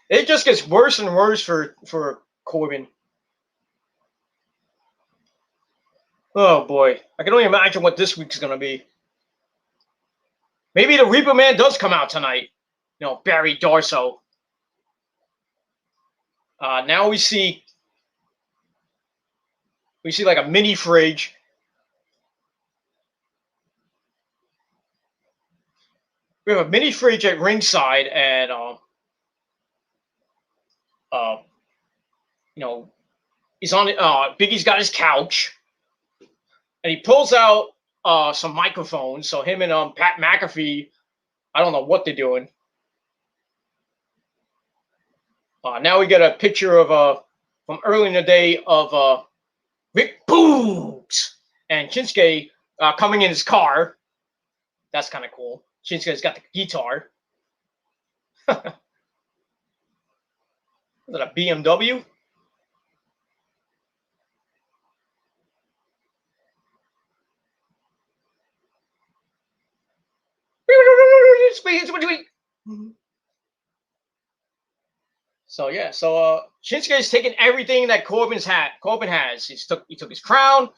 It just gets worse and worse for Corbin. Oh boy, I can only imagine what this week's gonna be. Maybe the Repo Man does come out tonight. You know, Barry Darso. Now we see like a mini fridge. We have a mini fridge at ringside, and you know, he's on. Biggie's got his couch, and he pulls out some microphones. So him and Pat McAfee, I don't know what they're doing. Now we get a picture of from early in the day of Rick Boogs and Shinsuke coming in his car. That's kind of cool. Shinsuke's got the guitar. Is that a BMW? So yeah, Shinsuke's taking everything that Corbin has. He took his crown.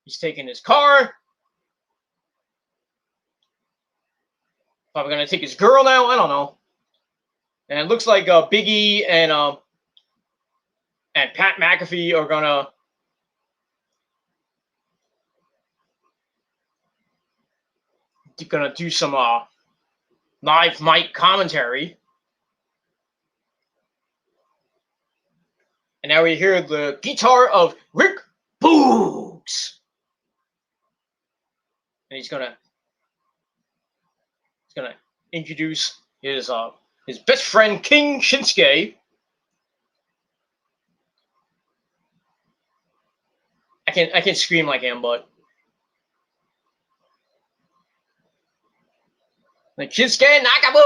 He's taking his car. Probably gonna take his girl now. I don't know. And it looks like Big E and Pat McAfee are gonna do some live mic commentary. And now we hear the guitar of Rick Boogs. And he's gonna introduce his best friend King Shinsuke. I can't scream like him, but like Shinsuke Nakamura.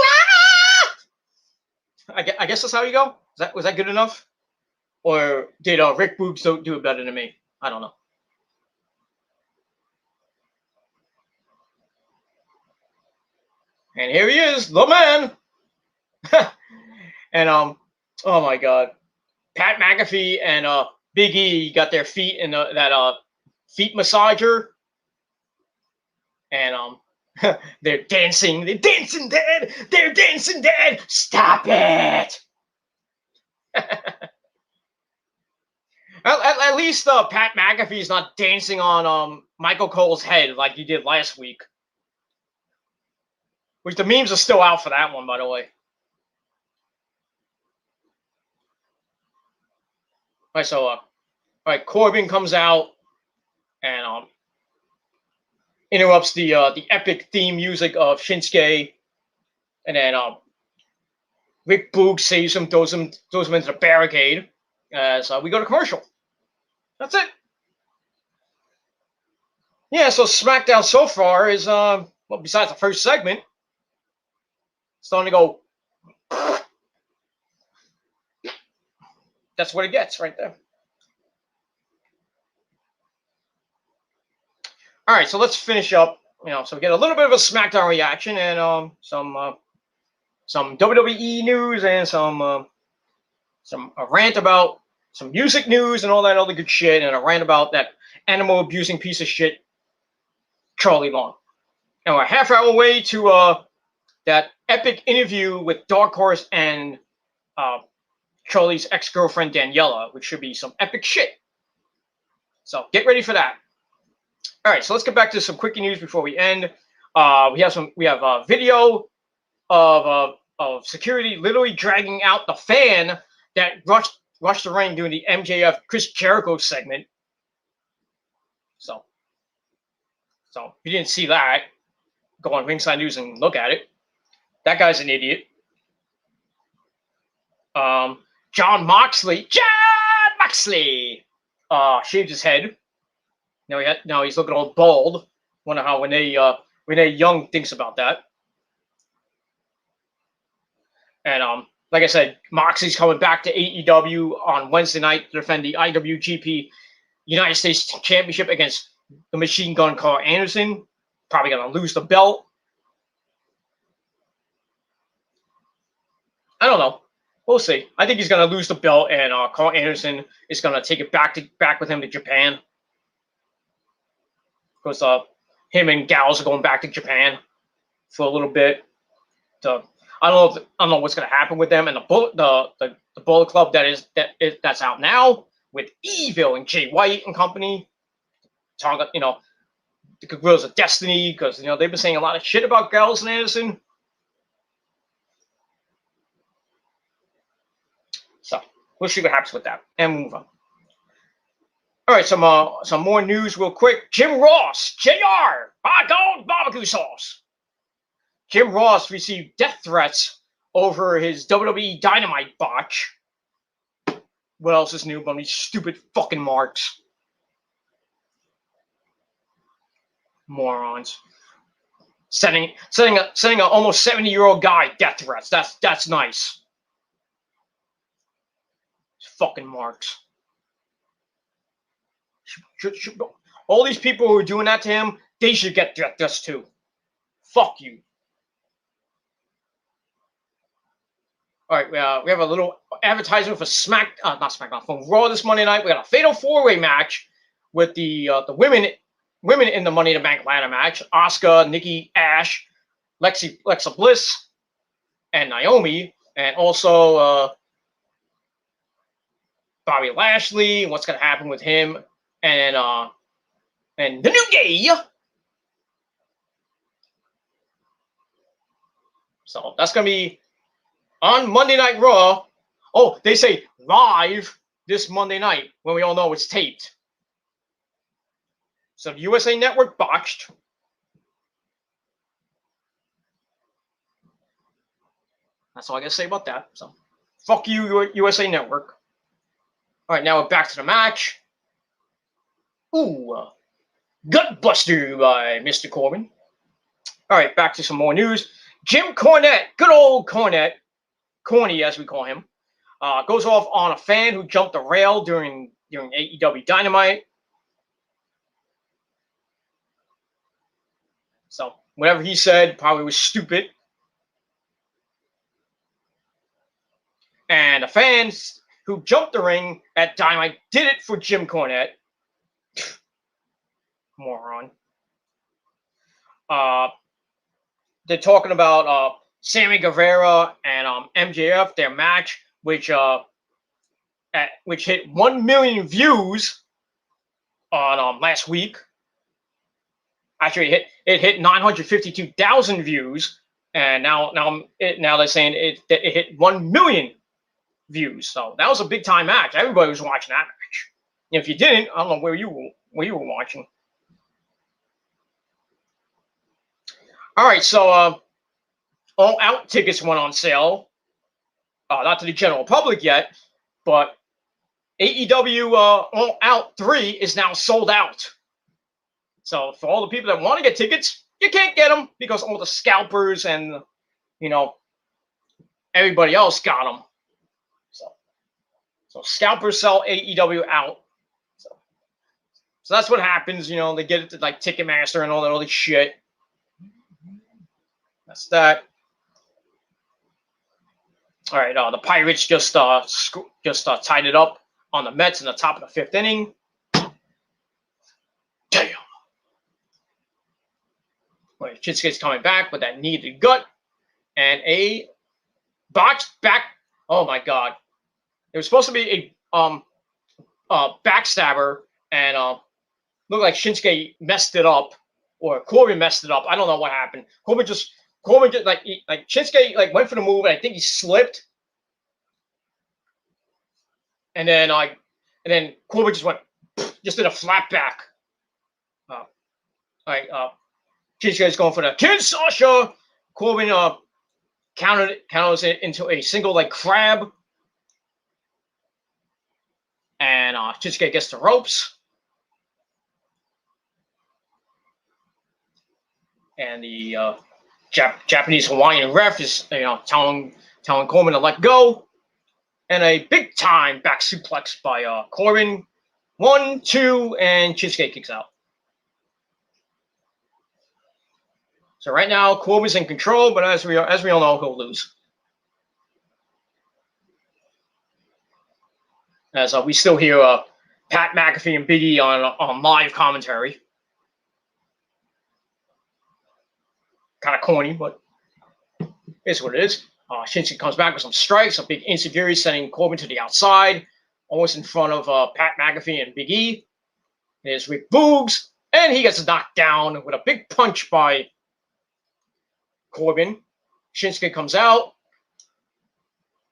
I guess that's how you go. Was that good enough? Or did Rick Boogs do it better than me? I don't know. And here he is, the man. And oh my God, Pat McAfee and Big E got their feet in that feet massager, and they're dancing. They're dancing, Dad. They're dancing, Dad. Stop it. At least Pat McAfee's not dancing on Michael Cole's head like he did last week. Which the memes are still out for that one, by the way. All right, so Corbin comes out and interrupts the epic theme music of Shinsuke, and then Rick Boogs saves him, throws him into the barricade. So we go to commercial. That's it. Yeah, so SmackDown so far is well, besides the first segment, starting to go. That's what it gets right there. All right, so let's finish up. You know, so we get a little bit of a SmackDown reaction and some WWE news and some a rant about some music news and all that other good shit, and a rant about that animal abusing piece of shit, Charlie Long. And we're half hour away to that epic interview with Dark Horse and Charlie's ex-girlfriend Daniela, which should be some epic shit. So get ready for that. All right, so let's get back to some quickie news before we end. We have a video of security literally dragging out the fan that rushed the ring during the MJF Chris Jericho segment. So if you didn't see that, go on Ringside News and look at it. That guy's an idiot. John Moxley. shaved his head. Now he's looking all bald. Wonder how Renee Young thinks about that. And like I said, Moxley's coming back to AEW on Wednesday night to defend the IWGP United States Championship against the Machine Gun Carl Anderson. Probably gonna lose the belt. I don't know. We'll see. I think he's gonna lose the belt, and Carl Anderson is gonna take it back with him to Japan. Because him and Gallows are going back to Japan for a little bit. I don't know what's gonna happen with them, and the Bullet Club that's out now with Evil and Jay White and company. Talking, the Guerrillas of Destiny, because they've been saying a lot of shit about Gallows and Anderson. So we'll see what happens with that, and move on. All right, some more news real quick. Jim Ross, JR, Gold barbecue sauce. Jim Ross received death threats over his WWE Dynamite botch. What else is new about these stupid fucking marks? Morons. Sending an almost 70-year-old guy death threats. That's nice. Fucking marks. All these people who are doing that to him, they should get death threats too. Fuck you. All right, we have a little advertisement for not SmackDown, for Raw this Monday night. We got a Fatal 4-Way match with the women in the Money in the Bank ladder match: Asuka, Nikki Ash, Alexa Bliss, and Naomi, and also Bobby Lashley. What's gonna happen with him and the New Day? So that's gonna be on Monday Night Raw. Oh, they say live this Monday night when we all know it's taped. So the USA Network botched. That's all I gotta say about that. So fuck you, USA Network. All right, now we're back to the match. Ooh, Gutbuster by Mr. Corbin. All right, back to some more news. Jim Cornette, good old Cornette, Corny as we call him, goes off on a fan who jumped the rail during AEW Dynamite. So whatever he said probably was stupid. And the fans who jumped the ring at Dynamite did it for Jim Cornette. Moron. They're talking about Sammy Guevara and MJF, their match, which hit 1 million views on last week. Actually, it hit 952,000 views, and now they're saying it hit 1 million views. So that was a big time match. Everybody was watching that match. And if you didn't, I don't know where you were watching. All right, so All Out tickets went on sale. Not to the general public yet, but AEW All Out 3 is now sold out. So for all the people that want to get tickets, you can't get them because all the scalpers and everybody else got them. So scalpers sell AEW out. So that's what happens. They get it to like Ticketmaster and all that other shit. That's that. All right, the Pirates just tied it up on the Mets in the top of the 5th inning. Damn. Well, Shinsuke's coming back with that knee to the gut and a botched back. Oh my God! It was supposed to be a backstabber, and looked like Shinsuke messed it up, or Corbin messed it up. I don't know what happened. Corbin just like Shinsuke went for the move, and I think he slipped, and then Corbin just did a flat back. Shinsuke's going for the Kinshasa. Corbin counters it into a single crab. And Shinsuke gets the ropes. And the Japanese Hawaiian ref is telling Corbin to let go. And a big time back suplex by Corbin. 1, 2, and Shinsuke kicks out. So right now Corbin's in control, but as we all know, he'll lose. As we still hear Pat McAfee and Big E on live commentary. Kind of corny, but it's what it is. Shinsuke comes back with some strikes, a big insecurity, sending Corbin to the outside, almost in front of Pat McAfee and Big E. There's Rick Boogs, and he gets knocked down with a big punch by Corbin. Shinsuke comes out,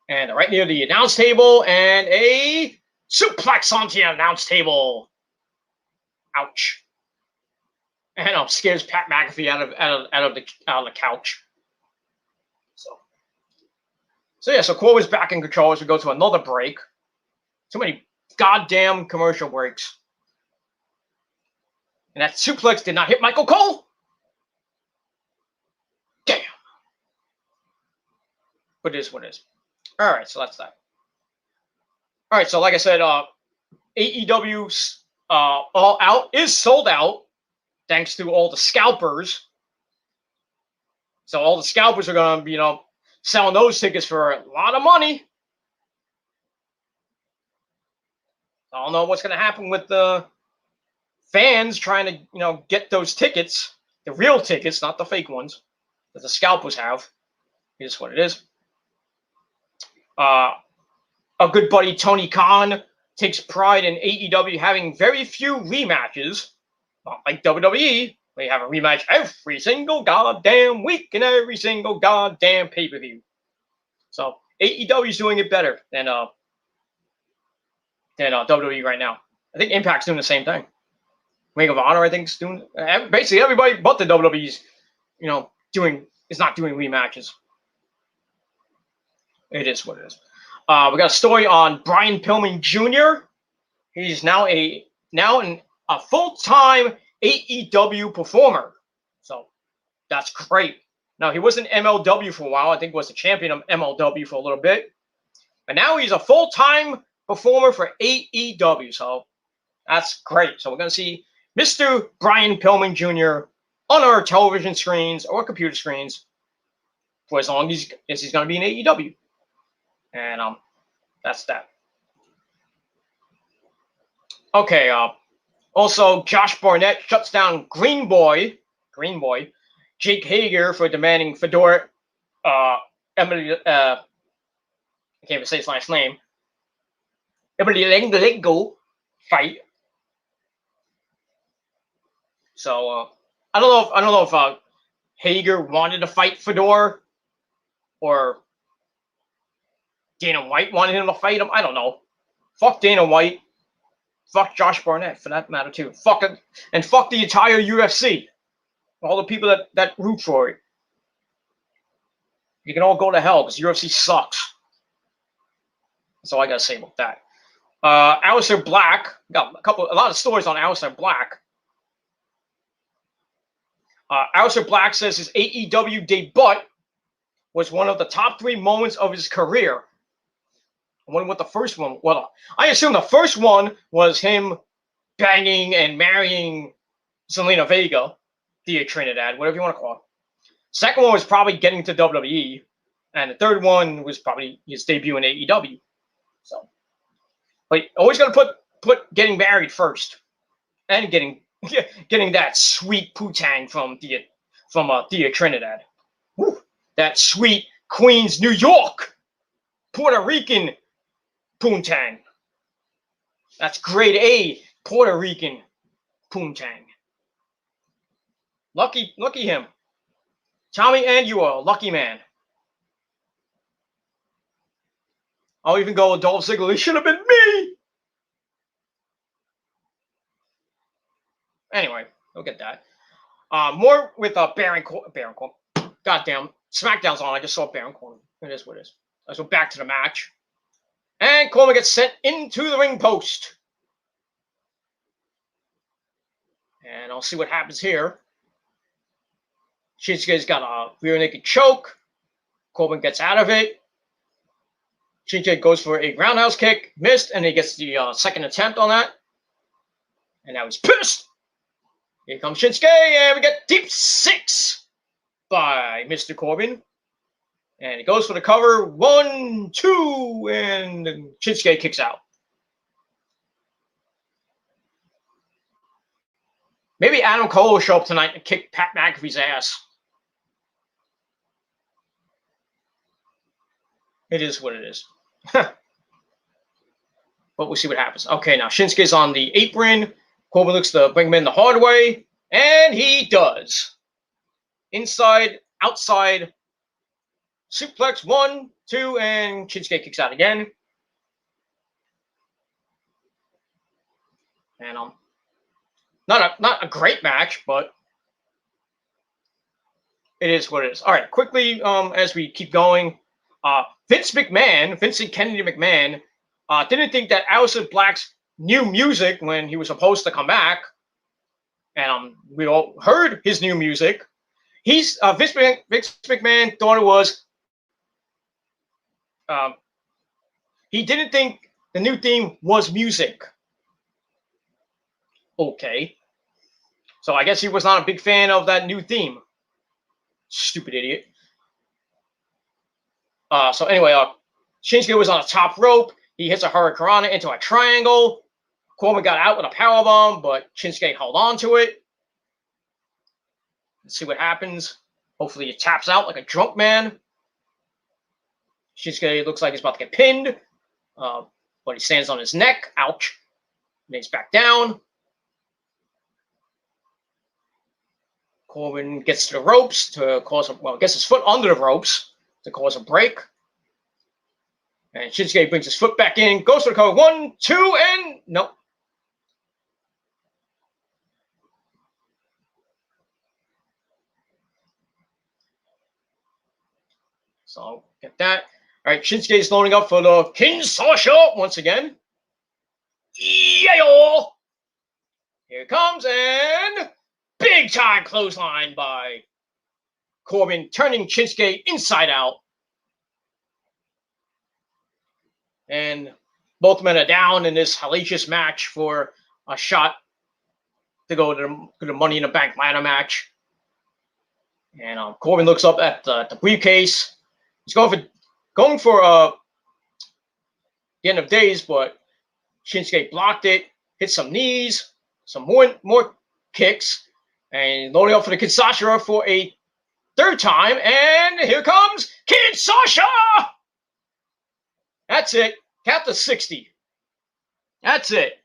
and right near the announce table, and a suplex onto the announce table. Ouch! And scares Pat McAfee out of the couch. So Corbin's back in control as we go to another break. Too many goddamn commercial breaks. And that suplex did not hit Michael Cole. Damn. But it is what it is. All right, so that's that. All right, so like I said, AEW's All Out is sold out thanks to all the scalpers. So all the scalpers are going to be, selling those tickets for a lot of money. I don't know what's going to happen with the fans trying to, get those tickets, the real tickets, not the fake ones that the scalpers have. It is what it is. A good buddy, Tony Khan, takes pride in AEW having very few rematches. Not like WWE. They have a rematch every single goddamn week and every single goddamn pay-per-view. So AEW is doing it better than WWE right now. I think Impact's doing the same thing. Ring of Honor, I think, is doing basically everybody but the WWE's, is not doing rematches. It is what it is. We got a story on Brian Pillman Jr. He's now a full-time AEW performer. So that's great. Now, he was in MLW for a while. I think he was the champion of MLW for a little bit. But now he's a full-time performer for AEW. So that's great. So we're going to see Mr. Brian Pillman Jr. on our television screens or computer screens for as long as he's going to be in AEW. And that's that. Okay. Also, Josh Barnett shuts down Green Boy, Jake Hager for demanding Fedor, Emily, I can't even say his last name, Emelianenko fight. So I don't know if Hager wanted to fight Fedor or Dana White wanted him to fight him. I don't know. Fuck Dana White. Fuck Josh Barnett, for that matter, too. Fuck it. And fuck the entire UFC. All the people that root for it. You can all go to hell because UFC sucks. That's all I got to say about that. Aleister Black. Got a lot of stories on Aleister Black. Aleister Black says his AEW debut was one of the top 3 moments of his career. I wonder what the first one. Well, I assume the first one was him banging and marrying Zelina Vega, Thea Trinidad, whatever you want to call it. Second one was probably getting to WWE, and the third one was probably his debut in AEW. So, but always got to put getting married first, and getting that sweet putang from Thea Trinidad. Woo, that sweet Queens, New York, Puerto Rican poontang. That's grade A Puerto Rican poontang. Lucky him. Tommy, and you are a lucky man. I'll even go with Dolph Ziggler. It should have been me. Anyway, look at that. More with Baron Corbin. Goddamn, SmackDown's on. I just saw Baron Corbin. It is what it is. So back to the match. And Coleman gets sent into the ring post. And I'll see what happens here. Shinsuke's got a rear naked choke. Coleman gets out of it. Shinsuke goes for a roundhouse kick, missed, and he gets the second attempt on that. And now he's pissed. Here comes Shinsuke, and we get deep six by Mr. Corbin. And he goes for the cover. 1, 2, and Shinsuke kicks out. Maybe Adam Cole will show up tonight and kick Pat McAfee's ass. It is what it is. But we'll see what happens. Okay, now Shinsuke's on the apron. Corbin looks to bring him in the hard way. And he does. Inside, outside. Suplex 1, 2, and Shinsuke kicks out again. And not a great match, but it is what it is. All right, quickly as we keep going, Vincent Kennedy McMahon, didn't think that Aleister Black's new music when he was supposed to come back, and we all heard his new music. Vince McMahon thought it was. He didn't think the new theme was music. Okay. So I guess he was not a big fan of that new theme. Stupid idiot. So anyway, Shinsuke was on the top rope. He hits a Hurricanrana into a triangle. Coleman got out with a powerbomb, but Shinsuke held on to it. Let's see what happens. Hopefully he taps out like a drunk man. Shinsuke looks like he's about to get pinned. But he stands on his neck. Ouch. And he's back down. Corbin gets to the ropes to cause gets his foot under the ropes to cause a break. And Shinsuke brings his foot back in, goes for the cover. 1, 2, and nope. So I'll get that. All right, Shinsuke is loading up for the Kinshasa once again. Yeah! Here it comes, and big time clothesline by Corbin, turning Shinsuke inside out. And both men are down in this hellacious match for a shot to go to the Money in the Bank ladder match. And Corbin looks up at the briefcase. He's going for the end of days, but Shinsuke blocked it, hit some knees, some more kicks, and loading up for the Kinshasa for a third time. And here comes Kinshasa! That's it. Count to 60. That's it.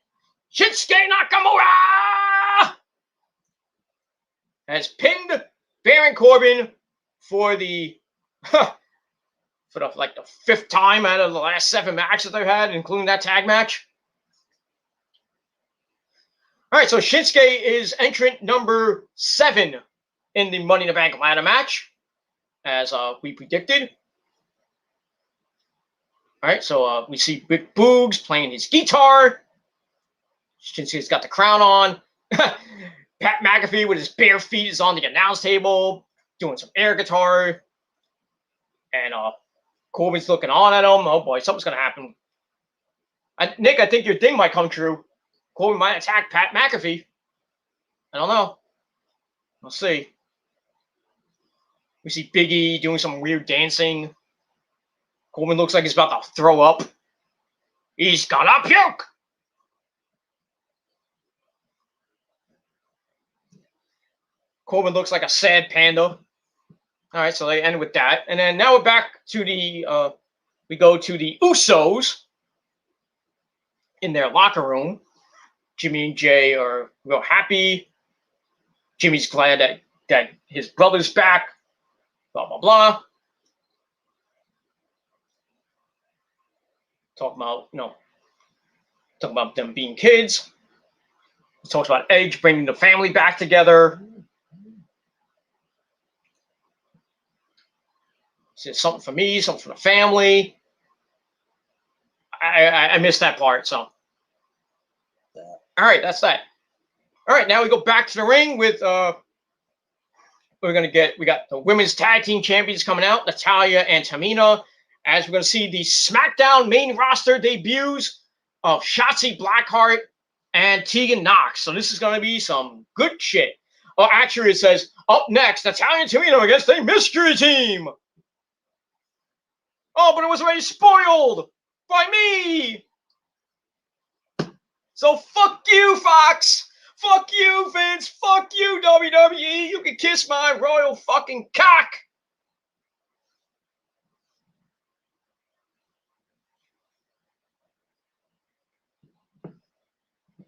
Shinsuke Nakamura has pinned Baron Corbin for the fifth time out of the last 7 matches they've had, including that tag match. All right, so Shinsuke is entrant number 7 in the Money in the Bank ladder match, as we predicted. All right, so we see Big Boogs playing his guitar. Shinsuke's got the crown on. Pat McAfee with his bare feet is on the announce table doing some air guitar. And Corbin's looking on at him. Oh boy, something's going to happen. Nick, I think your thing might come true. Corbin might attack Pat McAfee. I don't know. We'll see. We see Big E doing some weird dancing. Corbin looks like he's about to throw up. He's gonna puke! Corbin looks like a sad panda. All right, so they end with that. And then now we're back to the, we go to the Usos in their locker room. Jimmy and Jay are real happy. Jimmy's glad that his brother's back. Blah, blah, blah. Talking about them being kids. He talks about Edge bringing the family back together. He says something for me, something for the family. I missed that part. So, all right, that's that. All right, now we go back to the ring with we got the women's tag team champions coming out, Natalya and Tamina, as we're gonna see the SmackDown main roster debuts of Shotzi Blackheart and Tegan Knox. So this is gonna be some good shit. Oh, actually, it says up next, Natalya and Tamina against a mystery team. Oh, but it was already spoiled by me. So fuck you, Fox. Fuck you, Vince. Fuck you, WWE. You can kiss my royal fucking cock.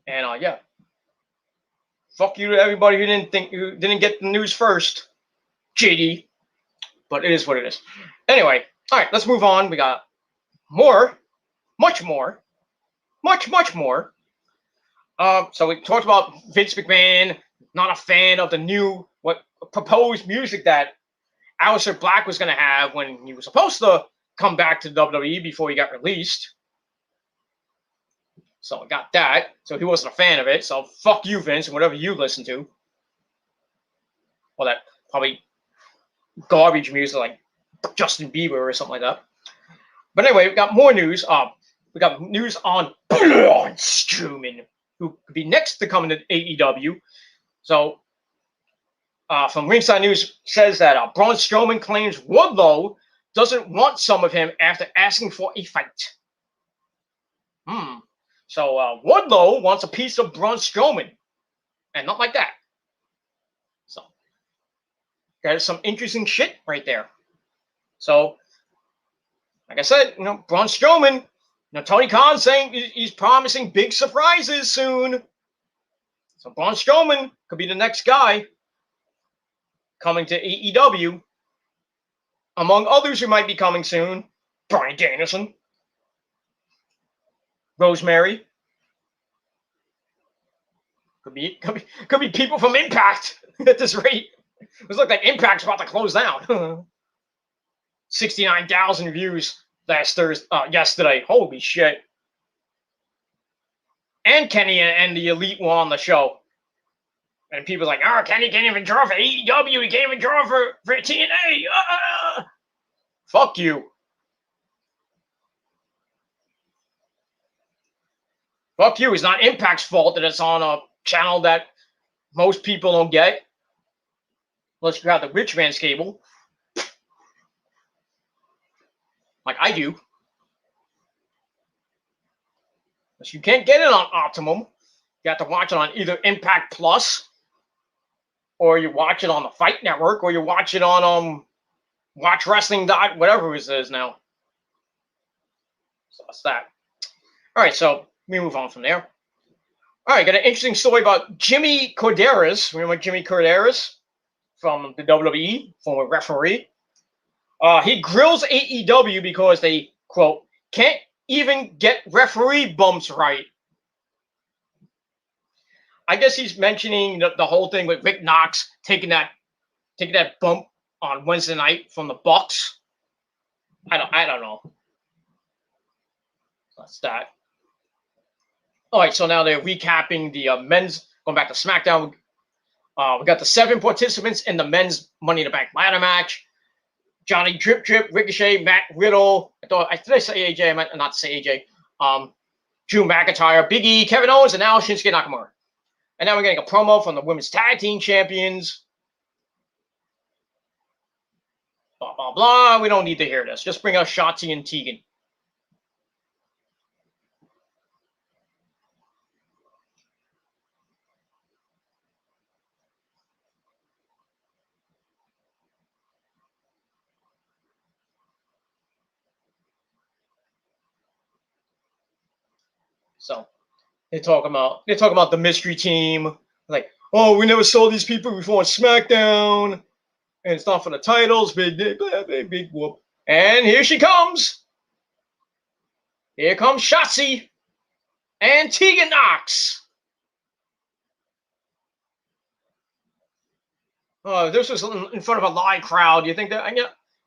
And yeah. Fuck you to everybody who didn't get the news first. JD. But it is what it is. Anyway, all right, let's move on. We got more, much more. So we talked about Vince McMahon, not a fan of the new proposed music that Aleister Black was going to have when he was supposed to come back to WWE before he got released. So I got that. So he wasn't a fan of it. So fuck you, Vince, and whatever you listen to. Well, that probably garbage music like Justin Bieber or something like that. But anyway, we got more news. We got news on Braun Strowman, who could be next to coming to AEW. So, from Ringside News says that Braun Strowman claims Wardlow doesn't want some of him after asking for a fight. So Wardlow wants a piece of Braun Strowman, and not like that. So, that is some interesting shit right there. So, like I said, Braun Strowman. Tony Khan saying he's promising big surprises soon. So Braun Strowman could be the next guy coming to AEW. Among others who might be coming soon, Bryan Danielson, Rosemary. Could be people from Impact at this rate. It looks like Impact's about to close down. 69,000 views yesterday. Holy shit. And Kenny and the Elite were on the show. And people are like, Kenny can't even draw for AEW. He can't even draw for TNA. Fuck you. Fuck you. It's not Impact's fault that it's on a channel that most people don't get. Unless you have the rich man's cable. Like I do. But you can't get it on Optimum. You have to watch it on either Impact Plus, or you watch it on the Fight Network, or you watch it on Watch Wrestling whatever it is now. So that's that. All right, so we move on from there. All right, got an interesting story about Jimmy Corderas. Remember Jimmy Corderas from the WWE, former referee? He grills AEW because they, quote, can't even get referee bumps right. I guess he's mentioning the whole thing with Rick Knox taking that bump on Wednesday night from the Bucks. I don't know. That's that. All right, so now they're recapping the men's, going back to SmackDown. We got the 7 participants in the men's Money in the Bank ladder match. Johnny Drip Drip, Ricochet, Matt Riddle. Did I say AJ? I meant not to say AJ. Drew McIntyre, Big E, Kevin Owens, and now Shinsuke Nakamura. And now we're getting a promo from the women's tag team champions. Blah, blah, blah. We don't need to hear this. Just bring us Shotzi and Tegan. So they're talking about the mystery team. Like, oh, we never saw these people before on SmackDown, and it's not for the titles. Big whoop. And here she comes. Here comes Shotzi and Tegan Knox. Oh, this was in front of a live crowd. You think that?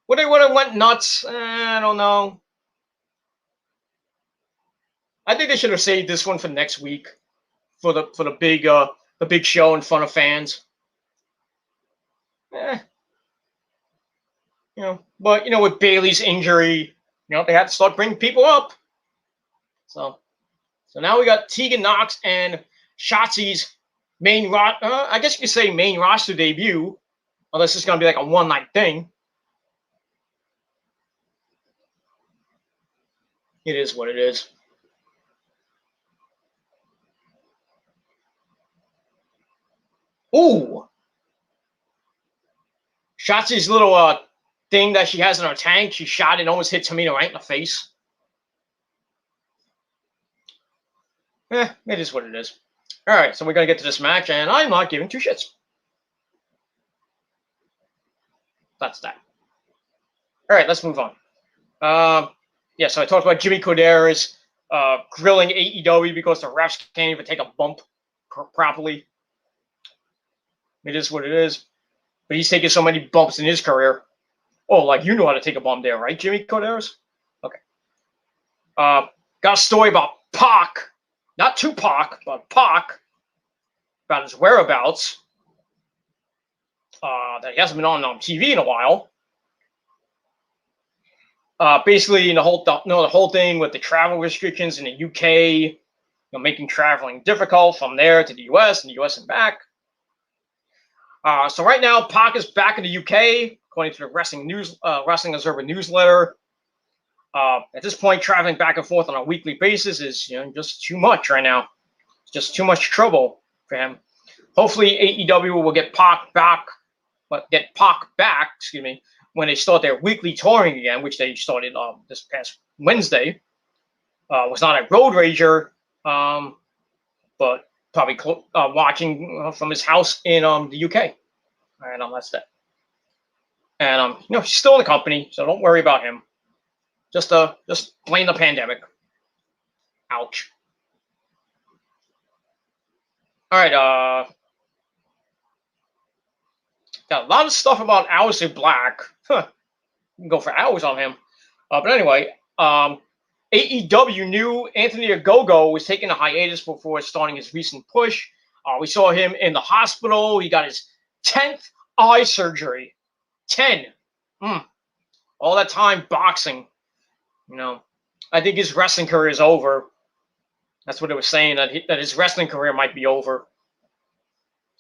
Would they have went nuts? I don't know. I think they should have saved this one for next week for the big show in front of fans. But with Bayley's injury, they had to start bringing people up. So now we got Tegan Nox and Shotzi's main I guess you could say main roster debut, unless it's gonna be like a one-night thing. It is what it is. Ooh, Shotzi's little thing that she has in her tank, she shot and almost hit Tamina right in the face. It is what it is. All right, so we're gonna get to this match, and I'm not giving two shits. That's that. All right, let's move on. So I talked about Jimmy Corderas grilling AEW because the refs can't even take a bump properly. It is what it is. But he's taken so many bumps in his career. Oh, like you know how to take a bump there, right, Jimmy Corderas? Okay. Got a story about Pac, not Tupac, but Pac, about his whereabouts. That he hasn't been on TV in a while. Basically, the whole thing with the travel restrictions in the UK, making traveling difficult from there to the US and the US and back. So right now, Pac is back in the UK, according to the Wrestling Observer newsletter. At this point, traveling back and forth on a weekly basis is just too much right now. It's just too much trouble for him. Hopefully, AEW will get Pac back. When they start their weekly touring again, which they started this past Wednesday. Was not a Road Rager, but probably watching from his house in the UK. And that's that. And he's still in the company, so don't worry about him. Just blame the pandemic. Ouch. All right. Got a lot of stuff about Aleister Black. You can go for hours on him. But anyway, AEW knew Anthony Ogogo was taking a hiatus before starting his recent push. We saw him in the hospital. He got his 10th eye surgery. 10. All that time boxing. I think his wrestling career is over. That's what it was saying, that his wrestling career might be over.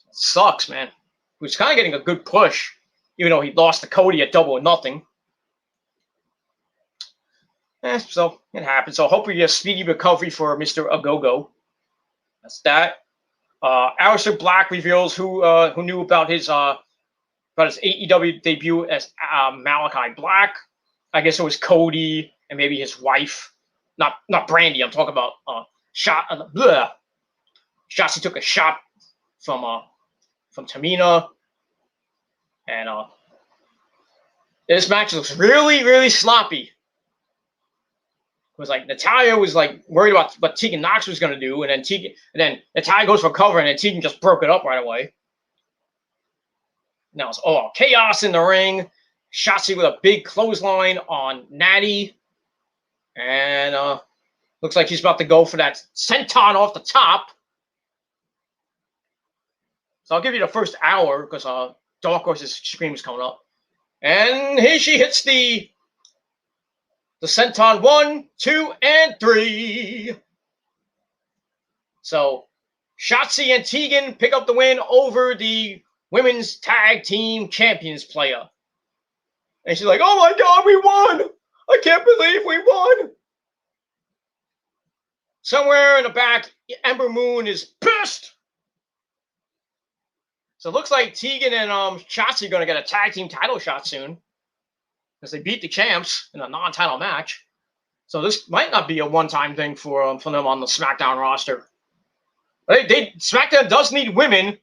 It sucks, man. He was kind of getting a good push, even though he lost to Cody at Double or Nothing. So it happened. So hopefully a speedy recovery for Mr. Ogogo. That's that. Aleister Black reveals who knew about his AEW debut as Malachi Black. I guess it was Cody and maybe his wife. Not Brandy. I'm talking about Shotzi took a shot from Tamina, and this match looks really, really sloppy. It was like Natalya was like worried about what Tegan Nox was going to do, and then Natalya goes for cover, and then Tegan just broke it up right away. Now it's all chaos in the ring. Shotzi with a big clothesline on Natty, and looks like she's about to go for that senton off the top. So I'll give you the first hour because Dark Horse's scream is coming up. And here she hits the senton 1, 2, and 3. So Shotzi and Tegan pick up the win over the women's tag team champions player. And she's like, oh my God, we won! I can't believe we won! Somewhere in the back, Ember Moon is pissed. So it looks like Tegan and Shotzi are going to get a tag team title shot soon, because they beat the champs in a non-title match. So this might not be a one-time thing for them on the SmackDown roster. SmackDown does need women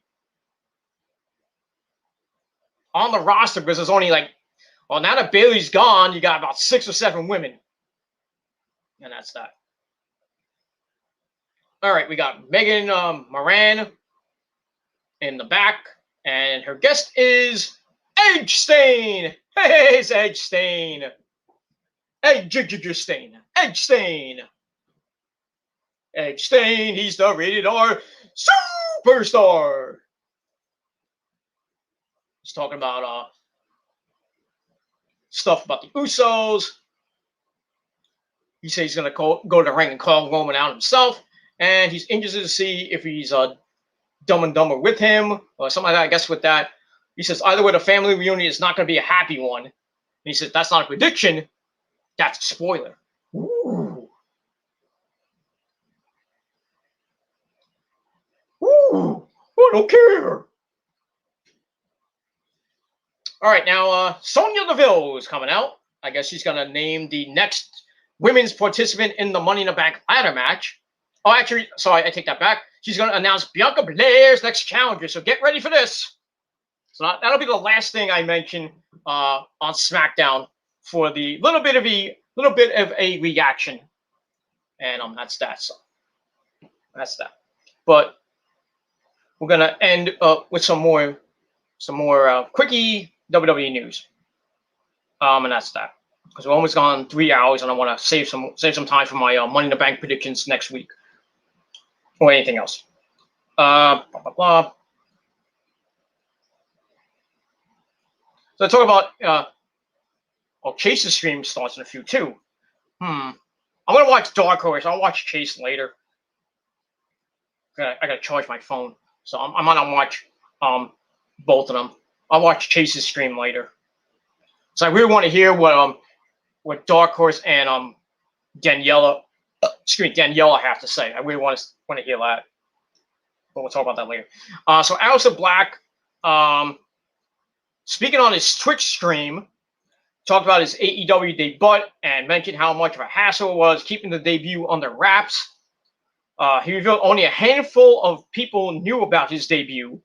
on the roster because there's only now that Bayley's gone, you got about 6 or 7 women. And that's that. All right, we got Megan Moran in the back, and her guest is Edge Stain. Hey, it's Edge Stain. Edge Stain. Edge Stain. Stain, he's the rated R superstar. He's talking about stuff about the Usos. He says he's gonna go to the ring and call Roman out himself, and he's interested to see if he's Dumb and Dumber with him or something like that. I guess with that, he says either way, the family reunion is not going to be a happy one. And he says that's not a prediction, that's a spoiler. Ooh. Ooh, I don't care. All right, now Sonya Deville is coming out. I guess she's going to name the next women's participant in the Money in the Bank ladder match. Oh, actually, sorry, I take that back. She's going to announce Bianca Belair's next challenger, so get ready for this. So that'll be the last thing I mention on SmackDown for the little bit of a reaction, and that's that. So that's that. But we're gonna end with some more quickie WWE news, and that's that. Because we're almost gone 3 hours, and I want to save some time for my Money in the Bank predictions next week or anything else. Blah blah blah. So I talk about Chase's stream starts in a few too. I'm gonna watch Dark Horse. I'll watch Chase later. I gotta charge my phone, so I'm gonna watch both of them. I'll watch Chase's stream later. So I really want to hear what Dark Horse and Daniela have to say. I really want to hear that. But we'll talk about that later. So Aleister Black, speaking on his Twitch stream, talked about his AEW debut and mentioned how much of a hassle it was keeping the debut under wraps. He revealed only a handful of people knew about his debut.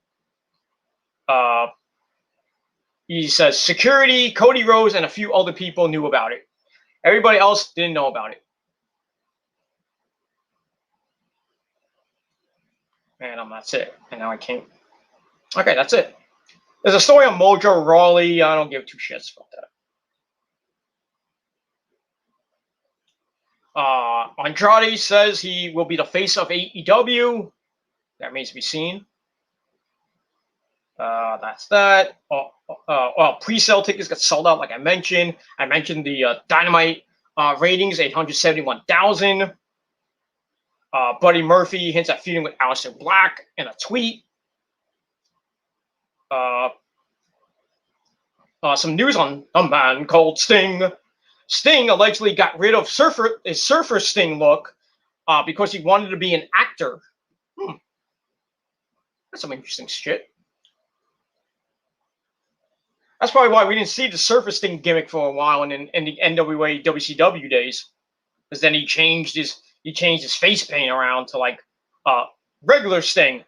He says security, Cody Rhodes, and a few other people knew about it. Everybody else didn't know about it. And that's it. And now I can't. Okay, that's it. There's a story on Mojo Rawley. I don't give two shits about that. Andrade says he will be the face of AEW. That remains to be seen. That's that. Pre-sale tickets got sold out, like I mentioned. I mentioned the Dynamite ratings, 871,000. Buddy Murphy hints at feuding with Aleister Black in a tweet. Some news on a man called Sting. Sting allegedly got rid of his Surfer Sting look because he wanted to be an actor. That's some interesting shit. That's probably why we didn't see the Surfer Sting gimmick for a while in the NWA WCW days, because then he changed his face paint around to like regular Sting.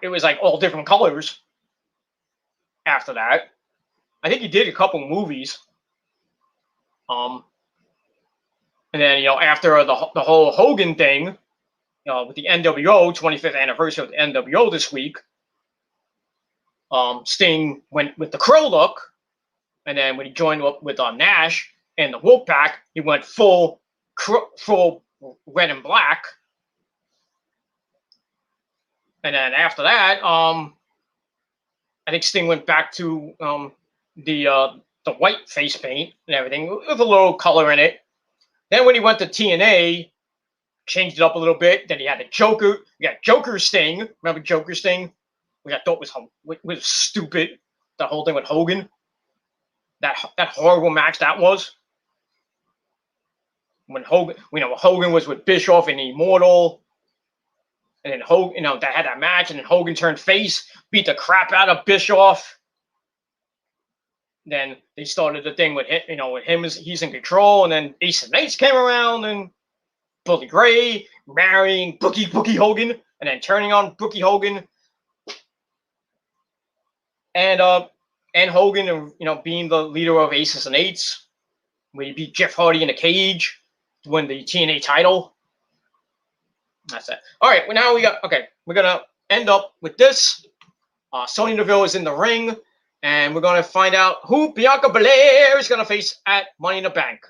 It was like all different colors. After that, I think he did a couple movies. And then after the whole Hogan thing, with the NWO 25th anniversary of the NWO this week, Sting went with the Crow look, and then when he joined up with Nash and the Wolfpack, he went full red and black. And then after that, I think Sting went back to the white face paint and everything with a little color in it. Then when he went to TNA, changed it up a little bit. Then he had the Joker. We got Joker Sting. Remember Joker Sting? Which I thought was stupid. The whole thing with Hogan. That horrible match that was. When Hogan was with Bischoff and Immortal. And then Hogan, that had that match, and then Hogan turned face, beat the crap out of Bischoff. Then they started the thing with him, he's in control, and then Ace of Base came around, and Bully Ray marrying Bookie Hogan, and then turning on Bookie Hogan, and Hogan, being the leader of Aces and Eights, when he beat Jeff Hardy in a cage to win the TNA title. That's it. All right. Well, now we're gonna end up with this. Sonya Deville is in the ring, and we're gonna find out who Bianca Belair is gonna face at Money in the Bank.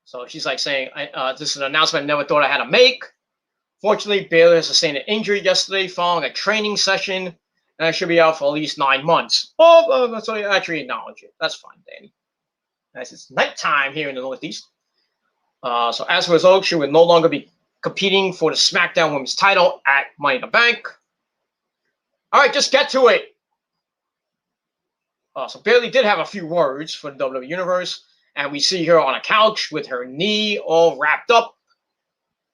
So she's like saying, "This is an announcement I never thought I had to make. Fortunately, Bayley sustained an injury yesterday following a training session, and I should be out for at least 9 months." Oh, so I actually acknowledge it. That's fine, Danny. As it's nighttime here in the Northeast. So as a result, she will no longer be competing for the SmackDown Women's title at Money in the Bank. All right, just get to it. So Bayley did have a few words for the WWE Universe, and we see her on a couch with her knee all wrapped up.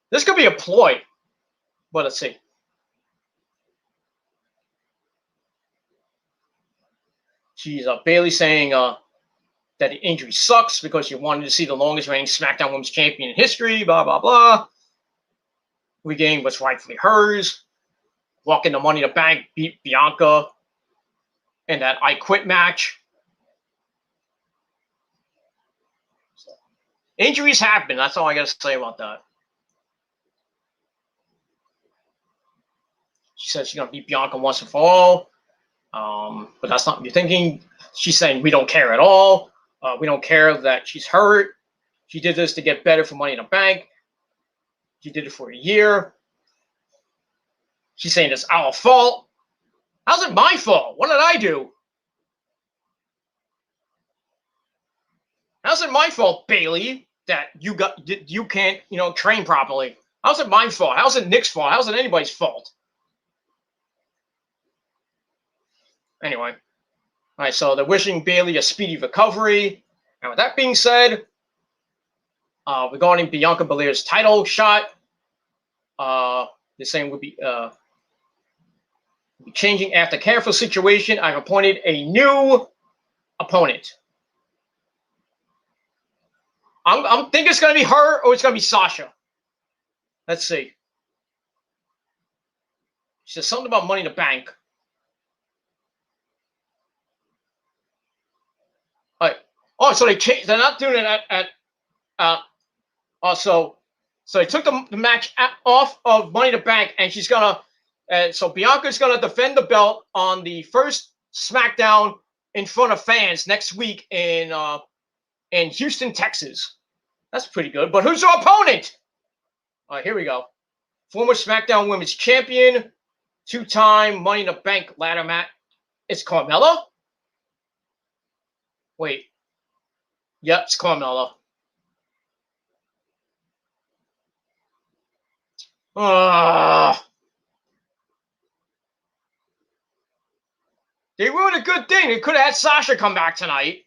This could be a ploy, but let's see. She's Bayley saying that the injury sucks because she wanted to see the longest reigning SmackDown Women's Champion in history, blah, blah, blah. Regain what's rightfully hers. Walk into Money in the Bank, beat Bianca in that I Quit match. So, injuries happen. That's all I got to say about that. She says she's going to beat Bianca once and for all. But that's not what you're thinking. She's saying we don't care at all. We don't care that she's hurt. She did this to get better for Money in the Bank. She did it for a year. She's saying it's our fault. How's it my fault? What did I do? How's it my fault, Bayley, that you can't, train properly? How's it my fault? How's it Nick's fault? How's it anybody's fault? Anyway. All right, so they're wishing Bayley a speedy recovery. And with that being said, regarding Bianca Belair's title shot, they're saying would be changing after careful situation. I've appointed a new opponent. I'm thinking it's going to be her or it's going to be Sasha. Let's see. She says something about Money in the Bank. All right. Oh, so they changed. They're not doing it at so they took the match off of Money in the Bank, and she's gonna. So Bianca's gonna defend the belt on the first SmackDown in front of fans next week in Houston, Texas. That's pretty good. But who's her opponent? All right, here we go. Former SmackDown Women's Champion, 2-time Money in the Bank ladder match. It's Carmella? Wait. Yep, it's Carmella. They ruined a good thing. They could have had Sasha come back tonight.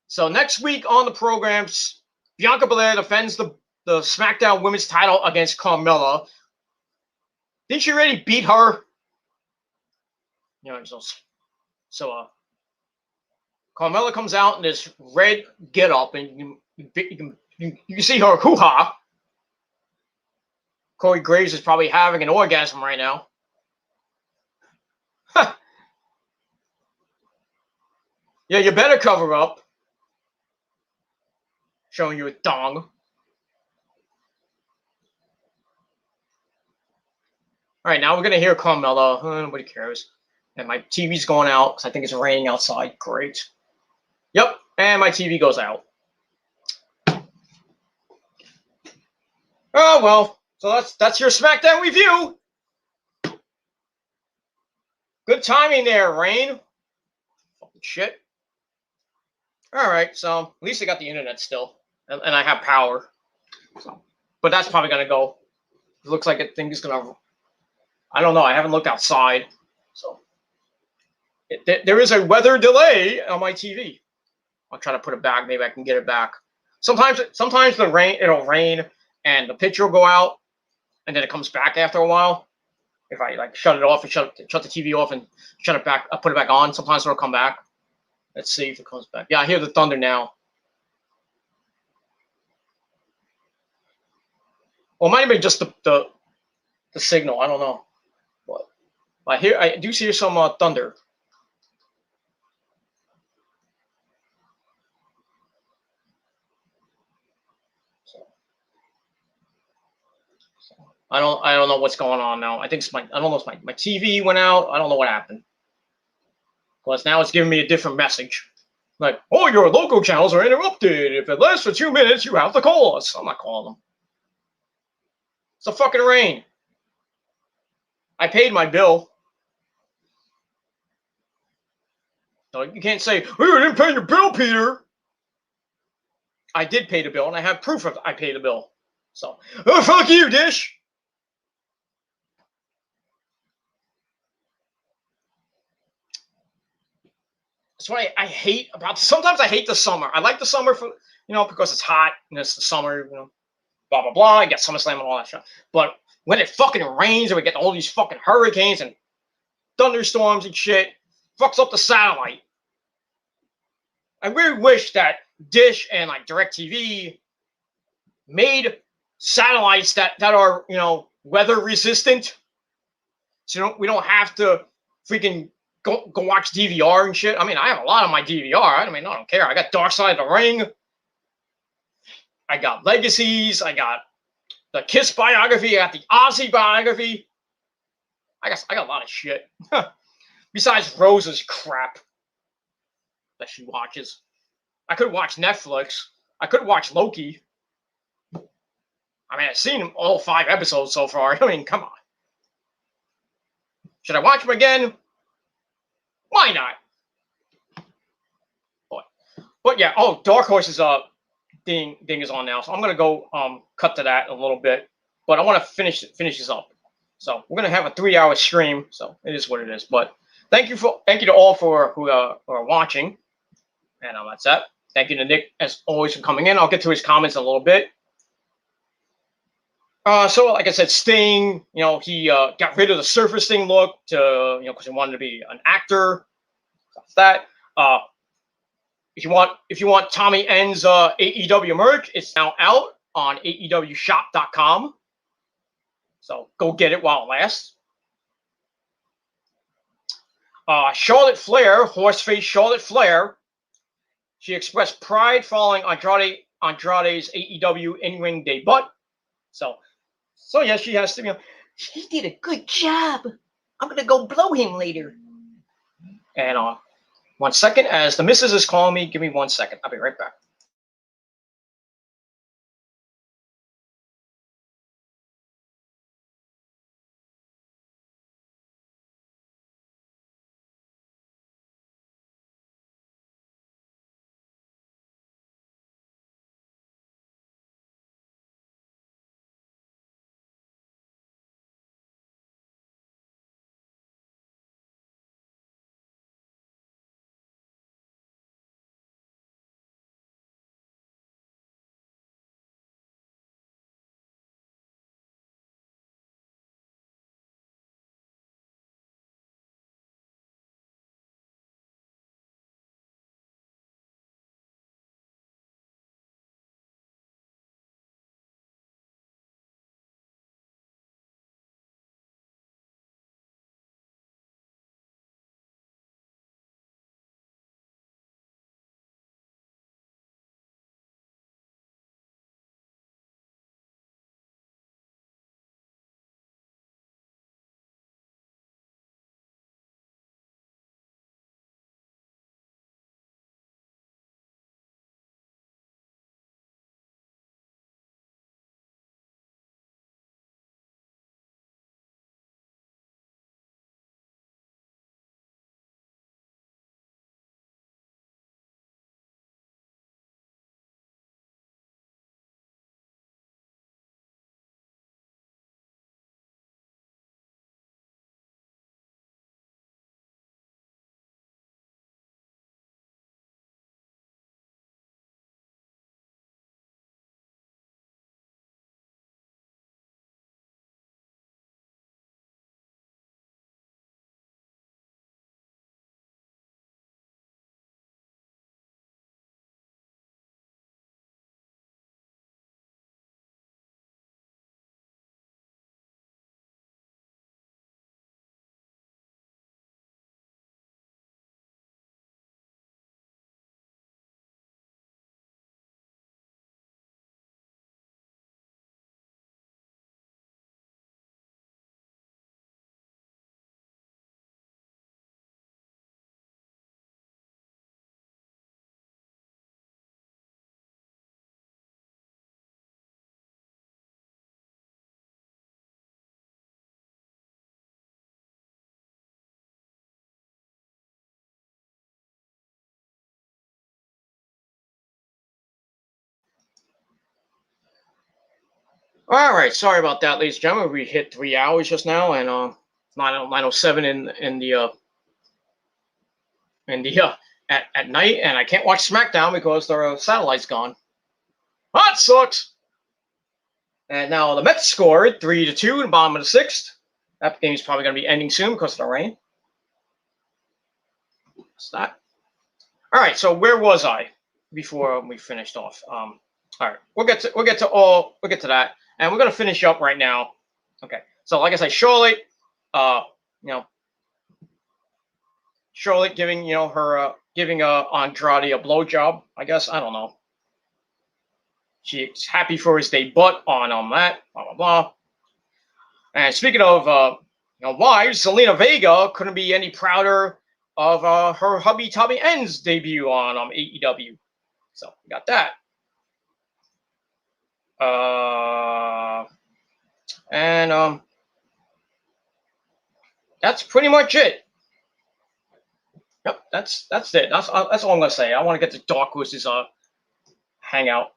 So next week on the programs, Bianca Belair defends the SmackDown Women's title against Carmella. Didn't she already beat her? So Carmella comes out in this red get-up, and you can see her hoo-ha. Corey Graves is probably having an orgasm right now. Yeah, you better cover up. Showing you a dong. All right, now we're going to hear Carmella. Nobody cares. And my TV's going out because I think it's raining outside. Great. Yep, and my TV goes out. Oh, well. So that's your SmackDown review. Good timing there, Rain. Fucking shit. All right, so at least I got the internet still. And I have power. So, but that's probably going to go. It looks like it thing is going to... I don't know. I haven't looked outside. So there is a weather delay on my TV. I'll try to put it back. Maybe I can get it back. Sometimes it'll rain and the picture will go out and then it comes back after a while. If I shut it off and shut the TV off and shut it back, I put it back on. Sometimes it'll come back. Let's see if it comes back. Yeah, I hear the thunder now. Well, it might have been just the signal. I don't know. But I do see some thunder. I don't know what's going on now. I think it's I don't know if my TV went out. I don't know what happened. Plus now it's giving me a different message. Like, oh, your local channels are interrupted. If it lasts for 2 minutes, you have to call us. I'm not calling them. It's a fucking rain. I paid my bill. So you can't say, oh, you didn't pay your bill, Peter. I did pay the bill, and I have proof of I paid the bill. So, oh, fuck you, Dish. That's what I hate about. Sometimes I hate the summer. I like the summer for because it's hot and it's the summer. Blah blah blah. I get SummerSlam and all that stuff. But when it fucking rains and we get all these fucking hurricanes and thunderstorms and shit, fucks up the satellite. I really wish that Dish and like DirecTV made satellites that are weather resistant, so we don't have to freaking go watch DVR and shit. I mean, I have a lot on my DVR. I don't care. I got Dark Side of the Ring. I got Legacies. I got the Kiss biography. I got the Ozzy biography. I got a lot of shit. Besides Rose's crap that she watches. I could watch Netflix. I could watch Loki. I mean, I've seen all 5 episodes so far. I mean, come on. Should I watch them again? Why not? But yeah. Oh, Dark Horse is ding is on now, so I'm gonna go cut to that a little bit. But I want to finish this up. So we're gonna have a 3-hour stream. So it is what it is. But thank you to all who are watching, and that's that. Thank you to Nick as always for coming in. I'll get to his comments in a little bit. So like I said, Sting, he got rid of the Surfer Sting look to because he wanted to be an actor. That's that. If you want Tommy N's AEW merch, it's now out on AEWshop.com. So go get it while it lasts. Charlotte Flair, horseface Charlotte Flair, she expressed pride following Andrade's AEW in-ring debut. So yeah, she has to. He did a good job. I'm gonna go blow him later. And 1 second, as the missus is calling me. Give me 1 second. I'll be right back. All right, sorry about that, ladies and gentlemen. We hit 3 hours just now, and 9:07 in the at night, and I can't watch SmackDown because their satellite's gone. That sucks. And now the Mets scored 3-2 in the bottom of the sixth. That game's probably going to be ending soon because of the rain. That's that. All right, so where was I before we finished off? All right, we'll get to that, and we're going to finish up right now. Okay, so like I said, Charlotte, Charlotte giving her giving Andrade a blowjob. I guess, I don't know. She's happy for his debut on that, blah blah blah. And speaking of wives, Selena Vega couldn't be any prouder of her hubby Tommy End's debut on AEW. So we got that. And that's pretty much it. Yep, that's it. That's all I'm gonna say. I want to get to Dark Horse's hangout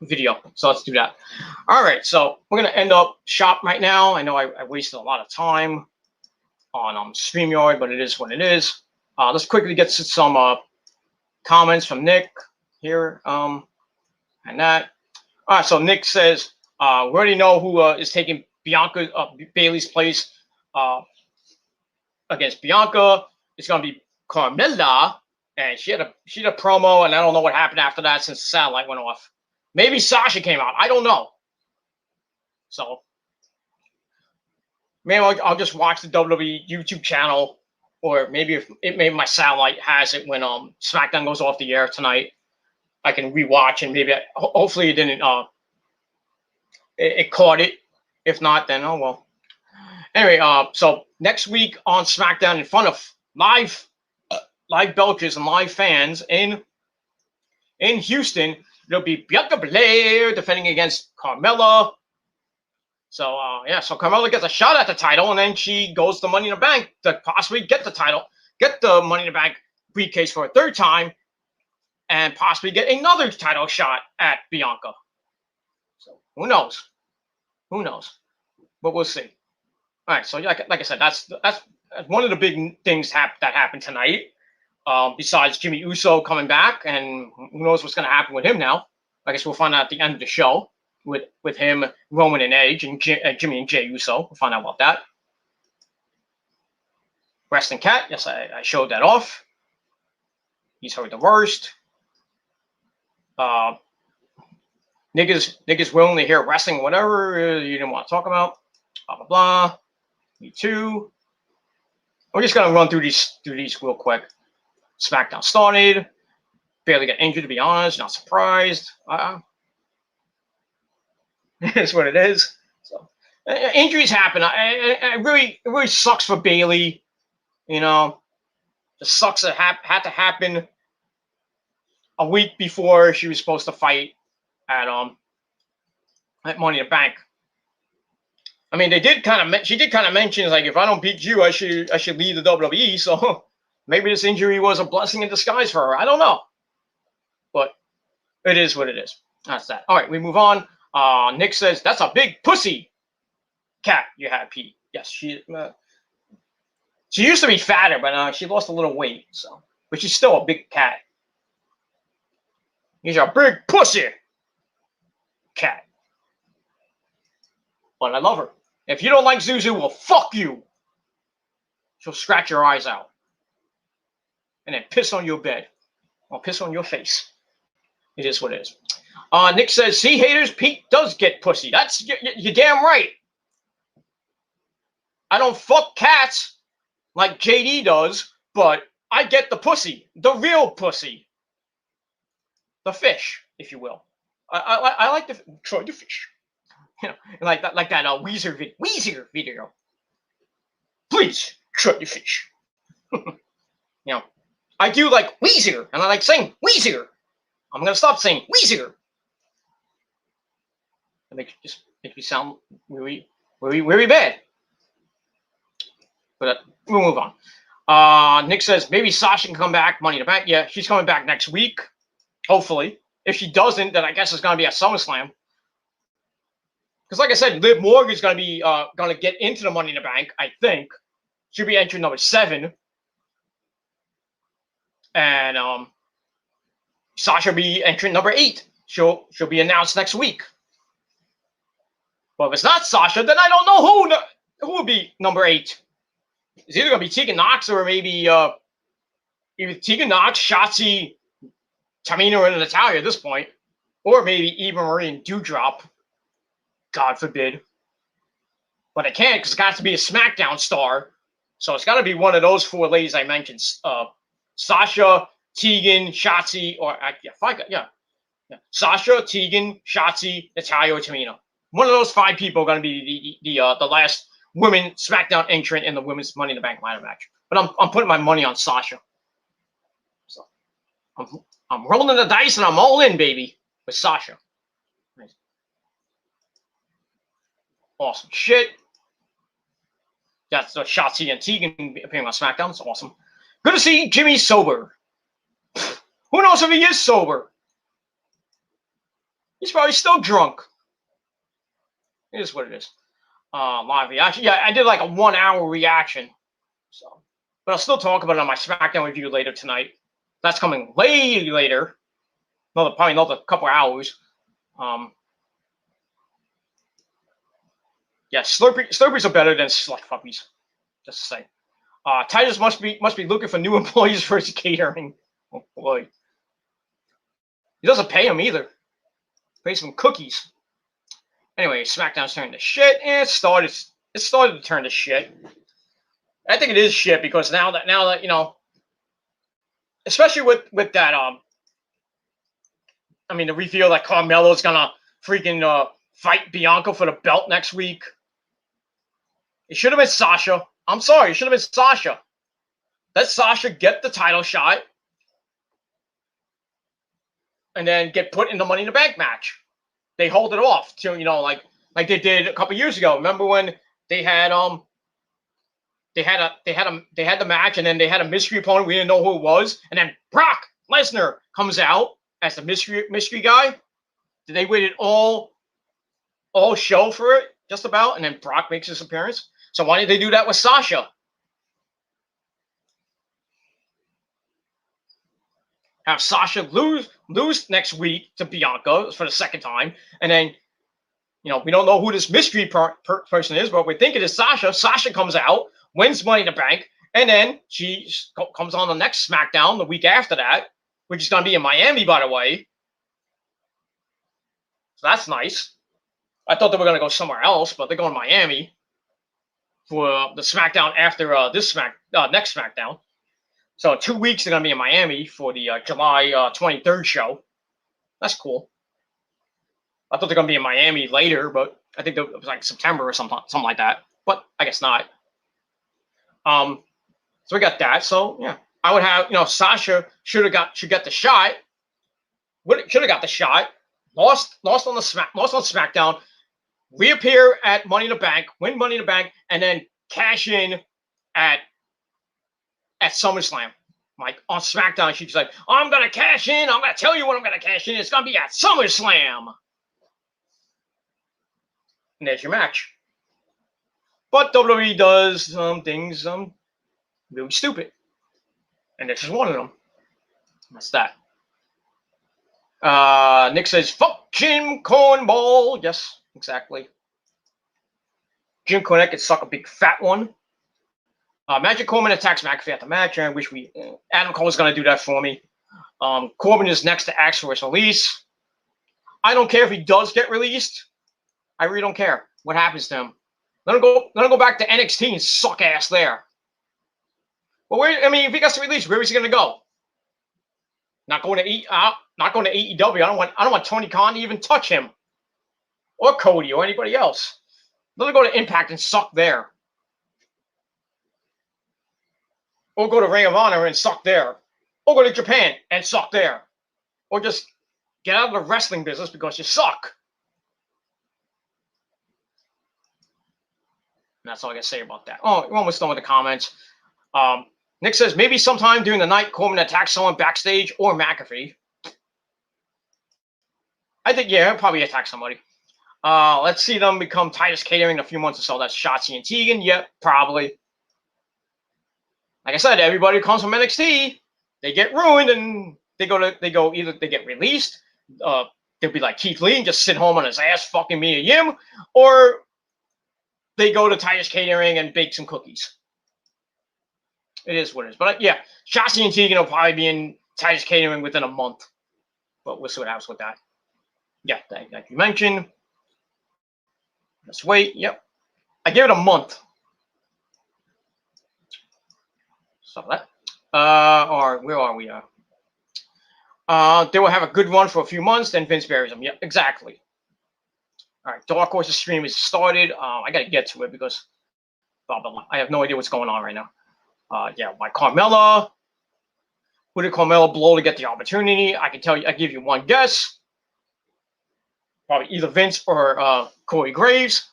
video. So let's do that. All right, so we're gonna end up shop right now. I know I wasted a lot of time on StreamYard, but it is what it is. Let's quickly get to some comments from Nick here, and that. All right, so Nick says we already know who is taking Bayley's place against Bianca. It's gonna be Carmella, and she had a promo, and I don't know what happened after that since the satellite went off. Maybe Sasha came out. I don't know. So maybe I'll just watch the WWE YouTube channel, or maybe maybe my satellite has it when SmackDown goes off the air tonight. I can rewatch, and maybe hopefully it didn't it caught it. If not, then oh well. Anyway, so next week on SmackDown, in front of live Belgians and live fans in Houston, there'll be Bianca Belair defending against Carmella. So so Carmella gets a shot at the title, and then she goes to Money in the Bank to possibly get the title, get the Money in the Bank briefcase for a third time, and possibly get another title shot at Bianca. So who knows? Who knows? But we'll see. All right, so like I said, that's one of the big things that happened tonight. Besides Jimmy Uso coming back, and who knows what's going to happen with him now. I guess we'll find out at the end of the show with him, Roman and Edge, and Jimmy and Jey Uso. We'll find out about that. Wrestling Cat, yes, I showed that off. He's heard the worst. Niggas willing to hear wrestling, whatever you didn't want to talk about. Blah blah blah. Me too. We're just gonna run through these real quick. SmackDown started. Bayley got injured, to be honest. Not surprised. It's what it is. So injuries happen. It really sucks for Bayley. It sucks that had to happen a week before she was supposed to fight at Money in the Bank. I mean, she did kind of mention, like, if I don't beat you, I should leave the WWE. So maybe this injury was a blessing in disguise for her. I don't know, but it is what it is. That's that. All right, we move on. Nick says that's a big pussy. Cat, you had Pete. Yes, she used to be fatter, but she lost a little weight. So, but she's still a big cat. He's a big pussy. Cat. But I love her. If you don't like Zuzu, well, fuck you. She'll scratch your eyes out. And then piss on your bed. Or piss on your face. It is what it is. Nick says, see, haters, Pete does get pussy. That's, you're damn right. I don't fuck cats like JD does, but I get the pussy. The real pussy. The fish, if you will. I like to try the fish. Like that Weezer video. Please try the fish. I do like Weezer, and I like saying Weezer. I'm gonna stop saying Weezer. It makes me sound really bad. But we'll move on. Nick says maybe Sasha can come back. Money in the Bank. Yeah, she's coming back next week. Hopefully. If she doesn't, then I guess it's gonna be at SummerSlam. because like I said, Liv Morgan's gonna be gonna get into the Money in the Bank. I think she'll be entering number 7, and Sasha will be entering number 8. She'll be announced next week. But if it's not Sasha, then I don't know who will be number 8. It's either gonna be Tegan Nox or maybe either Tegan Nox, Shotzi, Tamina, and Natalya at this point, or maybe Eva Marie and Doudrop. God forbid. But I can't because it's got to be a SmackDown star. So it's got to be one of those 4 ladies I mentioned. Sasha, Tegan, Shotzi, or Sasha, Tegan, Shotzi, Natalya, or Tamina. One of those 5 people are going to be the last women SmackDown entrant in the women's Money in the Bank ladder match. But I'm putting my money on Sasha. So I'm rolling the dice and I'm all in, baby, with Sasha. Nice. Awesome shit. That's Shotzi and Tegan appearing on SmackDown. It's awesome. Good to see Jimmy sober. Who knows if he is sober? He's probably still drunk. It is what it is. Live reaction. Yeah, I did like a 1-hour reaction. So, but I'll still talk about it on my SmackDown review later tonight. That's coming way later. Probably another couple hours. Yeah, Slurpees are better than Slush Puppies. Just to say. Titus must be looking for new employees for his catering. Oh boy. He doesn't pay him either. Pays him cookies. Anyway, SmackDown's turning to shit, and it started to turn to shit. I think it is shit because now that you know, especially with that the reveal that Carmelo's gonna freaking fight Bianca for the belt next week. It should have been Sasha. I'm sorry, it should have been Sasha. Let Sasha get the title shot and then get put in the Money in the Bank match. They hold it off to, like they did a couple years ago. Remember when they had the match and then they had a mystery opponent, we didn't know who it was, and then Brock Lesnar comes out as the mystery guy. They waited all show for it, just about, and then Brock makes his appearance. So why did they do that with Sasha? Have Sasha lose next week to Bianca for the second time, and then we don't know who this mystery person is, but we think it is Sasha. Sasha comes out, wins Money in the Bank, and then she comes on the next SmackDown the week after that, which is going to be in Miami, by the way. So that's nice. I thought they were going to go somewhere else, but they're going to Miami for the SmackDown after this next SmackDown. So in 2 weeks, they're going to be in Miami for the July 23rd show. That's cool. I thought they're going to be in Miami later, but I think it was like September or something like that. But I guess not. So we got that. So yeah, I would have Sasha should got the shot. Should have got the shot. Lost on SmackDown. Reappear at Money in the Bank, win Money in the Bank, and then cash in at SummerSlam. Like on SmackDown, she's like, I'm going to cash in. I'm going to tell you when I'm going to cash in. It's going to be at SummerSlam. And there's your match. But WWE does things really stupid. And this is one of them. That's that. Nick says, fuck Jim Cornball. Yes, exactly. Jim Cornette could suck a big fat one. Magic Coleman attacks McAfee at the match. I wish Adam Cole was going to do that for me. Corbin is next to ask for his release. I don't care if he does get released. I really don't care what happens to him. Let him go back to NXT and suck ass there. Well, if he gets released, where is he going to go? Not going to AEW. I don't want Tony Khan to even touch him, or Cody, or anybody else. Let him go to Impact and suck there. Or go to Ring of Honor and suck there. Or go to Japan and suck there. Or just get out of the wrestling business because you suck. And that's all I got to say about that. Oh, we're almost done with the comments. Nick says, maybe sometime during the night, Coleman attacks someone backstage or McAfee. I think, yeah, he'll probably attack somebody. Let's see them become Titus Catering in a few months or so. That's Shotzi and Tegan. Yep, probably. Like I said, everybody who comes from NXT, they get ruined and they go either they get released. They'll be like Keith Lee and just sit home on his ass fucking Mia Yim, or they go to Titus Catering and bake some cookies. It is what it is. But yeah, Shotzi and Tegan will probably be in Titus Catering within a month. But we'll see what happens with that. Yeah, like you mentioned. Let's wait. Yep. I give it a month. So that. Or where are we? They will have a good run for a few months, then Vince buries them. Yep, exactly. All right, Dark Horse's stream is started. I got to get to it because blah, blah, blah. I have no idea what's going on right now. Yeah, my Carmella. Who did Carmella blow to get the opportunity? I can tell you, I give you one guess. Probably either Vince or Corey Graves.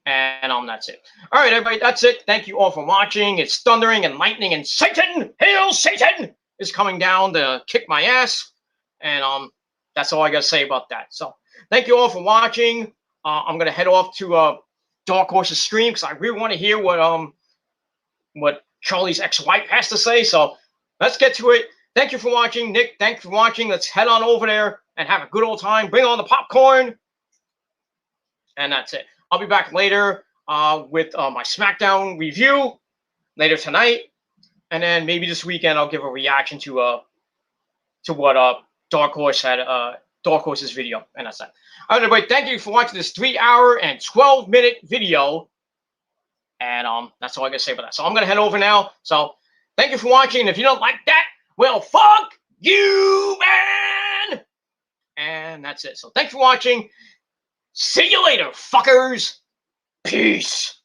And that's it. All right, everybody, that's it. Thank you all for watching. It's thundering and lightning and Satan, hail Satan, is coming down to kick my ass. And that's all I got to say about that. So thank you all for watching. I'm going to head off to Dark Horse's stream because I really want to hear what Charlie's ex-wife has to say. So let's get to it. Thank you for watching. Nick, thank you for watching. Let's head on over there and have a good old time. Bring on the popcorn. And that's it. I'll be back later with my SmackDown review later tonight. And then maybe this weekend I'll give a reaction to what Dark Horse had, Dark Horse's video. And that's that. All right, everybody, thank you for watching this 3-hour and 12-minute video. And that's all I got to say about that. So I'm going to head over now. So thank you for watching. And if you don't like that, well, fuck you, man. And that's it. So thanks for watching. See you later, fuckers. Peace.